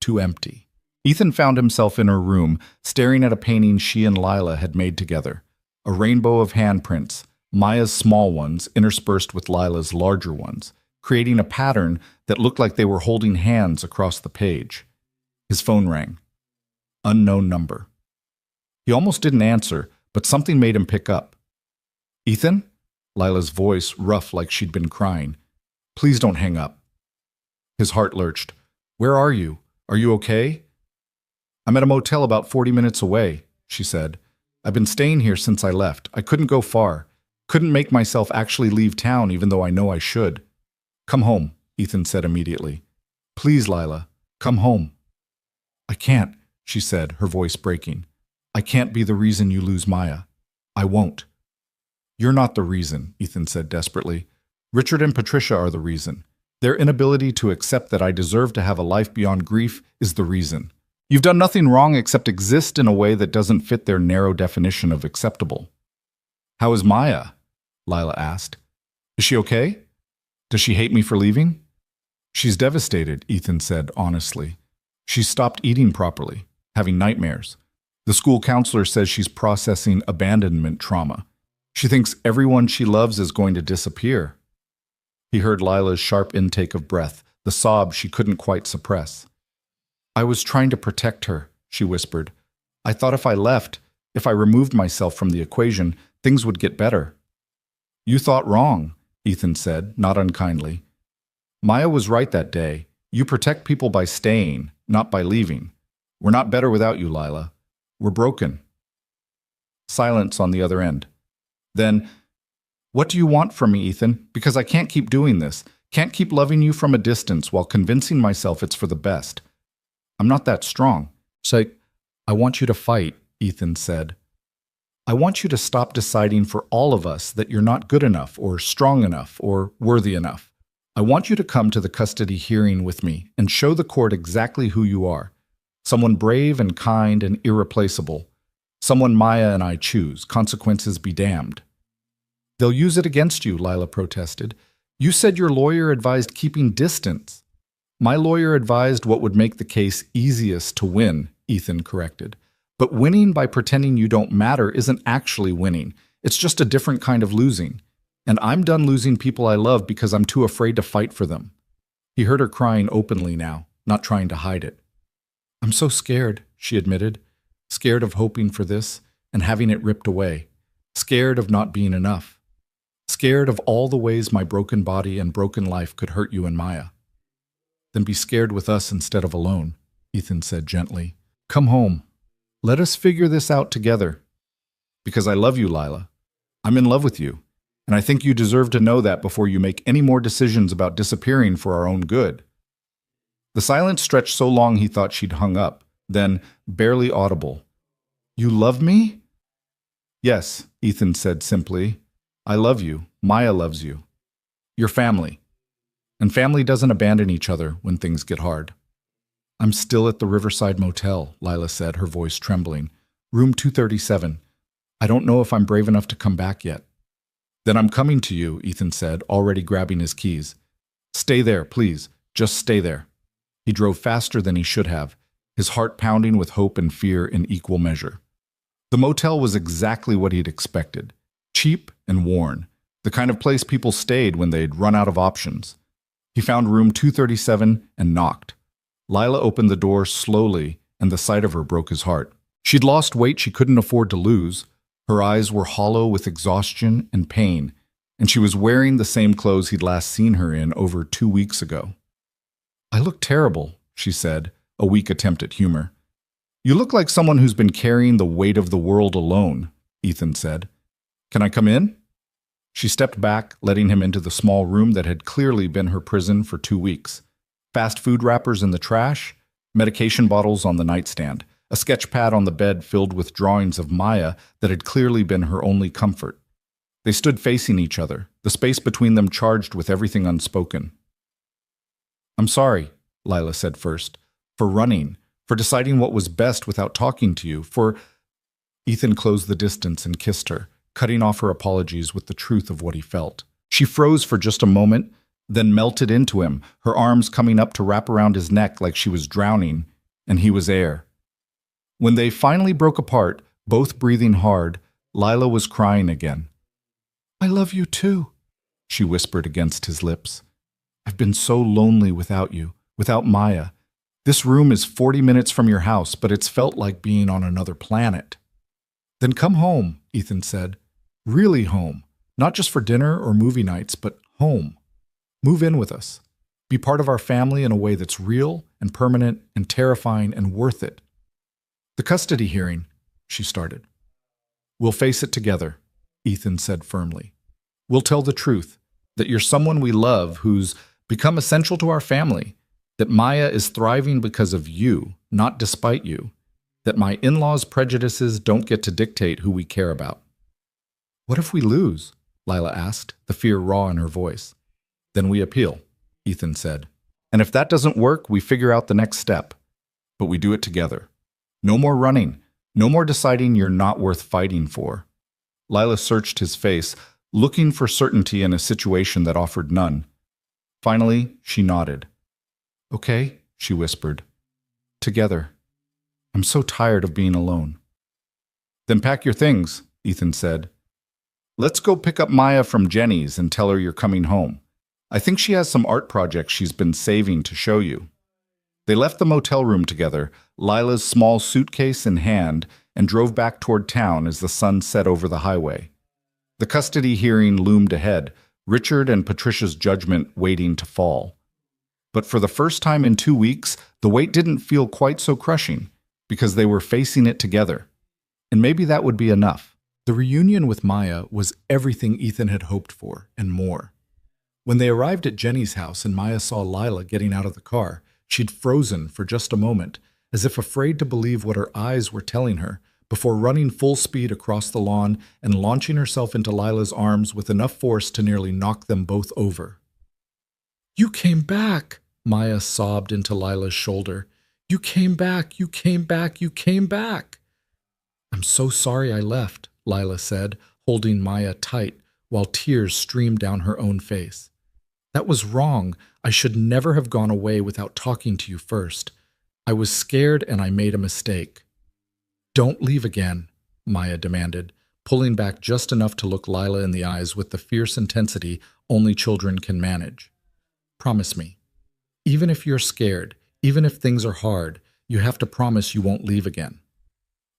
too empty. Ethan found himself in her room, staring at a painting she and Lila had made together, a rainbow of handprints, Maya's small ones interspersed with Lila's larger ones, creating a pattern that looked like they were holding hands across the page. His phone rang. Unknown number. He almost didn't answer, but something made him pick up. "Ethan?" Lila's voice rough like she'd been crying. "Please don't hang up." His heart lurched. "Where are you? Are you okay?" "I'm at a motel about 40 minutes away," she said. "I've been staying here since I left. I couldn't go far. Couldn't make myself actually leave town even though I know I should." "Come home," Ethan said immediately. "Please, Lila, come home." "I can't," she said, her voice breaking. "I can't be the reason you lose Maya. I won't." "You're not the reason," Ethan said desperately. "Richard and Patricia are the reason. Their inability to accept that I deserve to have a life beyond grief is the reason. You've done nothing wrong except exist in a way that doesn't fit their narrow definition of acceptable." "How is Maya?" Lila asked. "Is she okay? Does she hate me for leaving?" "She's devastated," Ethan said honestly. "She's stopped eating properly, having nightmares. The school counselor says she's processing abandonment trauma. She thinks everyone she loves is going to disappear." He heard Lila's sharp intake of breath, the sob she couldn't quite suppress. "I was trying to protect her," she whispered. "I thought if I left, if I removed myself from the equation, things would get better." "You thought wrong," Ethan said, not unkindly. Maya was right that day. You protect people by staying, not by leaving. We're not better without you, Lila. We're broken. Silence on the other end. Then, what do you want from me, Ethan? Because I can't keep doing this. Can't keep loving you from a distance while convincing myself it's for the best. I'm not that strong. I want you to fight, Ethan said. I want you to stop deciding for all of us that you're not good enough or strong enough or worthy enough. I want you to come to the custody hearing with me and show the court exactly who you are. Someone brave and kind and irreplaceable. Someone Maya and I choose. Consequences be damned. They'll use it against you, Lila protested. You said your lawyer advised keeping distance. My lawyer advised what would make the case easiest to win, Ethan corrected. But winning by pretending you don't matter isn't actually winning. It's just a different kind of losing. And I'm done losing people I love because I'm too afraid to fight for them. He heard her crying openly now, not trying to hide it. I'm so scared, she admitted. Scared of hoping for this and having it ripped away. Scared of not being enough. Scared of all the ways my broken body and broken life could hurt you and Maya. Then be scared with us instead of alone, Ethan said gently. Come home. Let us figure this out together. Because I love you, Lila. I'm in love with you. And I think you deserve to know that before you make any more decisions about disappearing for our own good. The silence stretched so long he thought she'd hung up, then, barely audible. You love me? Yes, Ethan said simply. I love you. Maya loves you. You're family. And family doesn't abandon each other when things get hard. I'm still at the Riverside Motel, Lila said, her voice trembling. Room 237. I don't know if I'm brave enough to come back yet. Then I'm coming to you, Ethan said, already grabbing his keys. Stay there, please. Just stay there. He drove faster than he should have, his heart pounding with hope and fear in equal measure. The motel was exactly what he'd expected. Cheap and worn. The kind of place people stayed when they'd run out of options. He found room 237 and knocked. Lila opened the door slowly, and the sight of her broke his heart. She'd lost weight she couldn't afford to lose. Her eyes were hollow with exhaustion and pain, and she was wearing the same clothes he'd last seen her in over 2 weeks ago. I look terrible, she said, a weak attempt at humor. You look like someone who's been carrying the weight of the world alone, Ethan said. Can I come in? She stepped back, letting him into the small room that had clearly been her prison for 2 weeks. Fast food wrappers in the trash, medication bottles on the nightstand, a sketch pad on the bed filled with drawings of Maya that had clearly been her only comfort. They stood facing each other, the space between them charged with everything unspoken. I'm sorry, Lila said first, for running, for deciding what was best without talking to you, for... Ethan closed the distance and kissed her, cutting off her apologies with the truth of what he felt. She froze for just a moment, then melted into him, her arms coming up to wrap around his neck like she was drowning, and he was air. When they finally broke apart, both breathing hard, Lila was crying again. I love you too, she whispered against his lips. I've been so lonely without you, without Maya. This room is 40 minutes from your house, but it's felt like being on another planet. Then come home, Ethan said. Really home. Not just for dinner or movie nights, but home. Move in with us. Be part of our family in a way that's real and permanent and terrifying and worth it. The custody hearing, she started. We'll face it together, Ethan said firmly. We'll tell the truth, that you're someone we love who's become essential to our family, that Maya is thriving because of you, not despite you, that my in-laws' prejudices don't get to dictate who we care about. What if we lose? Lila asked, the fear raw in her voice. Then we appeal, Ethan said. And if that doesn't work, we figure out the next step. But we do it together. No more running. No more deciding you're not worth fighting for. Lila searched his face, looking for certainty in a situation that offered none. Finally, she nodded. Okay, she whispered. Together. I'm so tired of being alone. Then pack your things, Ethan said. Let's go pick up Maya from Jenny's and tell her you're coming home. I think she has some art projects she's been saving to show you. They left the motel room together, Lila's small suitcase in hand, and drove back toward town as the sun set over the highway. The custody hearing loomed ahead, Richard and Patricia's judgment waiting to fall. But for the first time in 2 weeks, the weight didn't feel quite so crushing, because they were facing it together. And maybe that would be enough. The reunion with Maya was everything Ethan had hoped for, and more. When they arrived at Jenny's house and Maya saw Lila getting out of the car, she'd frozen for just a moment, as if afraid to believe what her eyes were telling her, before running full speed across the lawn and launching herself into Lila's arms with enough force to nearly knock them both over. "You came back," Maya sobbed into Lila's shoulder. "You came back, you came back, you came back." "I'm so sorry I left," Lila said, holding Maya tight while tears streamed down her own face. "That was wrong. I should never have gone away without talking to you first. I was scared and I made a mistake." "Don't leave again," Maya demanded, pulling back just enough to look Lila in the eyes with the fierce intensity only children can manage. "Promise me. Even if you're scared, even if things are hard, you have to promise you won't leave again."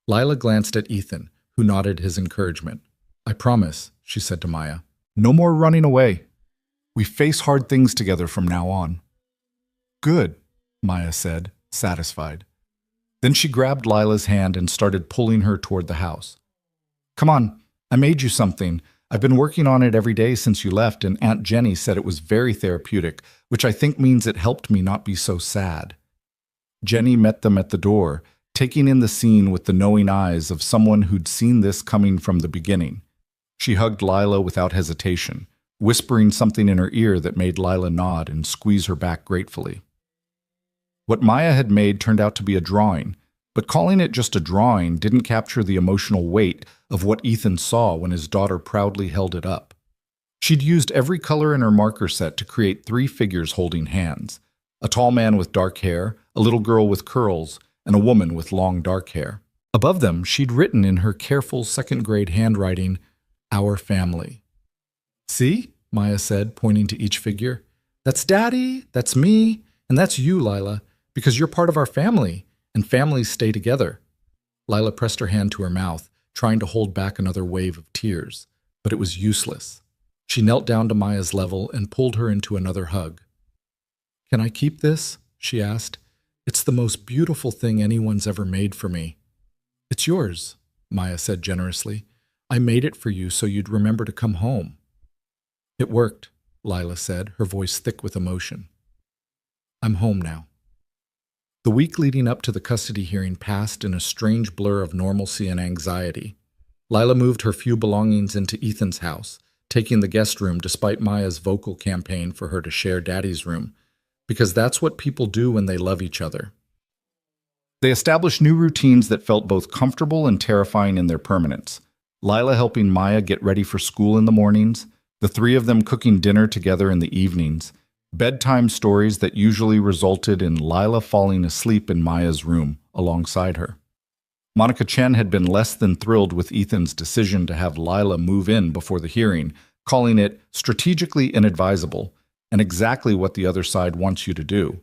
Lila glanced at Ethan, who nodded his encouragement. "I promise," she said to Maya. "No more running away. We face hard things together from now on." "Good," Maya said, satisfied. Then she grabbed Lila's hand and started pulling her toward the house. "Come on, I made you something. I've been working on it every day since you left, and Aunt Jenny said it was very therapeutic, which I think means it helped me not be so sad." Jenny met them at the door, taking in the scene with the knowing eyes of someone who'd seen this coming from the beginning. She hugged Lila without hesitation, whispering something in her ear that made Lila nod and squeeze her back gratefully. What Maya had made turned out to be a drawing, but calling it just a drawing didn't capture the emotional weight of what Ethan saw when his daughter proudly held it up. She'd used every color in her marker set to create 3 figures holding hands: a tall man with dark hair, a little girl with curls, and a woman with long dark hair. Above them, she'd written in her careful second-grade handwriting, "Our family." "See?" Maya said, pointing to each figure. "That's Daddy, that's me, and that's you, Lila, because you're part of our family, and families stay together." Lila pressed her hand to her mouth, trying to hold back another wave of tears, but it was useless. She knelt down to Maya's level and pulled her into another hug. "Can I keep this?" she asked. "It's the most beautiful thing anyone's ever made for me." "It's yours," Maya said generously. "I made it for you so you'd remember to come home." "It worked," Lila said, her voice thick with emotion. "I'm home now." The week leading up to the custody hearing passed in a strange blur of normalcy and anxiety. Lila moved her few belongings into Ethan's house, taking the guest room despite Maya's vocal campaign for her to share Daddy's room, because that's what people do when they love each other. They established new routines that felt both comfortable and terrifying in their permanence. Lila helping Maya get ready for school in the mornings, the 3 of them cooking dinner together in the evenings, bedtime stories that usually resulted in Lila falling asleep in Maya's room alongside her. Monica Chen had been less than thrilled with Ethan's decision to have Lila move in before the hearing, calling it strategically inadvisable and exactly what the other side wants you to do.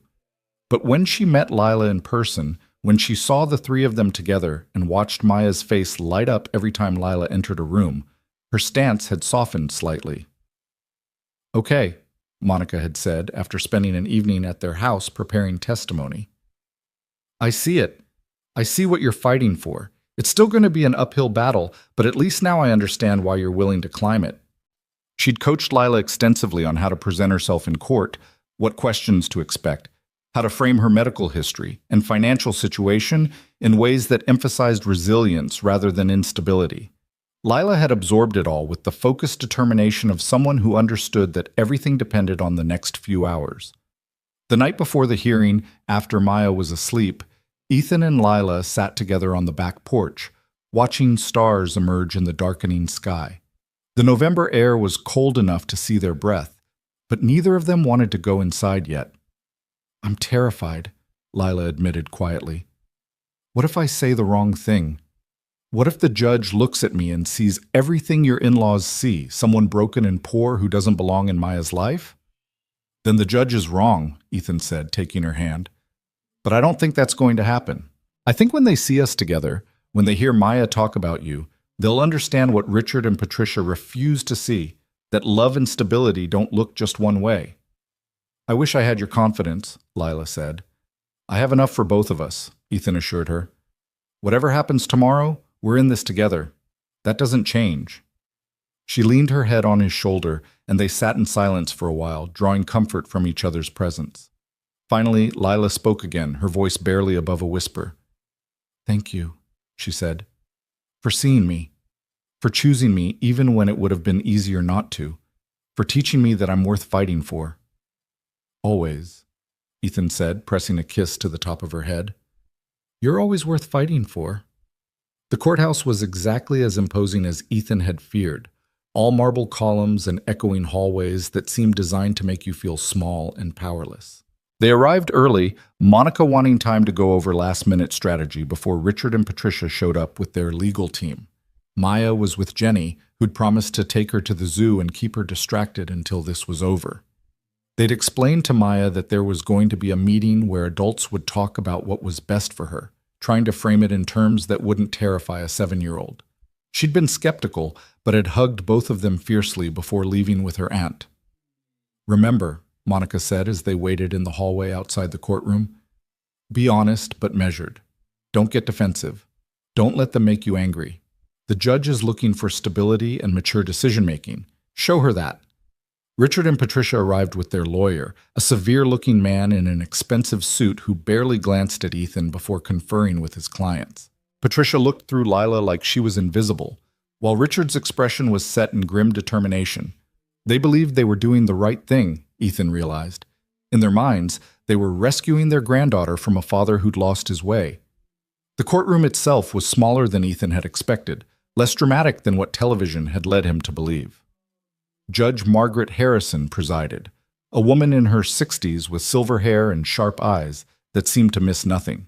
But when she met Lila in person, when she saw the 3 of them together and watched Maya's face light up every time Lila entered a room, her stance had softened slightly. "Okay," Monica had said after spending an evening at their house preparing testimony. "I see it. I see what you're fighting for. It's still going to be an uphill battle, but at least now I understand why you're willing to climb it." She'd coached Lila extensively on how to present herself in court, what questions to expect, how to frame her medical history and financial situation in ways that emphasized resilience rather than instability. Lila had absorbed it all with the focused determination of someone who understood that everything depended on the next few hours. The night before the hearing, after Maya was asleep, Ethan and Lila sat together on the back porch, watching stars emerge in the darkening sky. The November air was cold enough to see their breath, but neither of them wanted to go inside yet. "I'm terrified," Lila admitted quietly. "What if I say the wrong thing? What if the judge looks at me and sees everything your in-laws see, someone broken and poor who doesn't belong in Maya's life?" "Then the judge is wrong," Ethan said, taking her hand. "But I don't think that's going to happen. I think when they see us together, when they hear Maya talk about you, they'll understand what Richard and Patricia refuse to see, that love and stability don't look just one way. I wish I had your confidence, Lila said. I have enough for both of us, Ethan assured her. Whatever happens tomorrow, we're in this together. That doesn't change. She leaned her head on his shoulder, and they sat in silence for a while, drawing comfort from each other's presence. Finally, Lila spoke again, her voice barely above a whisper. Thank you, she said, for seeing me, for choosing me even when it would have been easier not to, for teaching me that I'm worth fighting for. Always, Ethan said, pressing a kiss to the top of her head. You're always worth fighting for. The courthouse was exactly as imposing as Ethan had feared, all marble columns and echoing hallways that seemed designed to make you feel small and powerless. They arrived early, Monica wanting time to go over last-minute strategy before Richard and Patricia showed up with their legal team. Maya was with Jenny, who'd promised to take her to the zoo and keep her distracted until this was over. They'd explained to Maya that there was going to be a meeting where adults would talk about what was best for her, trying to frame it in terms that wouldn't terrify a 7-year-old. She'd been skeptical, but had hugged both of them fiercely before leaving with her aunt. Remember, Monica said as they waited in the hallway outside the courtroom, be honest but measured. Don't get defensive. Don't let them make you angry. The judge is looking for stability and mature decision-making. Show her that. Richard and Patricia arrived with their lawyer, a severe-looking man in an expensive suit who barely glanced at Ethan before conferring with his clients. Patricia looked through Lila like she was invisible, while Richard's expression was set in grim determination. They believed they were doing the right thing, Ethan realized. In their minds, they were rescuing their granddaughter from a father who'd lost his way. The courtroom itself was smaller than Ethan had expected, less dramatic than what television had led him to believe. Judge Margaret Harrison presided, a woman in her 60s with silver hair and sharp eyes that seemed to miss nothing.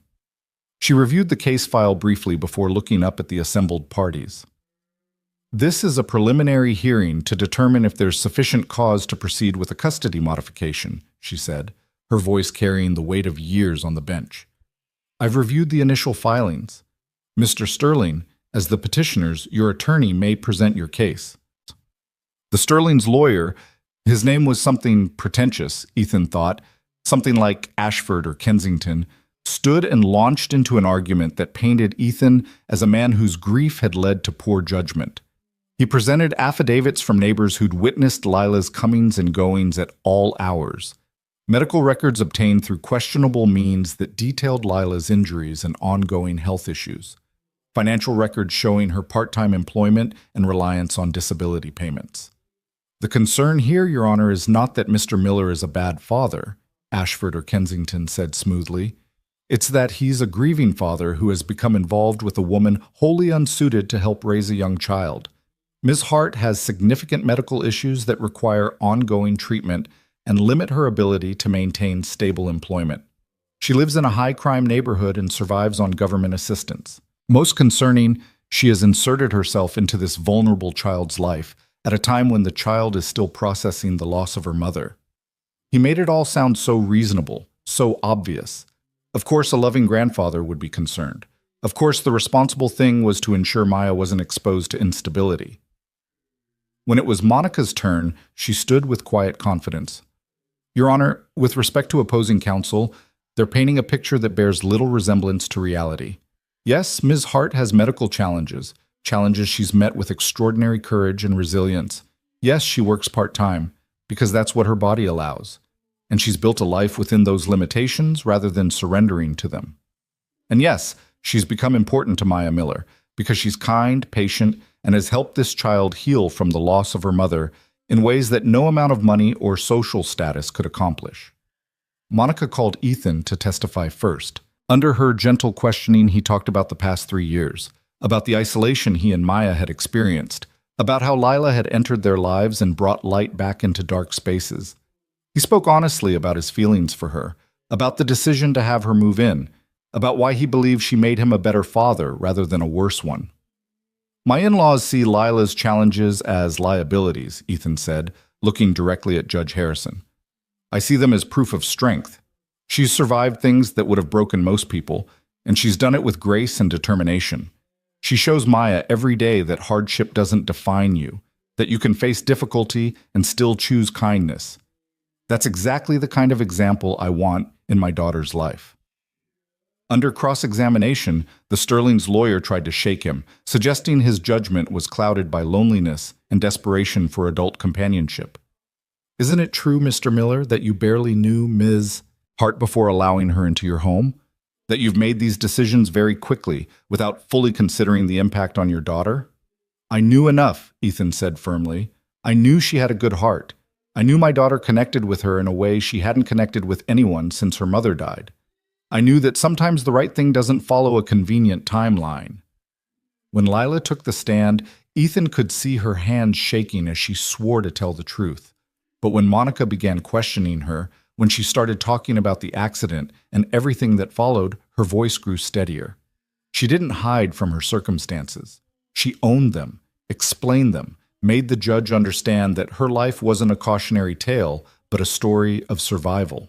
She reviewed the case file briefly before looking up at the assembled parties. This is a preliminary hearing to determine if there's sufficient cause to proceed with a custody modification, she said, her voice carrying the weight of years on the bench. I've reviewed the initial filings. Mr. Sterling, as the petitioners, your attorney may present your case. The Sterling's lawyer, his name was something pretentious, Ethan thought, something like Ashford or Kensington, stood and launched into an argument that painted Ethan as a man whose grief had led to poor judgment. He presented affidavits from neighbors who'd witnessed Lila's comings and goings at all hours. Medical records obtained through questionable means that detailed Lila's injuries and ongoing health issues. Financial records showing her part-time employment and reliance on disability payments. The concern here, Your Honor, is not that Mr. Miller is a bad father, Ashford or Kensington said smoothly. It's that he's a grieving father who has become involved with a woman wholly unsuited to help raise a young child. Ms. Hart has significant medical issues that require ongoing treatment and limit her ability to maintain stable employment. She lives in a high-crime neighborhood and survives on government assistance. Most concerning, she has inserted herself into this vulnerable child's life at a time when the child is still processing the loss of her mother. He made it all sound so reasonable, so obvious. Of course, a loving grandfather would be concerned. Of course, the responsible thing was to ensure Maya wasn't exposed to instability. When it was Monica's turn, she stood with quiet confidence. Your Honor, with respect to opposing counsel, they're painting a picture that bears little resemblance to reality. Yes, Ms. Hart has medical challenges she's met with extraordinary courage and resilience. Yes, she works part-time, because that's what her body allows. And she's built a life within those limitations rather than surrendering to them. And yes, she's become important to Maya Miller, because she's kind, patient, and has helped this child heal from the loss of her mother in ways that no amount of money or social status could accomplish. Monica called Ethan to testify first. Under her gentle questioning, he talked about the past 3 years, about the isolation he and Maya had experienced, about how Lila had entered their lives and brought light back into dark spaces. He spoke honestly about his feelings for her, about the decision to have her move in, about why he believed she made him a better father rather than a worse one. My in-laws see Lila's challenges as liabilities, Ethan said, looking directly at Judge Harrison. I see them as proof of strength. She's survived things that would have broken most people, and she's done it with grace and determination. She shows Maya every day that hardship doesn't define you, that you can face difficulty and still choose kindness. That's exactly the kind of example I want in my daughter's life. Under cross-examination, the Sterling's lawyer tried to shake him, suggesting his judgment was clouded by loneliness and desperation for adult companionship. Isn't it true, Mr. Miller, that you barely knew Ms. Hart before allowing her into your home? That you've made these decisions very quickly, without fully considering the impact on your daughter? I knew enough, Ethan said firmly. I knew she had a good heart. I knew my daughter connected with her in a way she hadn't connected with anyone since her mother died. I knew that sometimes the right thing doesn't follow a convenient timeline. When Lila took the stand, Ethan could see her hands shaking as she swore to tell the truth. But when Monica began questioning her, when she started talking about the accident and everything that followed, her voice grew steadier. She didn't hide from her circumstances. She owned them, explained them, made the judge understand that her life wasn't a cautionary tale, but a story of survival.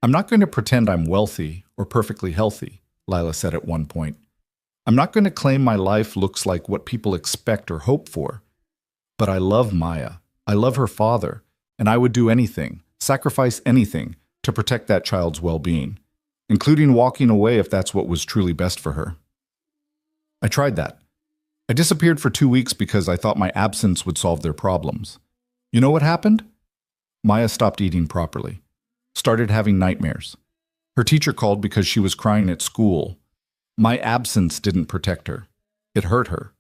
I'm not going to pretend I'm wealthy or perfectly healthy, Lila said at one point. I'm not going to claim my life looks like what people expect or hope for. But I love Maya. I love her father, and I would do anything, sacrifice anything, to protect that child's well-being, including walking away if that's what was truly best for her. I tried that. I disappeared for 2 weeks because I thought my absence would solve their problems. You know what happened? Maya stopped eating properly, started having nightmares. Her teacher called because she was crying at school. My absence didn't protect her. It hurt her.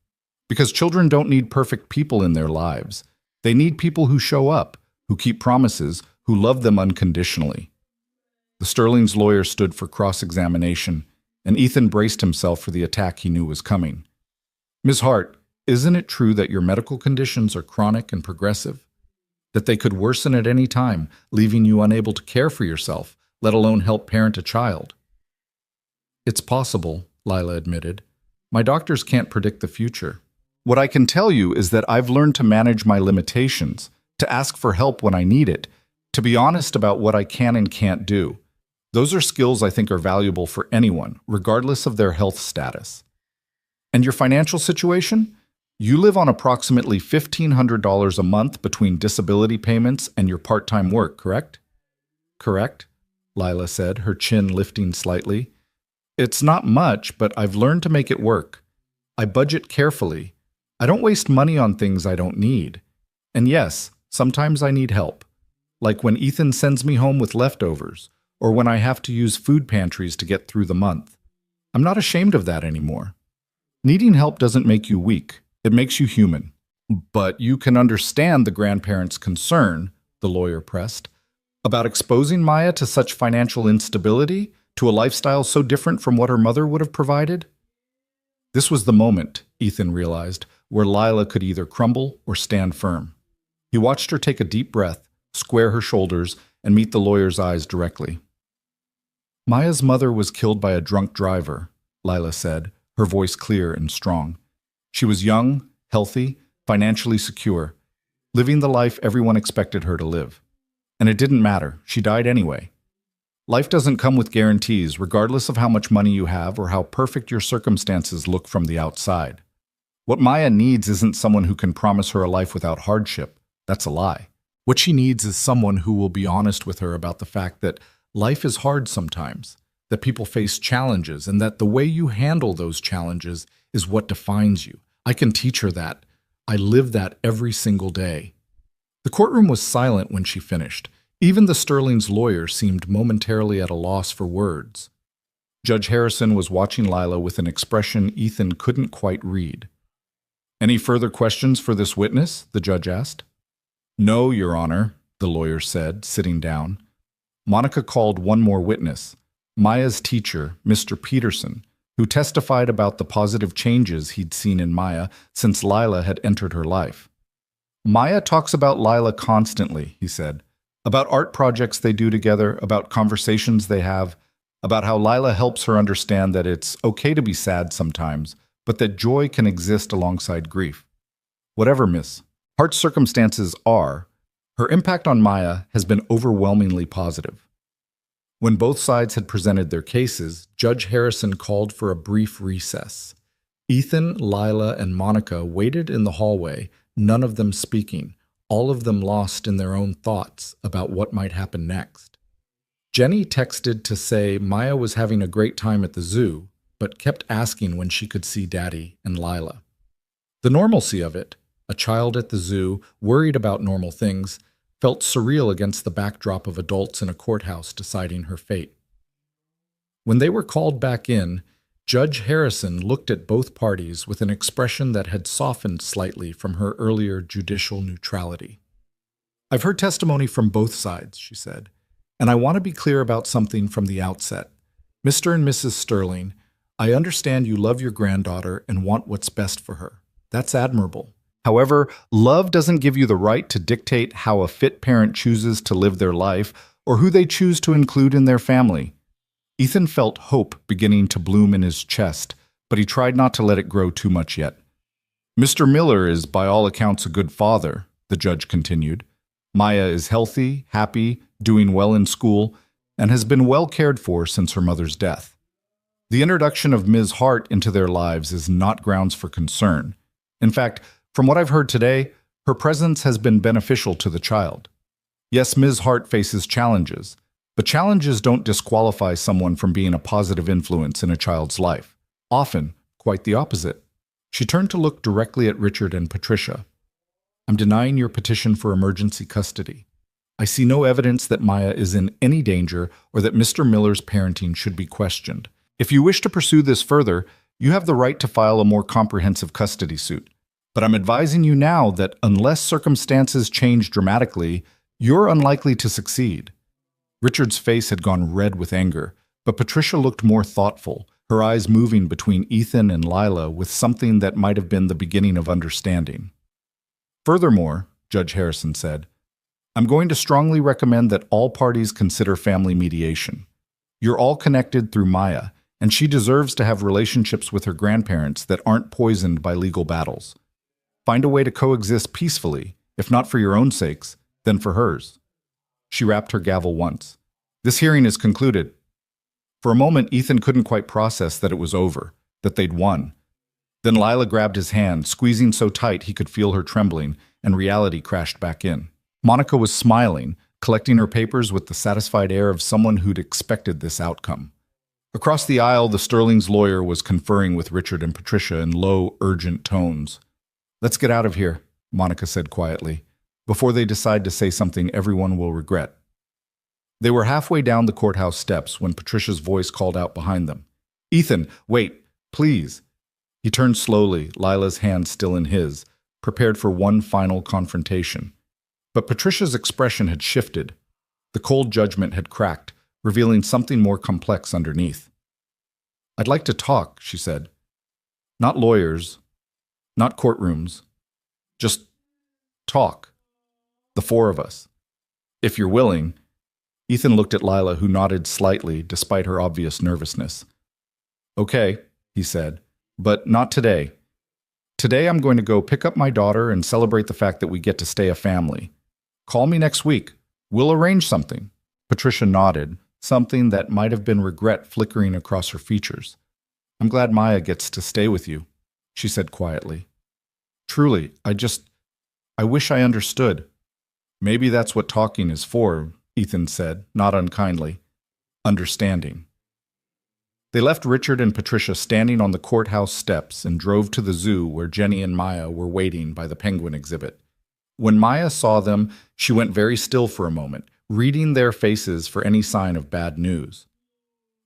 Because children don't need perfect people in their lives. They need people who show up, who keep promises, who love them unconditionally. The Sterling's lawyer stood for cross-examination, and Ethan braced himself for the attack he knew was coming. Ms. Hart, isn't it true that your medical conditions are chronic and progressive? That they could worsen at any time, leaving you unable to care for yourself, let alone help parent a child? It's possible, Lila admitted. My doctors can't predict the future. What I can tell you is that I've learned to manage my limitations, to ask for help when I need it, to be honest about what I can and can't do. Those are skills I think are valuable for anyone, regardless of their health status. And your financial situation? You live on approximately $1,500 a month between disability payments and your part-time work, correct? Correct, Lila said, her chin lifting slightly. It's not much, but I've learned to make it work. I budget carefully. I don't waste money on things I don't need. And yes, sometimes I need help. Like when Ethan sends me home with leftovers, or when I have to use food pantries to get through the month. I'm not ashamed of that anymore. Needing help doesn't make you weak. It makes you human. But you can understand the grandparents' concern, the lawyer pressed, about exposing Maya to such financial instability, to a lifestyle so different from what her mother would have provided? This was the moment, Ethan realized, where Lila could either crumble or stand firm. He watched her take a deep breath, square her shoulders, and meet the lawyer's eyes directly. Maya's mother was killed by a drunk driver, Lila said, her voice clear and strong. She was young, healthy, financially secure, living the life everyone expected her to live. And it didn't matter. She died anyway. Life doesn't come with guarantees, regardless of how much money you have or how perfect your circumstances look from the outside. What Maya needs isn't someone who can promise her a life without hardship. That's a lie. What she needs is someone who will be honest with her about the fact that life is hard sometimes, that people face challenges, and that the way you handle those challenges is what defines you. I can teach her that. I live that every single day. The courtroom was silent when she finished. Even the Sterling's lawyer seemed momentarily at a loss for words. Judge Harrison was watching Lila with an expression Ethan couldn't quite read. Any further questions for this witness? The judge asked. No, Your Honor, the lawyer said, sitting down. Monica called one more witness, Maya's teacher, Mr. Peterson, who testified about the positive changes he'd seen in Maya since Lila had entered her life. Maya talks about Lila constantly, he said, about art projects they do together, about conversations they have, about how Lila helps her understand that it's okay to be sad sometimes, but that joy can exist alongside grief. Whatever Miss Hart's circumstances are, her impact on Maya has been overwhelmingly positive. When both sides had presented their cases, Judge Harrison called for a brief recess. Ethan, Lila, and Monica waited in the hallway, none of them speaking, all of them lost in their own thoughts about what might happen next. Jenny texted to say Maya was having a great time at the zoo, but kept asking when she could see Daddy and Lila. The normalcy of it, a child at the zoo, worried about normal things, felt surreal against the backdrop of adults in a courthouse deciding her fate. When they were called back in, Judge Harrison looked at both parties with an expression that had softened slightly from her earlier judicial neutrality. "I've heard testimony from both sides," she said, "and I want to be clear about something from the outset. Mr. and Mrs. Sterling, I understand you love your granddaughter and want what's best for her. That's admirable. However, love doesn't give you the right to dictate how a fit parent chooses to live their life or who they choose to include in their family." Ethan felt hope beginning to bloom in his chest, but he tried not to let it grow too much yet. "Mr. Miller is by all accounts a good father," the judge continued. "Maya is healthy, happy, doing well in school, and has been well cared for since her mother's death. The introduction of Ms. Hart into their lives is not grounds for concern. In fact, from what I've heard today, her presence has been beneficial to the child. Yes, Ms. Hart faces challenges, but challenges don't disqualify someone from being a positive influence in a child's life. Often, quite the opposite." She turned to look directly at Richard and Patricia. "I'm denying your petition for emergency custody. I see no evidence that Maya is in any danger or that Mr. Miller's parenting should be questioned. If you wish to pursue this further, you have the right to file a more comprehensive custody suit. But I'm advising you now that unless circumstances change dramatically, you're unlikely to succeed." Richard's face had gone red with anger, but Patricia looked more thoughtful, her eyes moving between Ethan and Lila with something that might have been the beginning of understanding. "Furthermore," Judge Harrison said, "I'm going to strongly recommend that all parties consider family mediation. You're all connected through Maya, and she deserves to have relationships with her grandparents that aren't poisoned by legal battles. Find a way to coexist peacefully, if not for your own sakes, then for hers." She rapped her gavel once. "This hearing is concluded." For a moment, Ethan couldn't quite process that it was over, that they'd won. Then Lila grabbed his hand, squeezing so tight he could feel her trembling, and reality crashed back in. Monica was smiling, collecting her papers with the satisfied air of someone who'd expected this outcome. Across the aisle, the Sterling's lawyer was conferring with Richard and Patricia in low, urgent tones. "Let's get out of here," Monica said quietly, "before they decide to say something everyone will regret." They were halfway down the courthouse steps when Patricia's voice called out behind them. "Ethan, wait, please." He turned slowly, Lila's hand still in his, prepared for one final confrontation. But Patricia's expression had shifted. The cold judgment had cracked, revealing something more complex underneath. "I'd like to talk," she said. "Not lawyers, not courtrooms. Just talk. The four of us. If you're willing." Ethan looked at Lila, who nodded slightly despite her obvious nervousness. "Okay," he said, "but not today. Today I'm going to go pick up my daughter and celebrate the fact that we get to stay a family. Call me next week. We'll arrange something." Patricia nodded, something that might have been regret flickering across her features. "I'm glad Maya gets to stay with you," she said quietly. "Truly, I wish I understood." "Maybe that's what talking is for," Ethan said, not unkindly. "Understanding." They left Richard and Patricia standing on the courthouse steps and drove to the zoo where Jenny and Maya were waiting by the penguin exhibit. When Maya saw them, she went very still for a moment, reading their faces for any sign of bad news.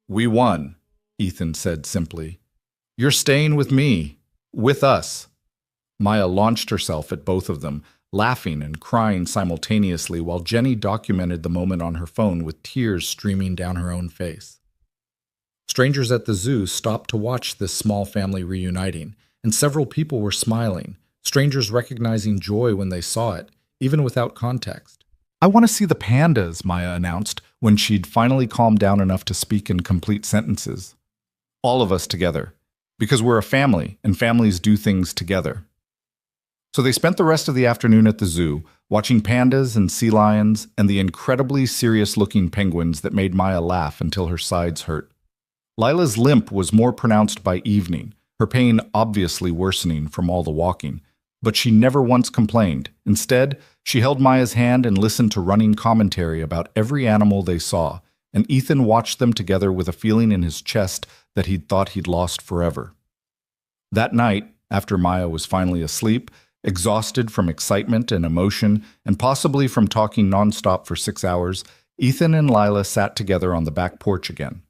"We won," Ethan said simply. "You're staying with me, with us." Maya launched herself at both of them, laughing and crying simultaneously while Jenny documented the moment on her phone with tears streaming down her own face. Strangers at the zoo stopped to watch this small family reuniting, and several people were smiling, strangers recognizing joy when they saw it, even without context. "I want to see the pandas," Maya announced, when she'd finally calmed down enough to speak in complete sentences. "All of us together. Because we're a family, and families do things together." So they spent the rest of the afternoon at the zoo, watching pandas and sea lions and the incredibly serious-looking penguins that made Maya laugh until her sides hurt. Lila's limp was more pronounced by evening, her pain obviously worsening from all the walking, But she never once complained. Instead, she held Maya's hand and listened to running commentary about every animal they saw, and Ethan watched them together with a feeling in his chest that he'd thought he'd lost forever. That night, after Maya was finally asleep, exhausted from excitement and emotion, and possibly from talking nonstop for 6 hours, Ethan and Lila sat together on the back porch again.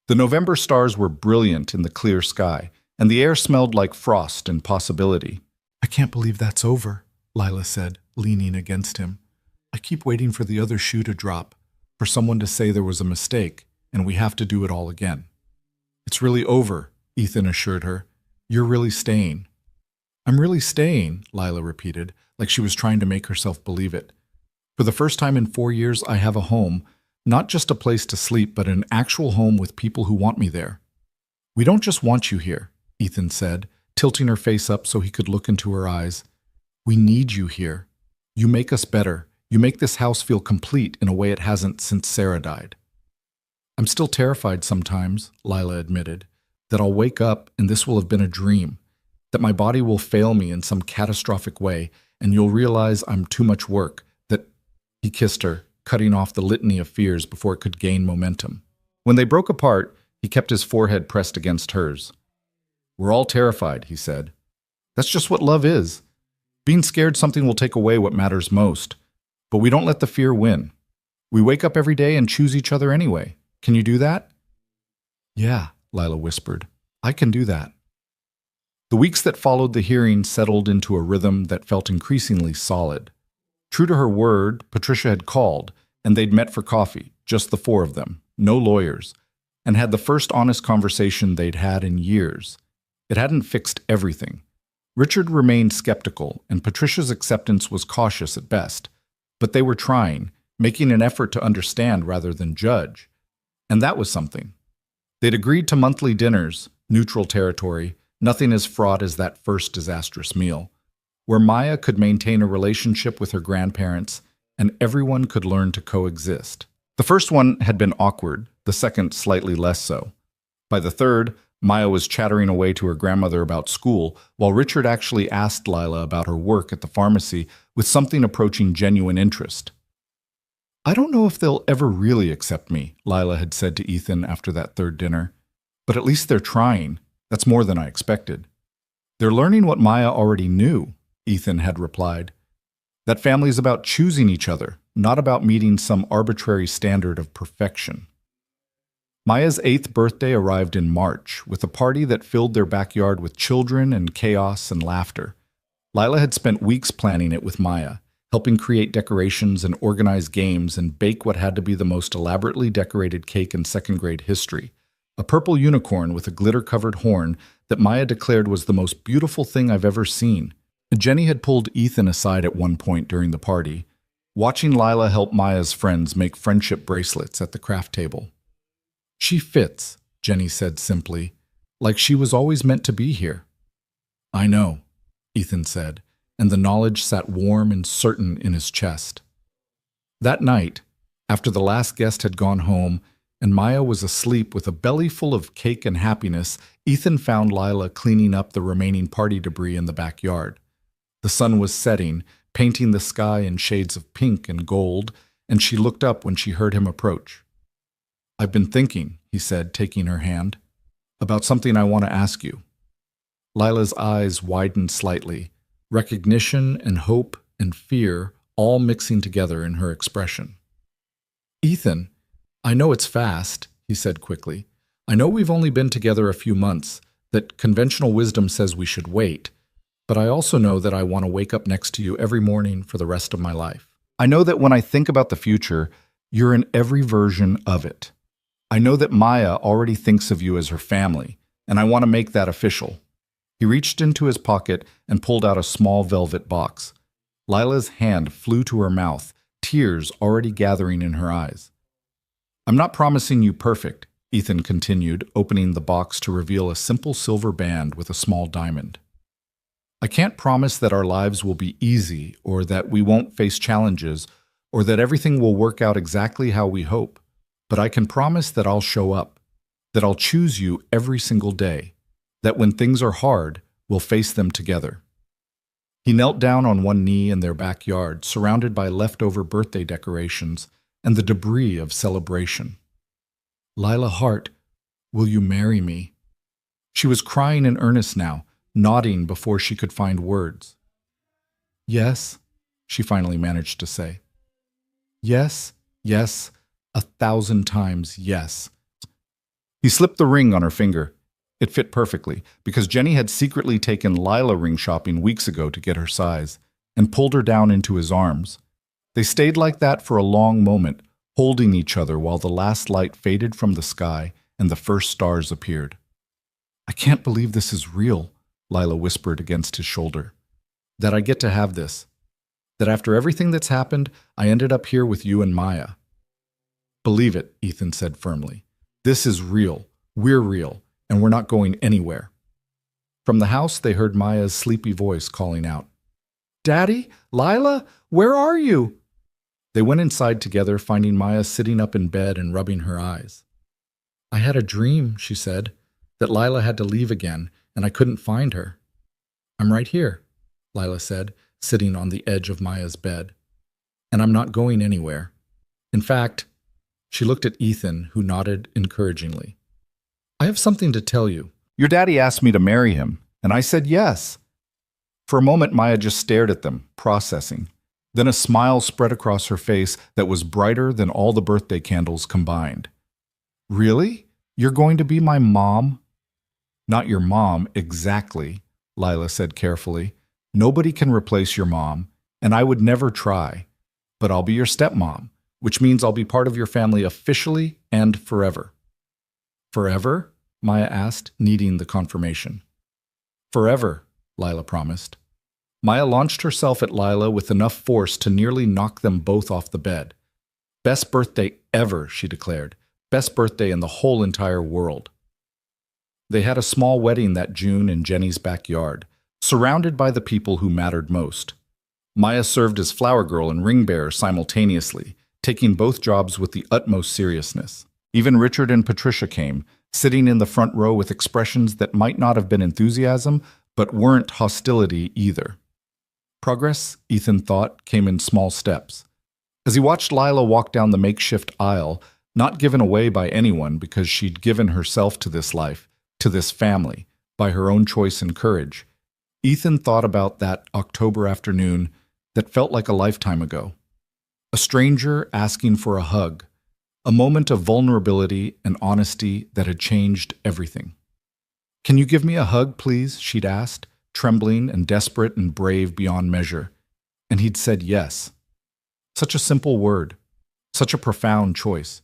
The November stars were brilliant in the clear sky, and the air smelled like frost and possibility. "I can't believe that's over," Lila said, leaning against him. "I keep waiting for the other shoe to drop, for someone to say there was a mistake, and we have to do it all again." "It's really over," Ethan assured her. "You're really staying." "I'm really staying," Lila repeated, like she was trying to make herself believe it. "For the first time in 4 years, I have a home, not just a place to sleep, but an actual home with people who want me there." "We don't just want you here," Ethan said, tilting her face up so he could look into her eyes. "We need you here. You make us better. You make this house feel complete in a way it hasn't since Sarah died." "I'm still terrified sometimes," Lila admitted, "that I'll wake up and this will have been a dream, that my body will fail me in some catastrophic way, and you'll realize I'm too much work, that—" He kissed her, cutting off the litany of fears before it could gain momentum. When they broke apart, he kept his forehead pressed against hers. "We're all terrified," he said. "That's just what love is. Being scared something will take away what matters most. But we don't let the fear win. We wake up every day and choose each other anyway. Can you do that?" "Yeah," Lila whispered. "I can do that." The weeks that followed the hearing settled into a rhythm that felt increasingly solid. True to her word, Patricia had called, and they'd met for coffee, just the four of them, no lawyers, and had the first honest conversation they'd had in years. It hadn't fixed everything. Richard remained skeptical, and Patricia's acceptance was cautious at best. But they were trying, making an effort to understand rather than judge. And that was something. They'd agreed to monthly dinners, neutral territory, nothing as fraught as that first disastrous meal, where Maya could maintain a relationship with her grandparents and everyone could learn to coexist. The first one had been awkward, the second slightly less so. By the third, Maya was chattering away to her grandmother about school, while Richard actually asked Lila about her work at the pharmacy with something approaching genuine interest. "I don't know if they'll ever really accept me," Lila had said to Ethan after that third dinner. "But at least they're trying. That's more than I expected." "They're learning what Maya already knew," Ethan had replied. "That family is about choosing each other, not about meeting some arbitrary standard of perfection." Maya's 8th birthday arrived in March, with a party that filled their backyard with children and chaos and laughter. Lila had spent weeks planning it with Maya, helping create decorations and organize games and bake what had to be the most elaborately decorated cake in second-grade history, a purple unicorn with a glitter-covered horn that Maya declared was the most beautiful thing I've ever seen. Jenny had pulled Ethan aside at one point during the party, watching Lila help Maya's friends make friendship bracelets at the craft table. "She fits," Jenny said simply, "like she was always meant to be here." "I know," Ethan said, and the knowledge sat warm and certain in his chest. That night, after the last guest had gone home and Maya was asleep with a belly full of cake and happiness, Ethan found Lila cleaning up the remaining party debris in the backyard. The sun was setting, painting the sky in shades of pink and gold, and she looked up when she heard him approach. "I've been thinking," he said, taking her hand, "about something I want to ask you." Lila's eyes widened slightly, recognition and hope and fear all mixing together in her expression. "Ethan, I know it's fast," he said quickly. "I know we've only been together a few months, that conventional wisdom says we should wait, but I also know that I want to wake up next to you every morning for the rest of my life. I know that when I think about the future, you're in every version of it. I know that Maya already thinks of you as her family, and I want to make that official." He reached into his pocket and pulled out a small velvet box. Lila's hand flew to her mouth, tears already gathering in her eyes. "I'm not promising you perfect," Ethan continued, opening the box to reveal a simple silver band with a small diamond. "I can't promise that our lives will be easy, or that we won't face challenges, or that everything will work out exactly how we hope. But I can promise that I'll show up, that I'll choose you every single day, that when things are hard, we'll face them together." He knelt down on one knee in their backyard, surrounded by leftover birthday decorations and the debris of celebration. "Lila Hart, will you marry me?" She was crying in earnest now, nodding before she could find words. "Yes," she finally managed to say. "Yes, yes, 1,000 times yes." He slipped the ring on her finger. It fit perfectly, because Jenny had secretly taken Lila ring shopping weeks ago to get her size, and pulled her down into his arms. They stayed like that for a long moment, holding each other while the last light faded from the sky and the first stars appeared. "I can't believe this is real," Lila whispered against his shoulder. "That I get to have this. That after everything that's happened, I ended up here with you and Maya." "Believe it," Ethan said firmly. "This is real. We're real, and we're not going anywhere." From the house, they heard Maya's sleepy voice calling out, "Daddy? Lila? Where are you?" They went inside together, finding Maya sitting up in bed and rubbing her eyes. "I had a dream," she said, "that Lila had to leave again, and I couldn't find her." "I'm right here," Lila said, sitting on the edge of Maya's bed. "And I'm not going anywhere. In fact," she looked at Ethan, who nodded encouragingly, "I have something to tell you. Your daddy asked me to marry him, and I said yes." For a moment, Maya just stared at them, processing. Then a smile spread across her face that was brighter than all the birthday candles combined. "Really? You're going to be my mom?" "Not your mom, exactly," Lila said carefully. "Nobody can replace your mom, and I would never try. But I'll be your stepmom, which means I'll be part of your family officially and forever." "Forever?" Maya asked, needing the confirmation. "Forever," Lila promised. Maya launched herself at Lila with enough force to nearly knock them both off the bed. "Best birthday ever," she declared. "Best birthday in the whole entire world." They had a small wedding that June in Jenny's backyard, surrounded by the people who mattered most. Maya served as flower girl and ring bearer simultaneously, taking both jobs with the utmost seriousness. Even Richard and Patricia came, sitting in the front row with expressions that might not have been enthusiasm, but weren't hostility either. Progress, Ethan thought, came in small steps. As he watched Lila walk down the makeshift aisle, not given away by anyone because she'd given herself to this life, to this family, by her own choice and courage, Ethan thought about that October afternoon that felt like a lifetime ago. A stranger asking for a hug, a moment of vulnerability and honesty that had changed everything. "Can you give me a hug, please?" she'd asked, trembling and desperate and brave beyond measure. And he'd said yes. Such a simple word, such a profound choice.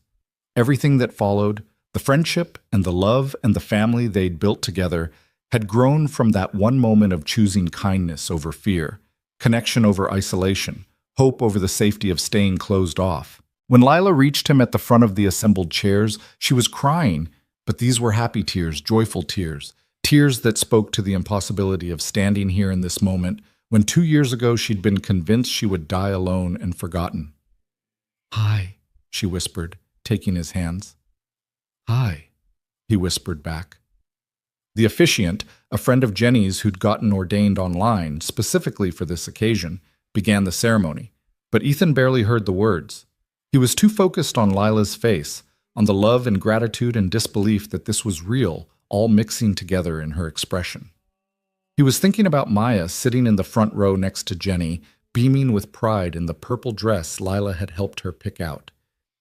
Everything that followed, the friendship and the love and the family they'd built together, had grown from that one moment of choosing kindness over fear, connection over isolation, hope over the safety of staying closed off. When Lila reached him at the front of the assembled chairs, she was crying, but these were happy tears, joyful tears, tears that spoke to the impossibility of standing here in this moment when 2 years ago she'd been convinced she would die alone and forgotten. "Hi," she whispered, taking his hands. "Hi," he whispered back. The officiant, a friend of Jenny's who'd gotten ordained online specifically for this occasion, began the ceremony, but Ethan barely heard the words. He was too focused on Lila's face, on the love and gratitude and disbelief that this was real, all mixing together in her expression. He was thinking about Maya sitting in the front row next to Jenny, beaming with pride in the purple dress Lila had helped her pick out.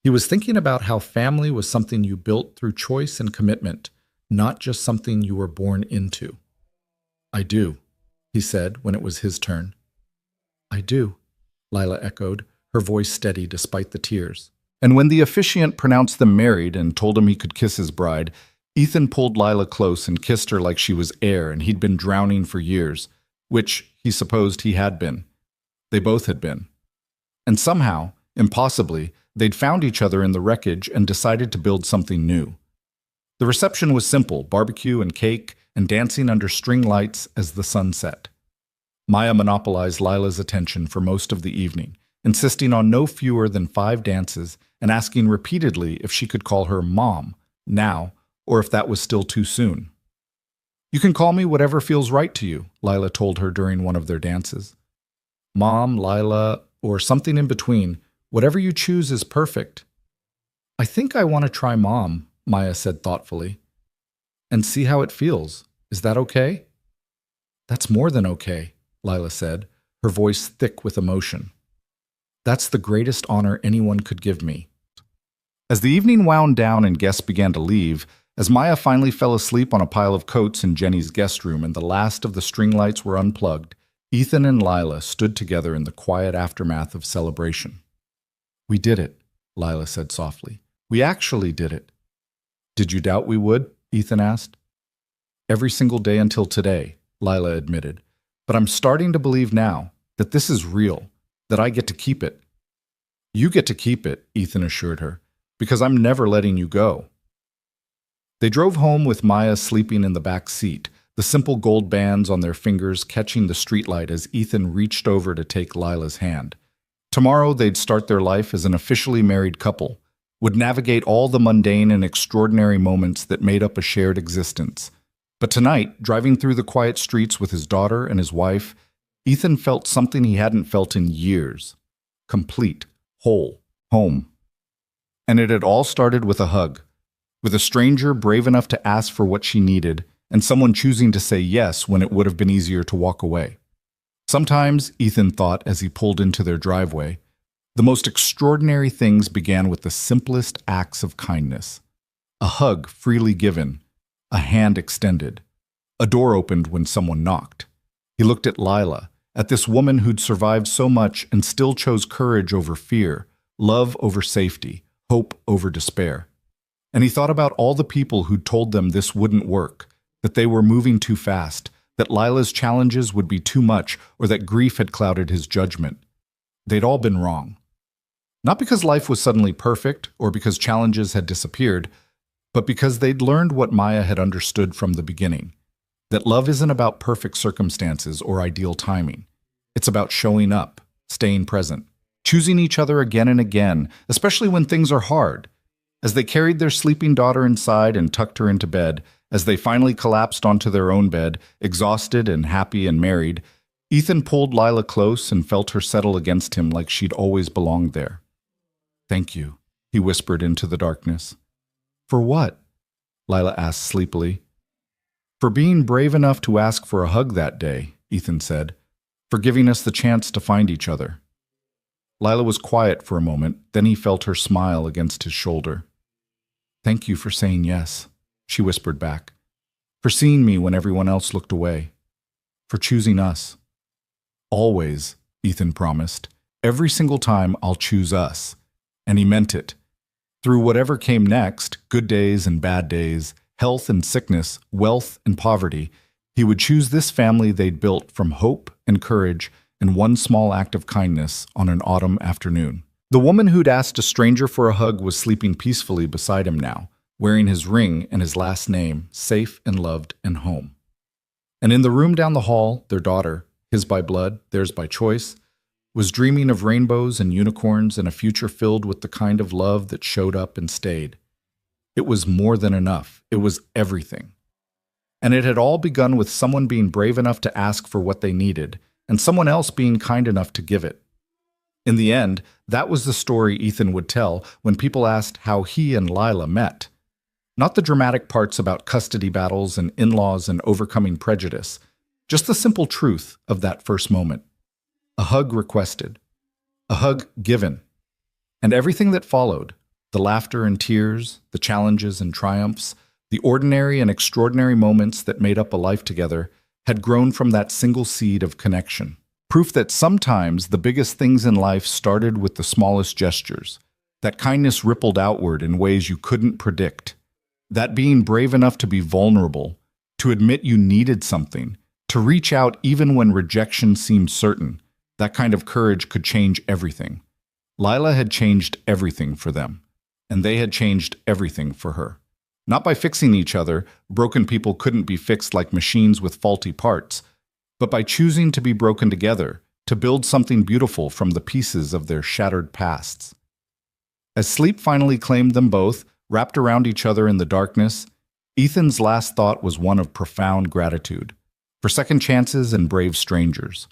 He was thinking about how family was something you built through choice and commitment, not just something you were born into. "I do," he said when it was his turn. "I do," Lila echoed, her voice steady despite the tears. And when the officiant pronounced them married and told him he could kiss his bride, Ethan pulled Lila close and kissed her like she was air and he'd been drowning for years, which he supposed he had been. They both had been. And somehow, impossibly, they'd found each other in the wreckage and decided to build something new. The reception was simple, barbecue and cake and dancing under string lights as the sun set. Maya monopolized Lila's attention for most of the evening, insisting on no fewer than 5 dances and asking repeatedly if she could call her Mom now, or if that was still too soon. You can call me whatever feels right to you, Lila told her during one of their dances. Mom, Lila, or something in between, whatever you choose is perfect. I think I want to try Mom, Maya said thoughtfully, and see how it feels. Is that okay? That's more than okay, Lila said, her voice thick with emotion. That's the greatest honor anyone could give me. As the evening wound down and guests began to leave, as Maya finally fell asleep on a pile of coats in Jenny's guest room and the last of the string lights were unplugged, Ethan and Lila stood together in the quiet aftermath of celebration. We did it, Lila said softly. We actually did it. Did you doubt we would? Ethan asked. Every single day until today, Lila admitted. But I'm starting to believe now that this is real, that I get to keep it. You get to keep it, Ethan assured her, because I'm never letting you go. They drove home with Maya sleeping in the back seat, the simple gold bands on their fingers catching the streetlight as Ethan reached over to take Lila's hand. Tomorrow they'd start their life as an officially married couple, would navigate all the mundane and extraordinary moments that made up a shared existence. But tonight, driving through the quiet streets with his daughter and his wife, Ethan felt something he hadn't felt in years. Complete, whole, home. And it had all started with a hug, with a stranger brave enough to ask for what she needed, and someone choosing to say yes when it would have been easier to walk away. Sometimes, Ethan thought as he pulled into their driveway, the most extraordinary things began with the simplest acts of kindness. A hug freely given, a hand extended, a door opened when someone knocked. He looked at Lila, at this woman who'd survived so much and still chose courage over fear, love over safety, hope over despair. And he thought about all the people who'd told them this wouldn't work, that they were moving too fast, that Lila's challenges would be too much, or that grief had clouded his judgment. They'd all been wrong. Not because life was suddenly perfect, or because challenges had disappeared, but because they'd learned what Maya had understood from the beginning, that love isn't about perfect circumstances or ideal timing. It's about showing up, staying present, choosing each other again and again, especially when things are hard. As they carried their sleeping daughter inside and tucked her into bed, as they finally collapsed onto their own bed, exhausted and happy and married, Ethan pulled Lila close and felt her settle against him like she'd always belonged there. Thank you, he whispered into the darkness. For what? Lila asked sleepily. For being brave enough to ask for a hug that day, Ethan said, for giving us the chance to find each other. Lila was quiet for a moment, then he felt her smile against his shoulder. Thank you for saying yes, she whispered back, for seeing me when everyone else looked away, for choosing us. Always, Ethan promised. Every single time I'll choose us. And he meant it. Through whatever came next, good days and bad days, health and sickness, wealth and poverty, he would choose this family they'd built from hope and courage and one small act of kindness on an autumn afternoon. The woman who'd asked a stranger for a hug was sleeping peacefully beside him now, wearing his ring and his last name, safe and loved and home. And in the room down the hall, their daughter, his by blood, theirs by choice, was dreaming of rainbows and unicorns and a future filled with the kind of love that showed up and stayed. It was more than enough. It was everything. And it had all begun with someone being brave enough to ask for what they needed, and someone else being kind enough to give it. In the end, that was the story Ethan would tell when people asked how he and Lila met. Not the dramatic parts about custody battles and in-laws and overcoming prejudice, just the simple truth of that first moment. A hug requested, a hug given, and everything that followed, the laughter and tears, the challenges and triumphs, the ordinary and extraordinary moments that made up a life together, had grown from that single seed of connection. Proof that sometimes the biggest things in life started with the smallest gestures, that kindness rippled outward in ways you couldn't predict, that being brave enough to be vulnerable, to admit you needed something, to reach out even when rejection seemed certain, that kind of courage could change everything. Lila had changed everything for them, and they had changed everything for her. Not by fixing each other, broken people couldn't be fixed like machines with faulty parts, but by choosing to be broken together, to build something beautiful from the pieces of their shattered pasts. As sleep finally claimed them both, wrapped around each other in the darkness, Ethan's last thought was one of profound gratitude for second chances and brave strangers,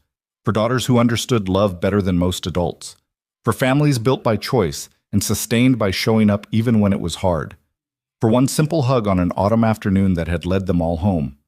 for daughters who understood love better than most adults, for families built by choice and sustained by showing up even when it was hard, for one simple hug on an autumn afternoon that had led them all home.